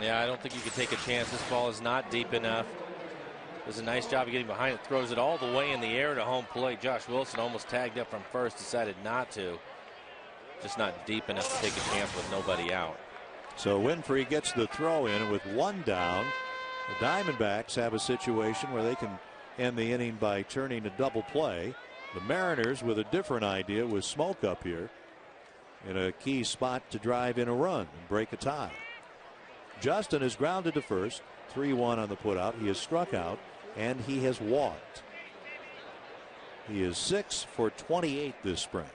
Yeah, I don't think you can take a chance. This ball is not deep enough. Does a nice job of getting behind it. Throws it all the way in the air to home plate. Josh Wilson almost tagged up from first, decided not to. Just not deep enough to take a chance with nobody out. So Winfrey gets the throw in, and with one down, the Diamondbacks have a situation where they can end the inning by turning a double play. The Mariners with a different idea with Smoke up here in a key spot to drive in a run and break a tie. Justin is grounded to first. 3-1 on the putout. He has struck out and he has walked. He is 6 for 28 this spring.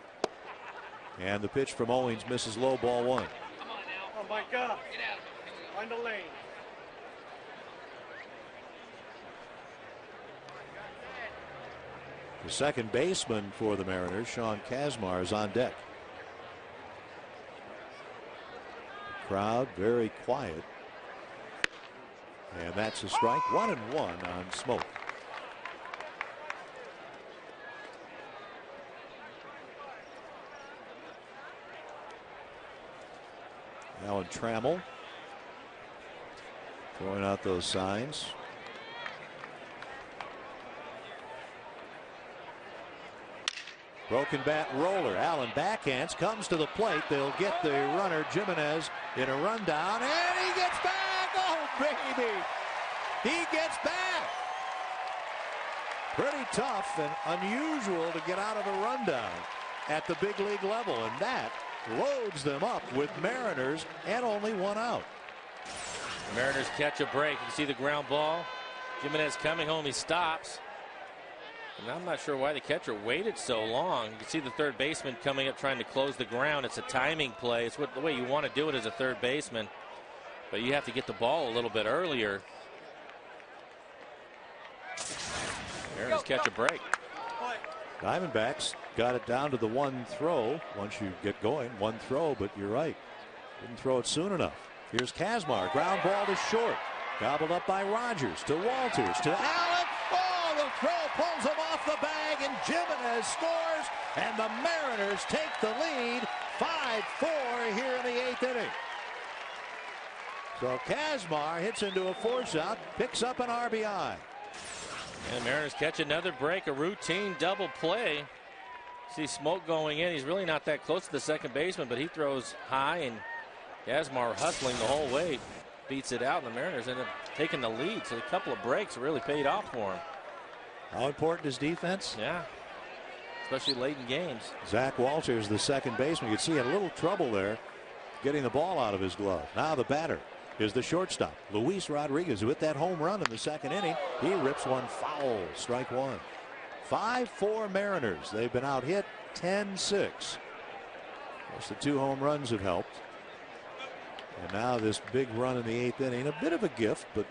And the pitch from Owings misses low, ball one. Oh my God. Find a lane. The second baseman for the Mariners, Sean Kazmar, is on deck. The crowd very quiet. And that's a strike. 1-1 on Smoke. Alan Trammell throwing out those signs. Broken bat roller. Allen backhands, comes to the plate. They'll get the runner Jimenez in a rundown, and he gets back. Oh, baby. He gets back. Pretty tough and unusual to get out of a rundown at the big league level, and that loads them up with Mariners and only one out. The Mariners catch a break. You can see the ground ball. Jimenez coming home. He stops. And I'm not sure why the catcher waited so long. You can see the third baseman coming up trying to close the ground. It's a timing play. It's the way you want to do it as a third baseman. But you have to get the ball a little bit earlier. Mariners catch a break. Diamondbacks got it down to the one throw. Once you get going, one throw, but you're right. Didn't throw it soon enough. Here's Kazmar. Ground ball to short. Gobbled up by Rogers to Walters to Allen. Oh, the throw pulls him off the bag, and Jimenez scores, and the Mariners take the lead 5-4 here in the 8th inning. So Kazmar hits into a force out, picks up an RBI. And the Mariners catch another break, a routine double play. See Smoke going in. He's really not that close to the second baseman, but he throws high, and Kazmar hustling the whole way beats it out, and the Mariners end up taking the lead. So a couple of breaks really paid off for him. How important is defense? Yeah, especially late in games. Zach Walters, the second baseman. You can see he had a little trouble there getting the ball out of his glove. Now the batter is the shortstop, Luis Rodriguez, with that home run in the second inning. He rips one foul, strike one. 5-4 Mariners. They've been out hit 10-6. Of course, the 2 home runs have helped. And now this big run in the 8th inning, a bit of a gift, but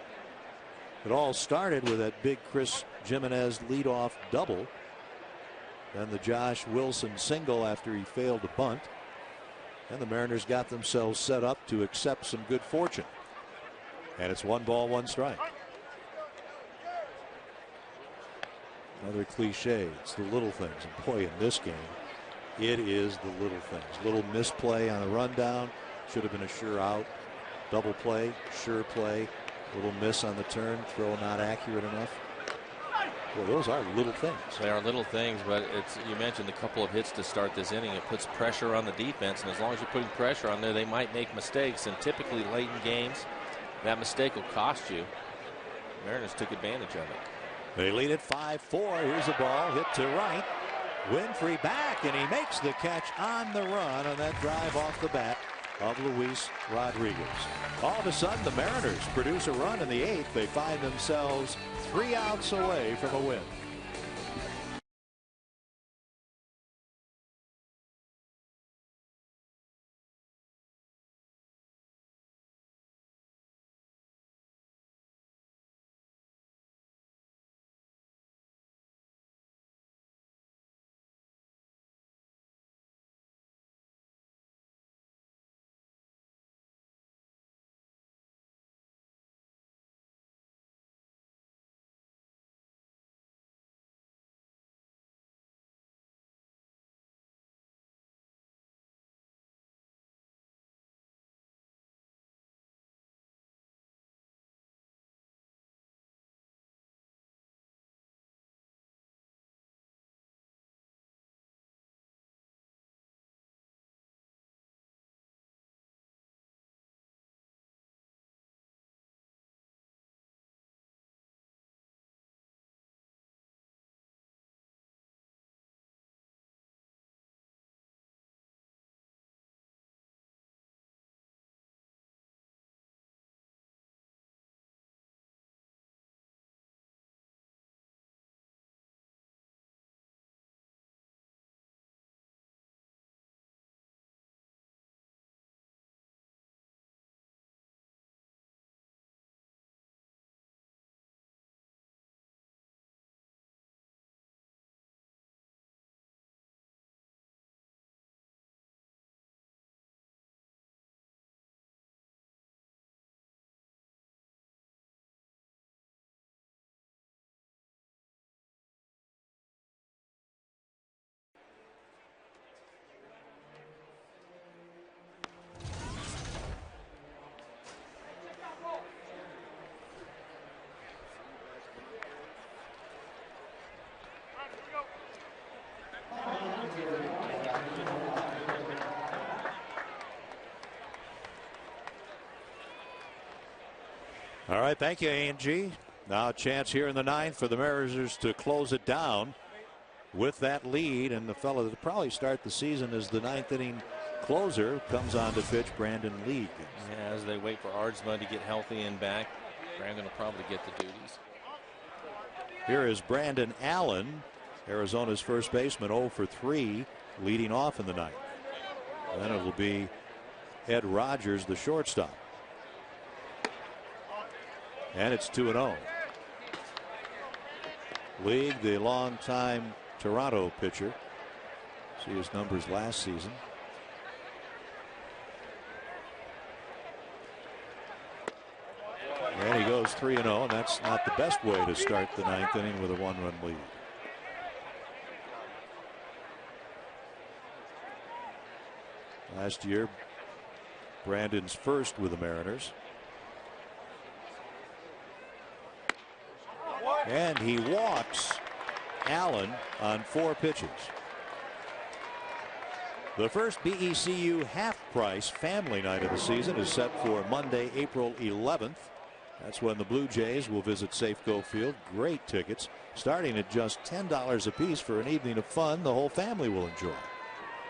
it all started with that big Chris Jimenez leadoff double. Then the Josh Wilson single after he failed to bunt. And the Mariners got themselves set up to accept some good fortune. And it's 1 ball, 1 strike. Another cliche. It's the little things. And boy, in this game, It is the little things. Little misplay on a rundown. Should have been a sure out. Double play, sure play. Little miss on the turn. Throw not accurate enough. Well, those are little things. They are little things, but you mentioned a couple of hits to start this inning. It puts pressure on the defense, and as long as you're putting pressure on there, they might make mistakes. And typically late in games, that mistake will cost you. Mariners took advantage of it. They lead it 5-4. Here's the ball hit to right. Winfrey back, and he makes the catch on the run on that drive off the bat of Luis Rodriguez. All of a sudden, the Mariners produce a run in the 8th. They find themselves 3 outs away from a win. All right, thank you, A&G. Now a chance here in the 9th for the Mariners to close it down with that lead, and the fellow that'll probably start the season as the 9th inning closer comes on to pitch, Brandon League. Yeah, as they wait for Ardsma to get healthy and back, Brandon will probably get the duties. Here is Brandon Allen, Arizona's first baseman, 0 for 3, leading off in the 9th. And then it will be Ed Rogers, the shortstop. And it's 2-0. League, the longtime Toronto pitcher. See his numbers last season. And he goes 3-0, and that's not the best way to start the 9th inning with a 1-run lead. Last year, Brandon's first with the Mariners. And he walks Allen on 4 pitches. The first BECU half-price family night of the season is set for Monday, April 11th. That's when the Blue Jays will visit Safeco Field. Great tickets, starting at just $10 a piece for an evening of fun the whole family will enjoy.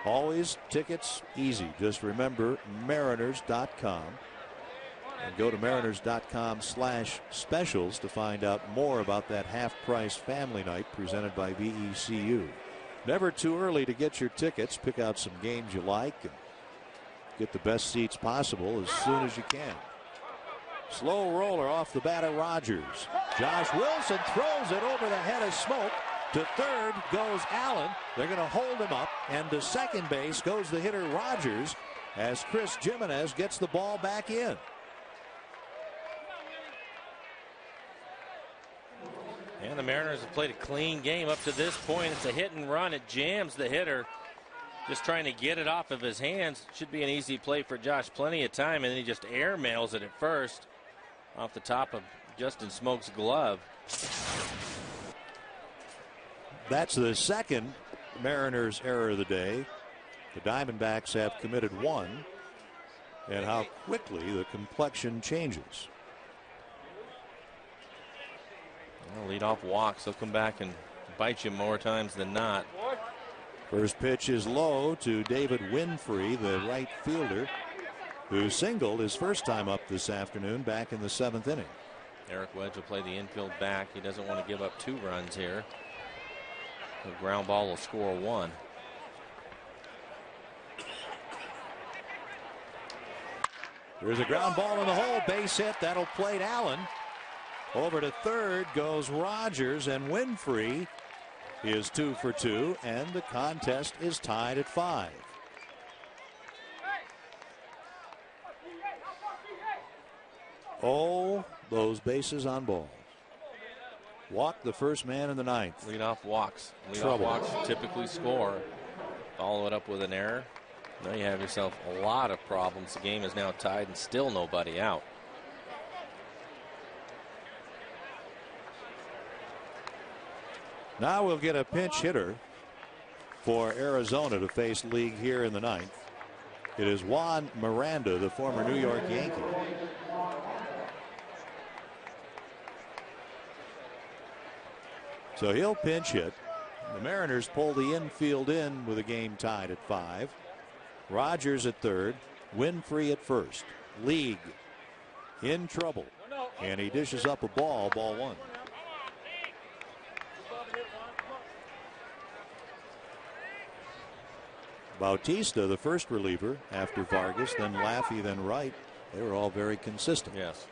Always tickets easy. Just remember Mariners.com. And go to Mariners.com/specials to find out more about that half-price family night presented by BECU. Never too early to get your tickets. Pick out some games you like and get the best seats possible as soon as you can. Slow roller off the bat of Rogers. Josh Wilson throws it over the head of Smoke. To third goes Allen. They're going to hold him up. And to second base goes the hitter Rogers as Chris Jimenez gets the ball back in. And the Mariners have played a clean game up to this point. It's a hit and run. It jams the hitter. Just trying to get it off of his hands. Should be an easy play for Josh. Plenty of time, and then he just airmails it at first off the top of Justin Smoke's glove. That's the second Mariners error of the day. The Diamondbacks have committed one, and how quickly the complexion changes. Well, lead off walks. He'll come back and bite you more times than not. First pitch is low to David Winfrey, the right fielder, who singled his first time up this afternoon back in the 7th inning. Eric Wedge will play the infield back. He doesn't want to give up 2 runs here. The ground ball will score 1. There's a ground ball in the hole, base hit. That'll plate Allen. Over to third goes Rogers, and Winfrey is 2 for 2, and the contest is tied at 5. Oh, those bases on balls. Walk the first man in the 9th. Leadoff walks. Trouble. Leadoff walks typically score. Follow it up with an error. Now you have yourself a lot of problems. The game is now tied and still nobody out. Now we'll get a pinch hitter for Arizona to face League here in the 9th. It is Juan Miranda, the former New York Yankee. So he'll pinch hit. The Mariners pull the infield in with a game tied at 5. Rogers at third, Winfrey at first. League in trouble, and he dishes up a ball 1. Bautista, the first reliever after Vargas, then Laffey, then Wright. They were all very consistent. Yes.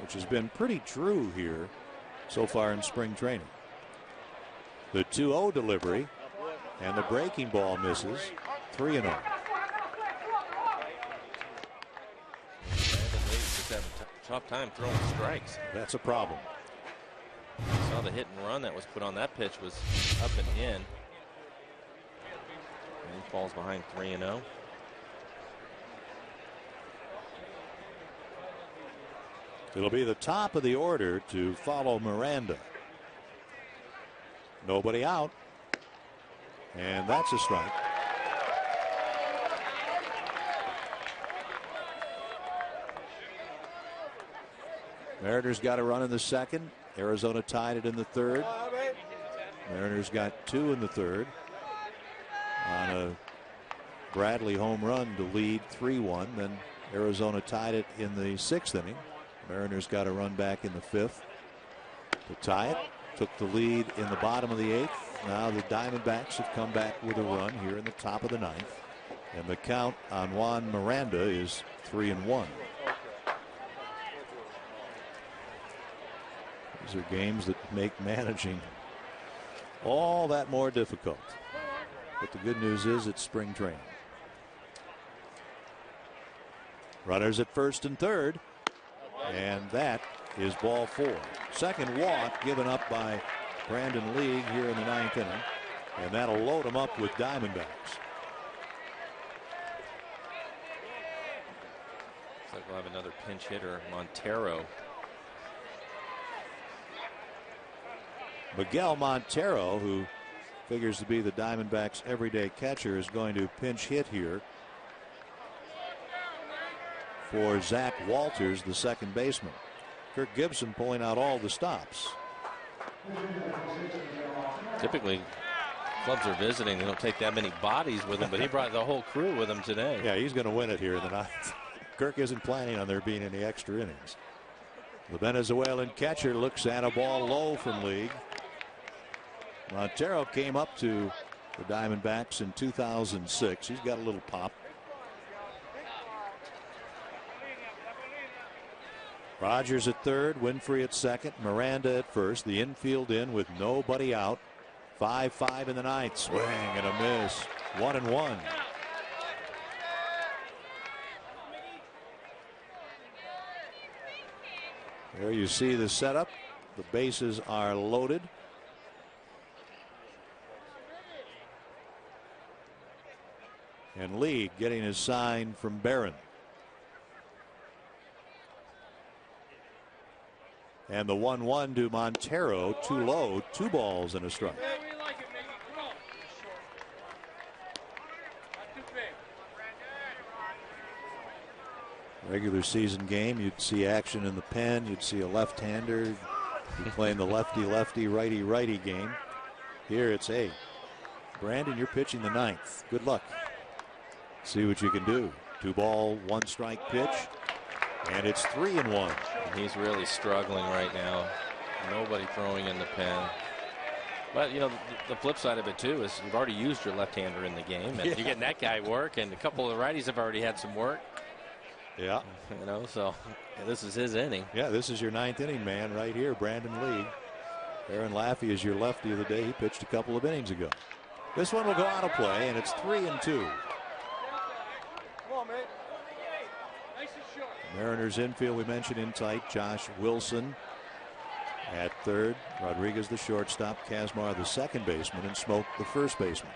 Which has been pretty true here so far in spring training. The 2-0 delivery, and the breaking ball misses. 3-0. Just have a tough time throwing strikes. That's a problem. Saw the hit and run that was put on that pitch was up and in. And he falls behind 3-0. It'll be the top of the order to follow Miranda. Nobody out. And that's a strike. Mariners got a run in the second. Arizona tied it in the third. Mariners got 2 in the third on a Bradley home run to lead 3-1. Then Arizona tied it in the 6th inning. Mariners got a run back in the 5th to tie it. Took the lead in the bottom of the 8th. Now the Diamondbacks have come back with a run here in the top of the 9th. And the count on Juan Miranda is 3-1. These are games that make managing all that more difficult. But the good news is it's spring training. Runners at first and third. And that is ball 4. Second walk given up by Brandon League here in the 9th inning. And that'll load him up with Diamondbacks. Looks like we'll have another pinch hitter, Montero. Miguel Montero, who figures to be the Diamondbacks' everyday catcher, is going to pinch hit here for Zach Walters, the second baseman. Kirk Gibson pulling out all the stops. Typically, clubs are visiting. They don't take that many bodies with them, but he brought the whole crew with him today. Yeah, he's going to win it here in the 9th. Kirk isn't planning on there being any extra innings. The Venezuelan catcher looks at a ball low from League. Montero came up to the Diamondbacks in 2006. He's got a little pop. Rogers at third, Winfrey at second, Miranda at first. The infield in with nobody out. 5-5 in the 9th. Swing and a miss. 1-1. There you see the setup. The bases are loaded. And Lee getting his sign from Barron. And the 1-1 to Montero, too low, 2 balls and a strike. Regular season game, you'd see action in the pen, you'd see a left-hander, you're playing the lefty-lefty, righty-righty game. Here it's A. Brandon, you're pitching the 9th. Good luck. See what you can do. 2 ball, 1 strike pitch, and it's 3-1. He's really struggling right now. Nobody throwing in the pen. But, you know, the flip side of it, too, is you've already used your left-hander in the game, and you're getting that guy work, and a couple of the righties have already had some work. Yeah. You know, so this is his inning. Yeah, this is your 9th inning man right here, Brandon Lee. Aaron Laffey is your lefty of the day. He pitched a couple of innings ago. This one will go out of play, and it's 3-2. Come on, man. Nice and short. Mariners infield, we mentioned in tight. Josh Wilson at third. Rodriguez the shortstop. Kazmar the second baseman, and Smoke the first baseman.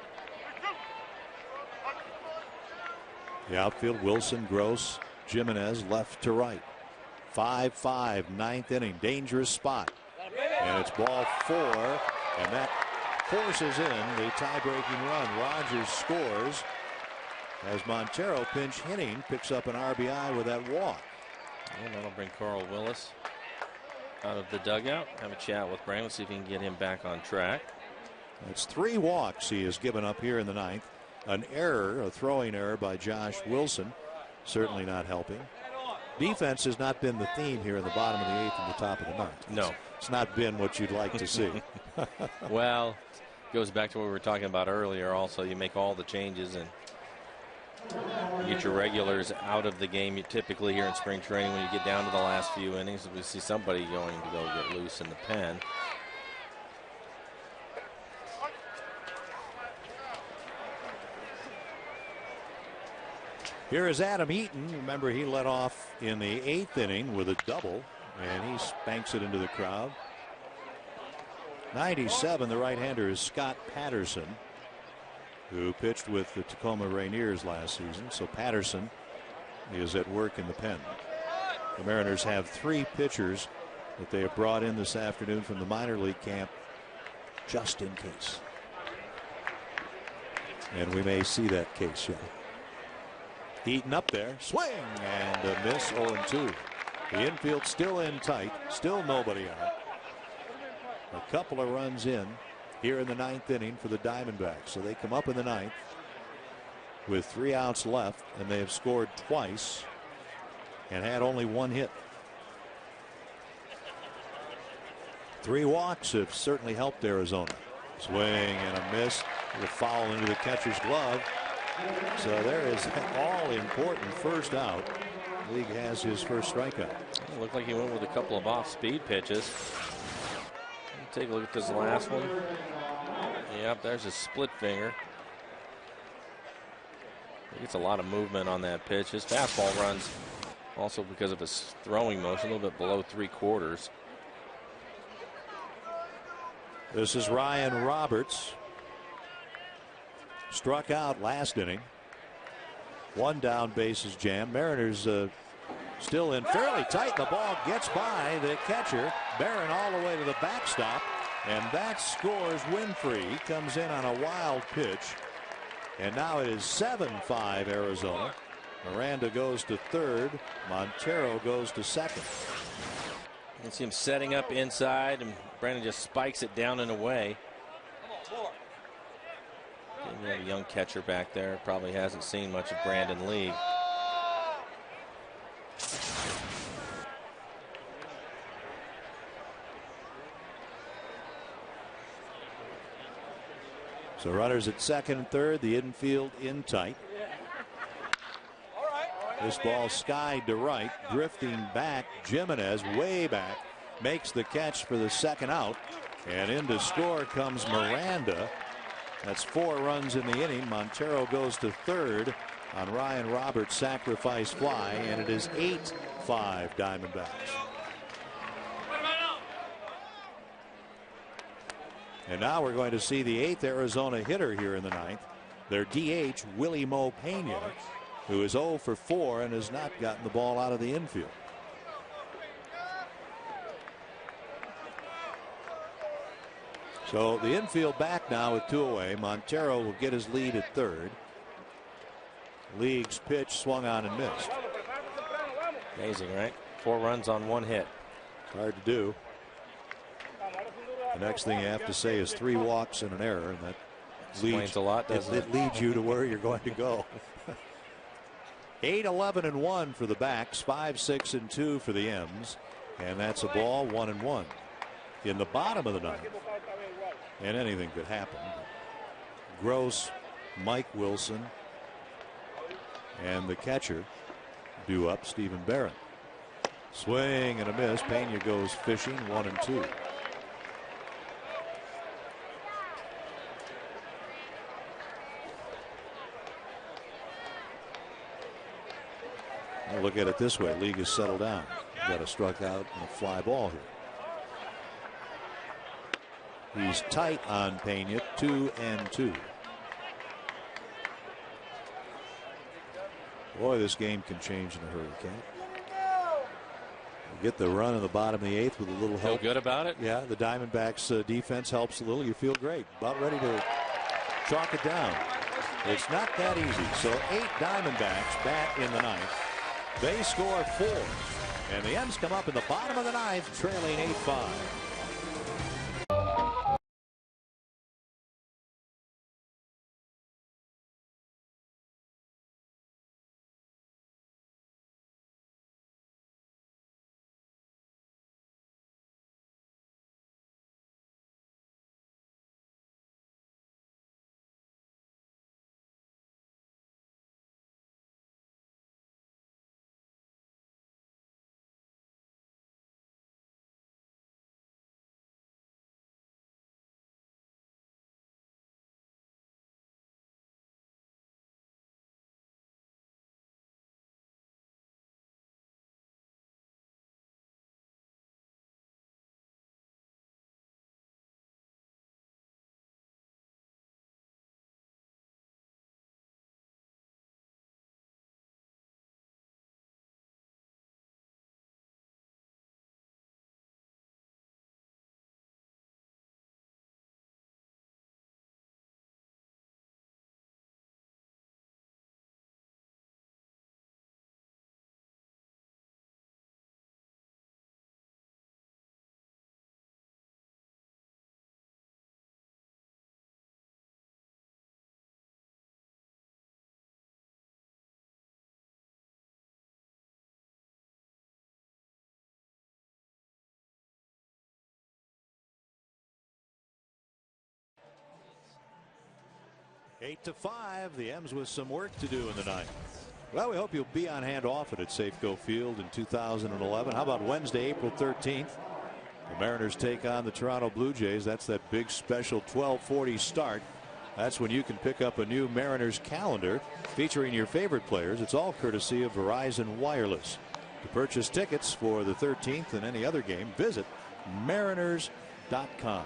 The outfield, Wilson, Gross, Jimenez left to right. 5-5, 9th inning. Dangerous spot. And it's ball 4, and that forces in the tie-breaking run. Rogers scores as Montero, pinch hitting, picks up an RBI with that walk. And that'll bring Carl Willis out of the dugout. Have a chat with Brandon, see if he can get him back on track. That's 3 walks he has given up here in the 9th. An error, a throwing error by Josh Wilson, certainly not helping. Defense has not been the theme here in the bottom of the 8th and the top of the 9th. No. It's not been what you'd like to see. Well, it goes back to what we were talking about earlier also. You make all the changes and get your regulars out of the game. You typically here in spring training, when you get down to the last few innings, we see somebody going to go get loose in the pen. Here is Adam Eaton. Remember, he led off in the 8th inning with a double, and he spanks it into the crowd. 97, the right-hander is Scott Patterson, who pitched with the Tacoma Rainiers last season. So Patterson is at work in the pen. The Mariners have 3 pitchers that they have brought in this afternoon from the minor league camp just in case. And we may see that case yet. Eaton up there, swing, and a miss, 0-2. The infield still in tight, still nobody out. A couple of runs in here in the 9th inning for the Diamondbacks. So they come up in the 9th with 3 outs left, and they have scored twice and had only 1 hit. 3 walks have certainly helped Arizona. Swing and a miss. A foul into the catcher's glove. So there is an all-important first out. League has his first strikeout. It looked like he went with a couple of off-speed pitches. Take a look at this last one. Yep, there's a split finger. He gets a lot of movement on that pitch. His fastball runs also because of his throwing motion, a little bit below 3/4. This is Ryan Roberts. Struck out last inning. 1 down, bases jammed. Mariners still in fairly tight. The ball gets by the catcher. Barron all the way to the backstop. And that scores Winfrey. He comes in on a wild pitch. And now it is 7-5 Arizona. Miranda goes to third. Montero goes to second. You can see him setting up inside, and Brandon just spikes it down and away. A young catcher back there probably hasn't seen much of Brandon Lee. So runners at second and third, the infield in tight. This ball skied to right, drifting back. Jimenez way back makes the catch for the second out, and in to score comes Miranda. That's 4 runs in the inning. Montero goes to third on Ryan Roberts' sacrifice fly, and it is 8-5 Diamondbacks. And now we're going to see the 8th Arizona hitter here in the 9th. their DH, Willie Mo Pena, who is 0 for 4 and has not gotten the ball out of the infield. So the infield back now with 2 away. Montero will get his lead at third. League's pitch swung on and missed. Amazing, right? 4 runs on 1 hit. Hard to do. The next thing you have to say is 3 walks and an error, and that explains a lot, doesn't it? It leads you to where you're going to go. 8-11-1 for the backs, 5-6-2 for the M's, and that's a ball, 1-1 in the bottom of the ninth. And anything could happen. Gross, Mike Wilson, and the catcher due up, Stephen Barron. Swing and a miss. Pena goes fishing, 1-2. Look at it this way. League has settled down. Got a struck out and a fly ball here. He's tight on Pena, 2-2. Boy, this game can change in a hurry, can't it? Get the run in the bottom of the 8th with a little help. Feel good about it? Yeah, the Diamondbacks defense helps a little. You feel great. About ready to chalk it down. It's not that easy. So 8 Diamondbacks bat in the ninth. They score 4. And the M's come up in the bottom of the ninth, trailing 8-5. Eight to 5. The M's with some work to do in the ninth. Well, we hope you'll be on hand often at Safeco Field in 2011. How about Wednesday, April 13th? The Mariners take on the Toronto Blue Jays. That's that big special 12:40 start. That's when you can pick up a new Mariners calendar featuring your favorite players. It's all courtesy of Verizon Wireless. To purchase tickets for the 13th and any other game, visit mariners.com.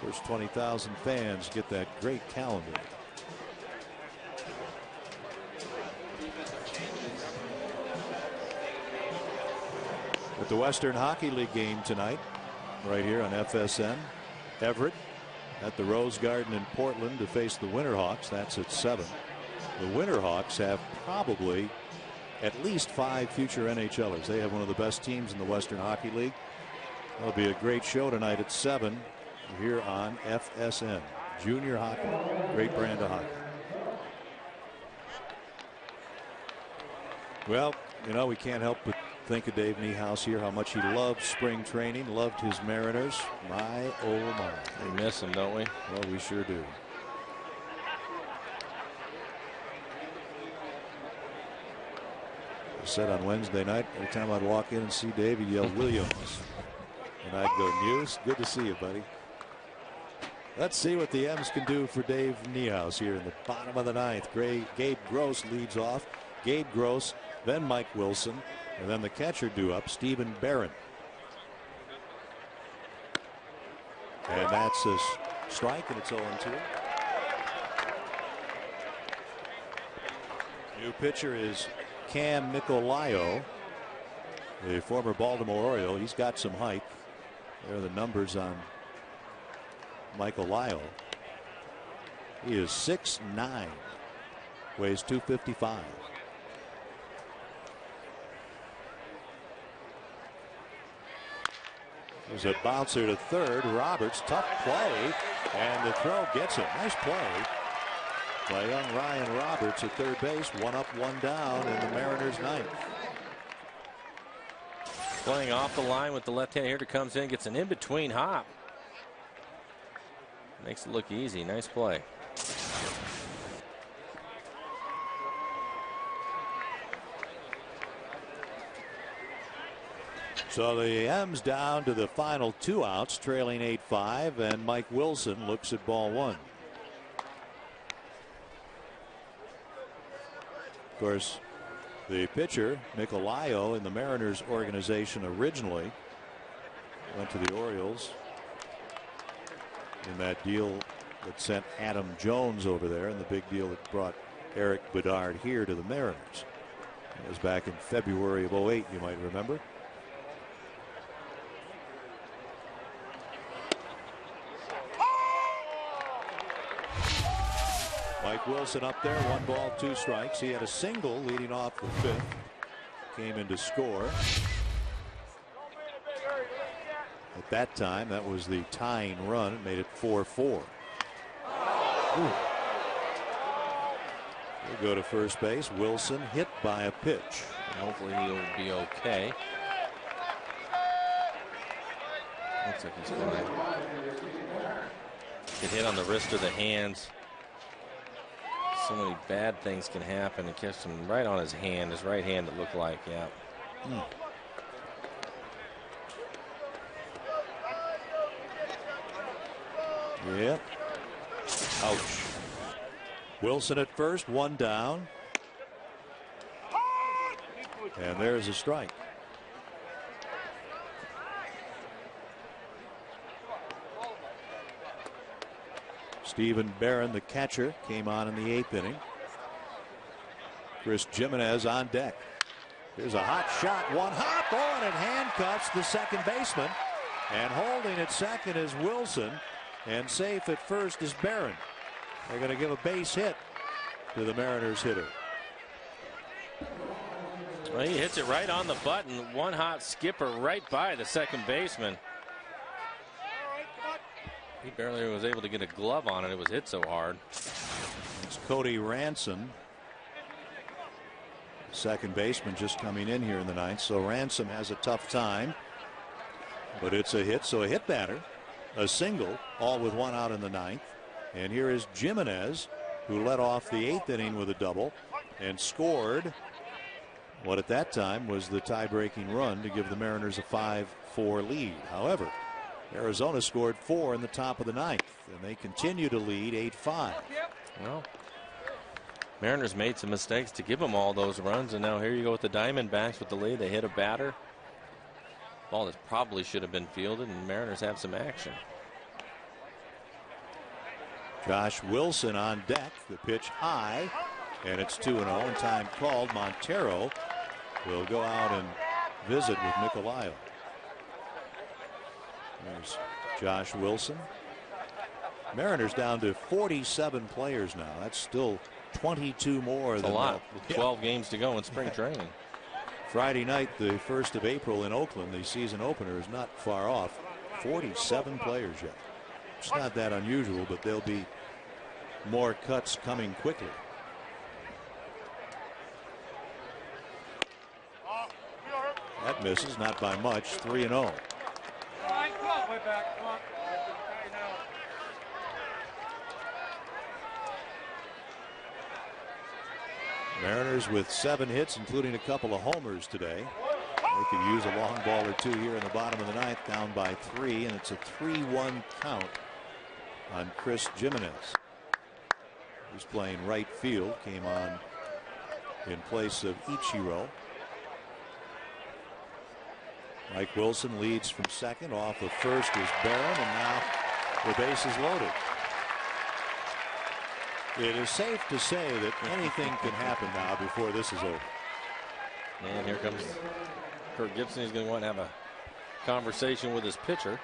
First 20,000 fans get that great calendar. At the Western Hockey League game tonight, right here on FSN, Everett at the Rose Garden in Portland to face the Winterhawks. That's at 7. The Winterhawks have probably at least 5 future NHLers. They have one of the best teams in the Western Hockey League. That'll be a great show tonight at 7 here on FSN. Junior hockey, great brand of hockey. Well, you know, we can't help but think of Dave Niehaus here, how much he loved spring training, loved his Mariners. My, oh my. We miss him, don't we? Well, we sure do. I said on Wednesday night, every time I'd walk in and see Dave, he'd yell Williams. And I'd go, News, good to see you, buddy. Let's see what the M's can do for Dave Niehaus here in the bottom of the ninth. Gabe Gross leads off. Gabe Gross, then Mike Wilson, and then the catcher due up, Stephen Barron. And that's a strike, and it's 0-2. New pitcher is Cam Nicolayo, the former Baltimore Oriole. He's got some height. There are the numbers on Michael Lyle. He is 6'9", weighs 255. There's a bouncer to third. Roberts, tough play, and the throw gets it. Nice play by young Ryan Roberts at third base. 1 up, 1 down in the Mariners' ninth. Playing off the line with the left hand. Here it comes in, gets an in-between hop. Makes it look easy. Nice play. So the M's down to the final 2 outs, trailing 8-5, and Mike Wilson looks at ball 1. Of course, the pitcher, Nicolayo, in the Mariners organization originally, went to the Orioles in that deal that sent Adam Jones over there, and the big deal that brought Eric Bedard here to the Mariners. It was back in February of 08, you might remember. Mike Wilson up there, 1 ball, 2 strikes. He had a single leading off the 5th. Came in to score. At that time, that was the tying run. It made it 4-4. We'll go to first base. Wilson hit by a pitch. Hopefully he'll be okay. Looks like he's fine. Get hit on the wrist or the hands. So many bad things can happen, and catch him right on his hand, his right hand, it looked like, yeah. Yep. Ouch. Wilson at first, 1 down. And there's a strike. Stephen Barron, the catcher, came on in the 8th inning. Chris Jimenez on deck. Here's a hot shot, 1 hop, and it handcuffs the second baseman. And holding at second is Wilson, and safe at first is Barron. They're going to give a base hit to the Mariners hitter. Well, he hits it right on the button. 1 hot skipper right by the second baseman. He barely was able to get a glove on it. It was hit so hard. It's Cody Ransom, second baseman, just coming in here in the 9th. So Ransom has a tough time, but it's a hit. So a hit batter, a single, all with 1 out in the 9th. And here is Jimenez, who led off the 8th inning with a double and scored what at that time was the tie-breaking run to give the Mariners a 5-4 lead. However, Arizona scored 4 in the top of the 9th, and they continue to lead 8-5. Well, Mariners made some mistakes to give them all those runs, and now here you go with the Diamondbacks with the lead. They hit a batter. Ball that probably should have been fielded, and Mariners have some action. Josh Wilson on deck. The pitch high, and it's 2-0, and time called. Montero will go out and visit with Nicolayo. There's Josh Wilson. Mariners down to 47 players now. That's still 22 more than a lot. 12 games to go in spring training. Friday night, the 1st of April in Oakland, the season opener is not far off. 47 players yet. It's not that unusual, but there'll be more cuts coming quickly. That misses, not by much. 3-0. Mariners with 7 hits, including a couple of homers today. They could use a long ball or 2 here in the bottom of the 9th, down by 3, and it's a 3-1 count on Chris Jimenez, who's playing right field. Came on in place of Ichiro. Mike Wilson leads from second. Off of first is Barron, and now the base is loaded. It is safe to say that anything can happen now before this is over. And here comes Kirk Gibson. He's going to want to have a conversation with his pitcher.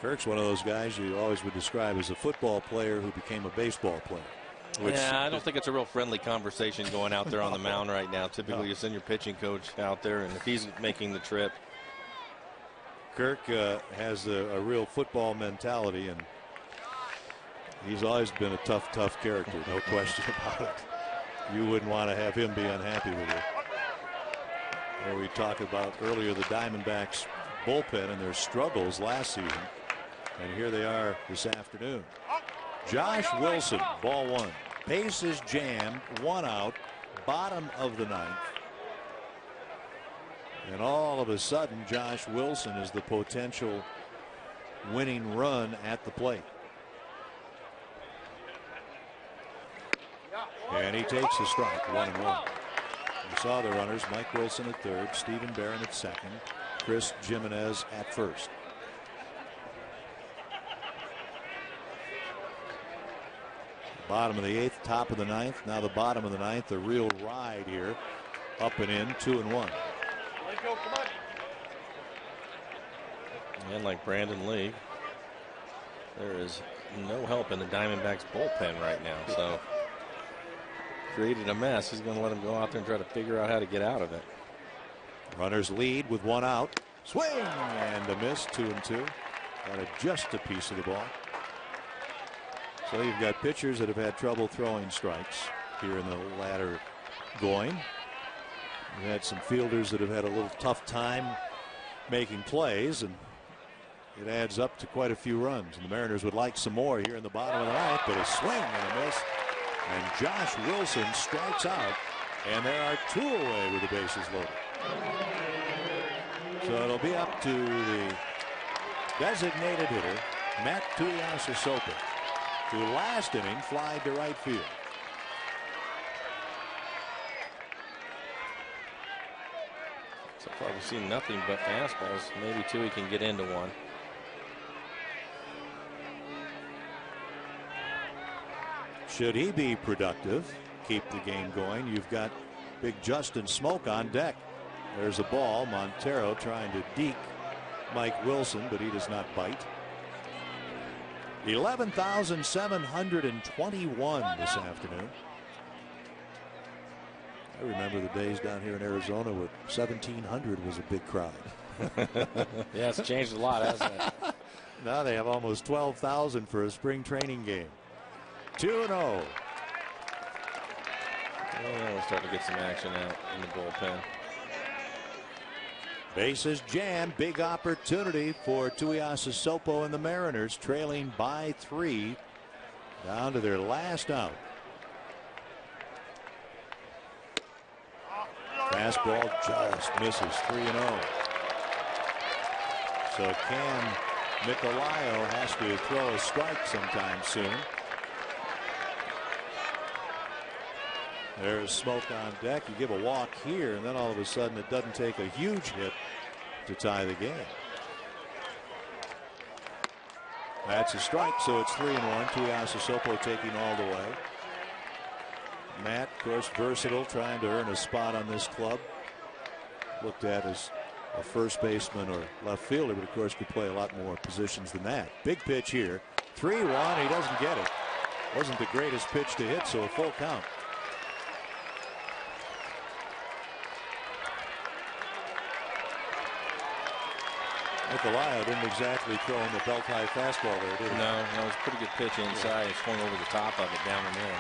Kirk's one of those guys you always would describe as a football player who became a baseball player. Yeah, I don't think it's a real friendly conversation going out there on the mound right now. Typically, you send your pitching coach out there, and if he's making the trip. Kirk has a real football mentality, and he's always been a tough character, no question about it. You wouldn't want to have him be unhappy with you. Or we talked about earlier the Diamondbacks bullpen and their struggles last season, and here they are this afternoon. Josh Wilson, ball one. Bases jammed, 1 out, bottom of the 9th. And all of a sudden, Josh Wilson is the potential winning run at the plate. And he takes the strike, 1-1. You saw the runners, Mike Wilson at third, Stephen Barron at second, Chris Jimenez at first. Bottom of the 8th, top of the 9th. Now the bottom of the 9th, a real ride here. Up and in, 2-1. And like Brandon Lee, there is no help in the Diamondbacks bullpen right now. So created a mess. He's going to let him go out there and try to figure out how to get out of it. Runners lead with 1 out. Swing and a miss, 2-2. Got just a piece of the ball. So you've got pitchers that have had trouble throwing strikes here in the latter going. You had some fielders that have had a little tough time making plays, and it adds up to quite a few runs. And the Mariners would like some more here in the bottom of the 9th, but a swing and a miss. And Josh Wilson strikes out, and there are 2 away with the bases loaded. So it'll be up to the designated hitter, Matt Tuiasosopo, who last inning flied to right field. So far we've seen nothing but fastballs. Maybe Tui can get into one. Should he be productive, keep the game going, you've got big Justin Smoke on deck. There's a ball. Montero trying to deke Mike Wilson, but he does not bite. 11,721 this afternoon. I remember the days down here in Arizona with 1,700 was a big crowd. Yeah, it's changed a lot, hasn't it? Now they have almost 12,000 for a spring training game. 2-0. Oh, we're starting to get some action out in the bullpen. Bases jammed. Big opportunity for Tuiasosopo and the Mariners, trailing by 3 down to their last out. Fastball just misses. 3-0. So Cam Nicolayo has to throw a strike sometime soon. There's Smoke on deck. You give a walk here, and then all of a sudden it doesn't take a huge hit to tie the game. That's a strike, so it's 3-1. Tuiasosopo taking all the way. Matt, of course, versatile, trying to earn a spot on this club. Looked at as a first baseman or left fielder, but of course could play a lot more positions than that. Big pitch here. 3-1. He doesn't get it. Wasn't the greatest pitch to hit, so a full count. Nicolayo didn't exactly throw him a belt-high fastball there, did he? No, it was a pretty good pitch inside. He swung over the top of it, down and in.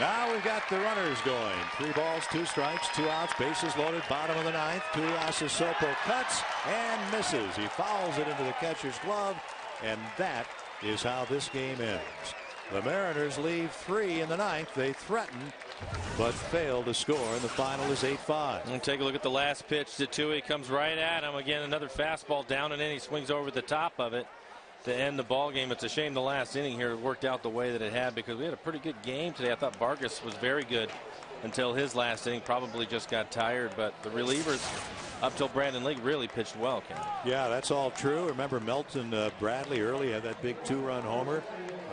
Now we've got the runners going. 3 balls, 2 strikes, 2 outs, bases loaded, bottom of the 9th. Tuiasosopo cuts and misses. He fouls it into the catcher's glove, and that is how this game ends. The Mariners leave 3 in the 9th. They threaten, but fail to score, and the final is 8-5. And take a look at the last pitch to Tui. Comes right at him. Again, another fastball down and in. He swings over the top of it to end the ball game. It's a shame the last inning here worked out the way that it had, because we had a pretty good game today. I thought Vargas was very good until his last inning. Probably just got tired, but the relievers Up till Brandon Lee really pitched well, Ken. Yeah, that's all true. Remember Melton Bradley early had that big 2-run homer.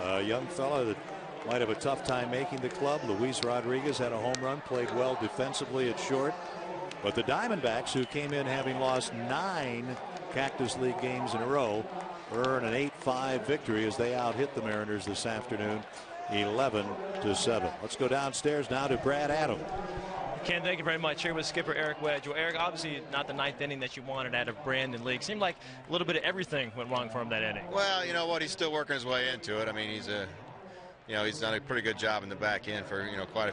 A young fella that might have a tough time making the club. Luis Rodriguez had a home run, played well defensively at short. But the Diamondbacks, who came in having lost 9 Cactus League games in a row, earn an 8-5 victory as they out-hit the Mariners this afternoon, 11-7. Let's go downstairs now to Brad Adam. Ken, thank you very much. Here with skipper Eric Wedge. Well, Eric, obviously not the 9th inning that you wanted out of Brandon Lee. Seemed like a little bit of everything went wrong for him that inning. Well, you know what? He's still working his way into it. I mean, he's done a pretty good job in the back end for quite a few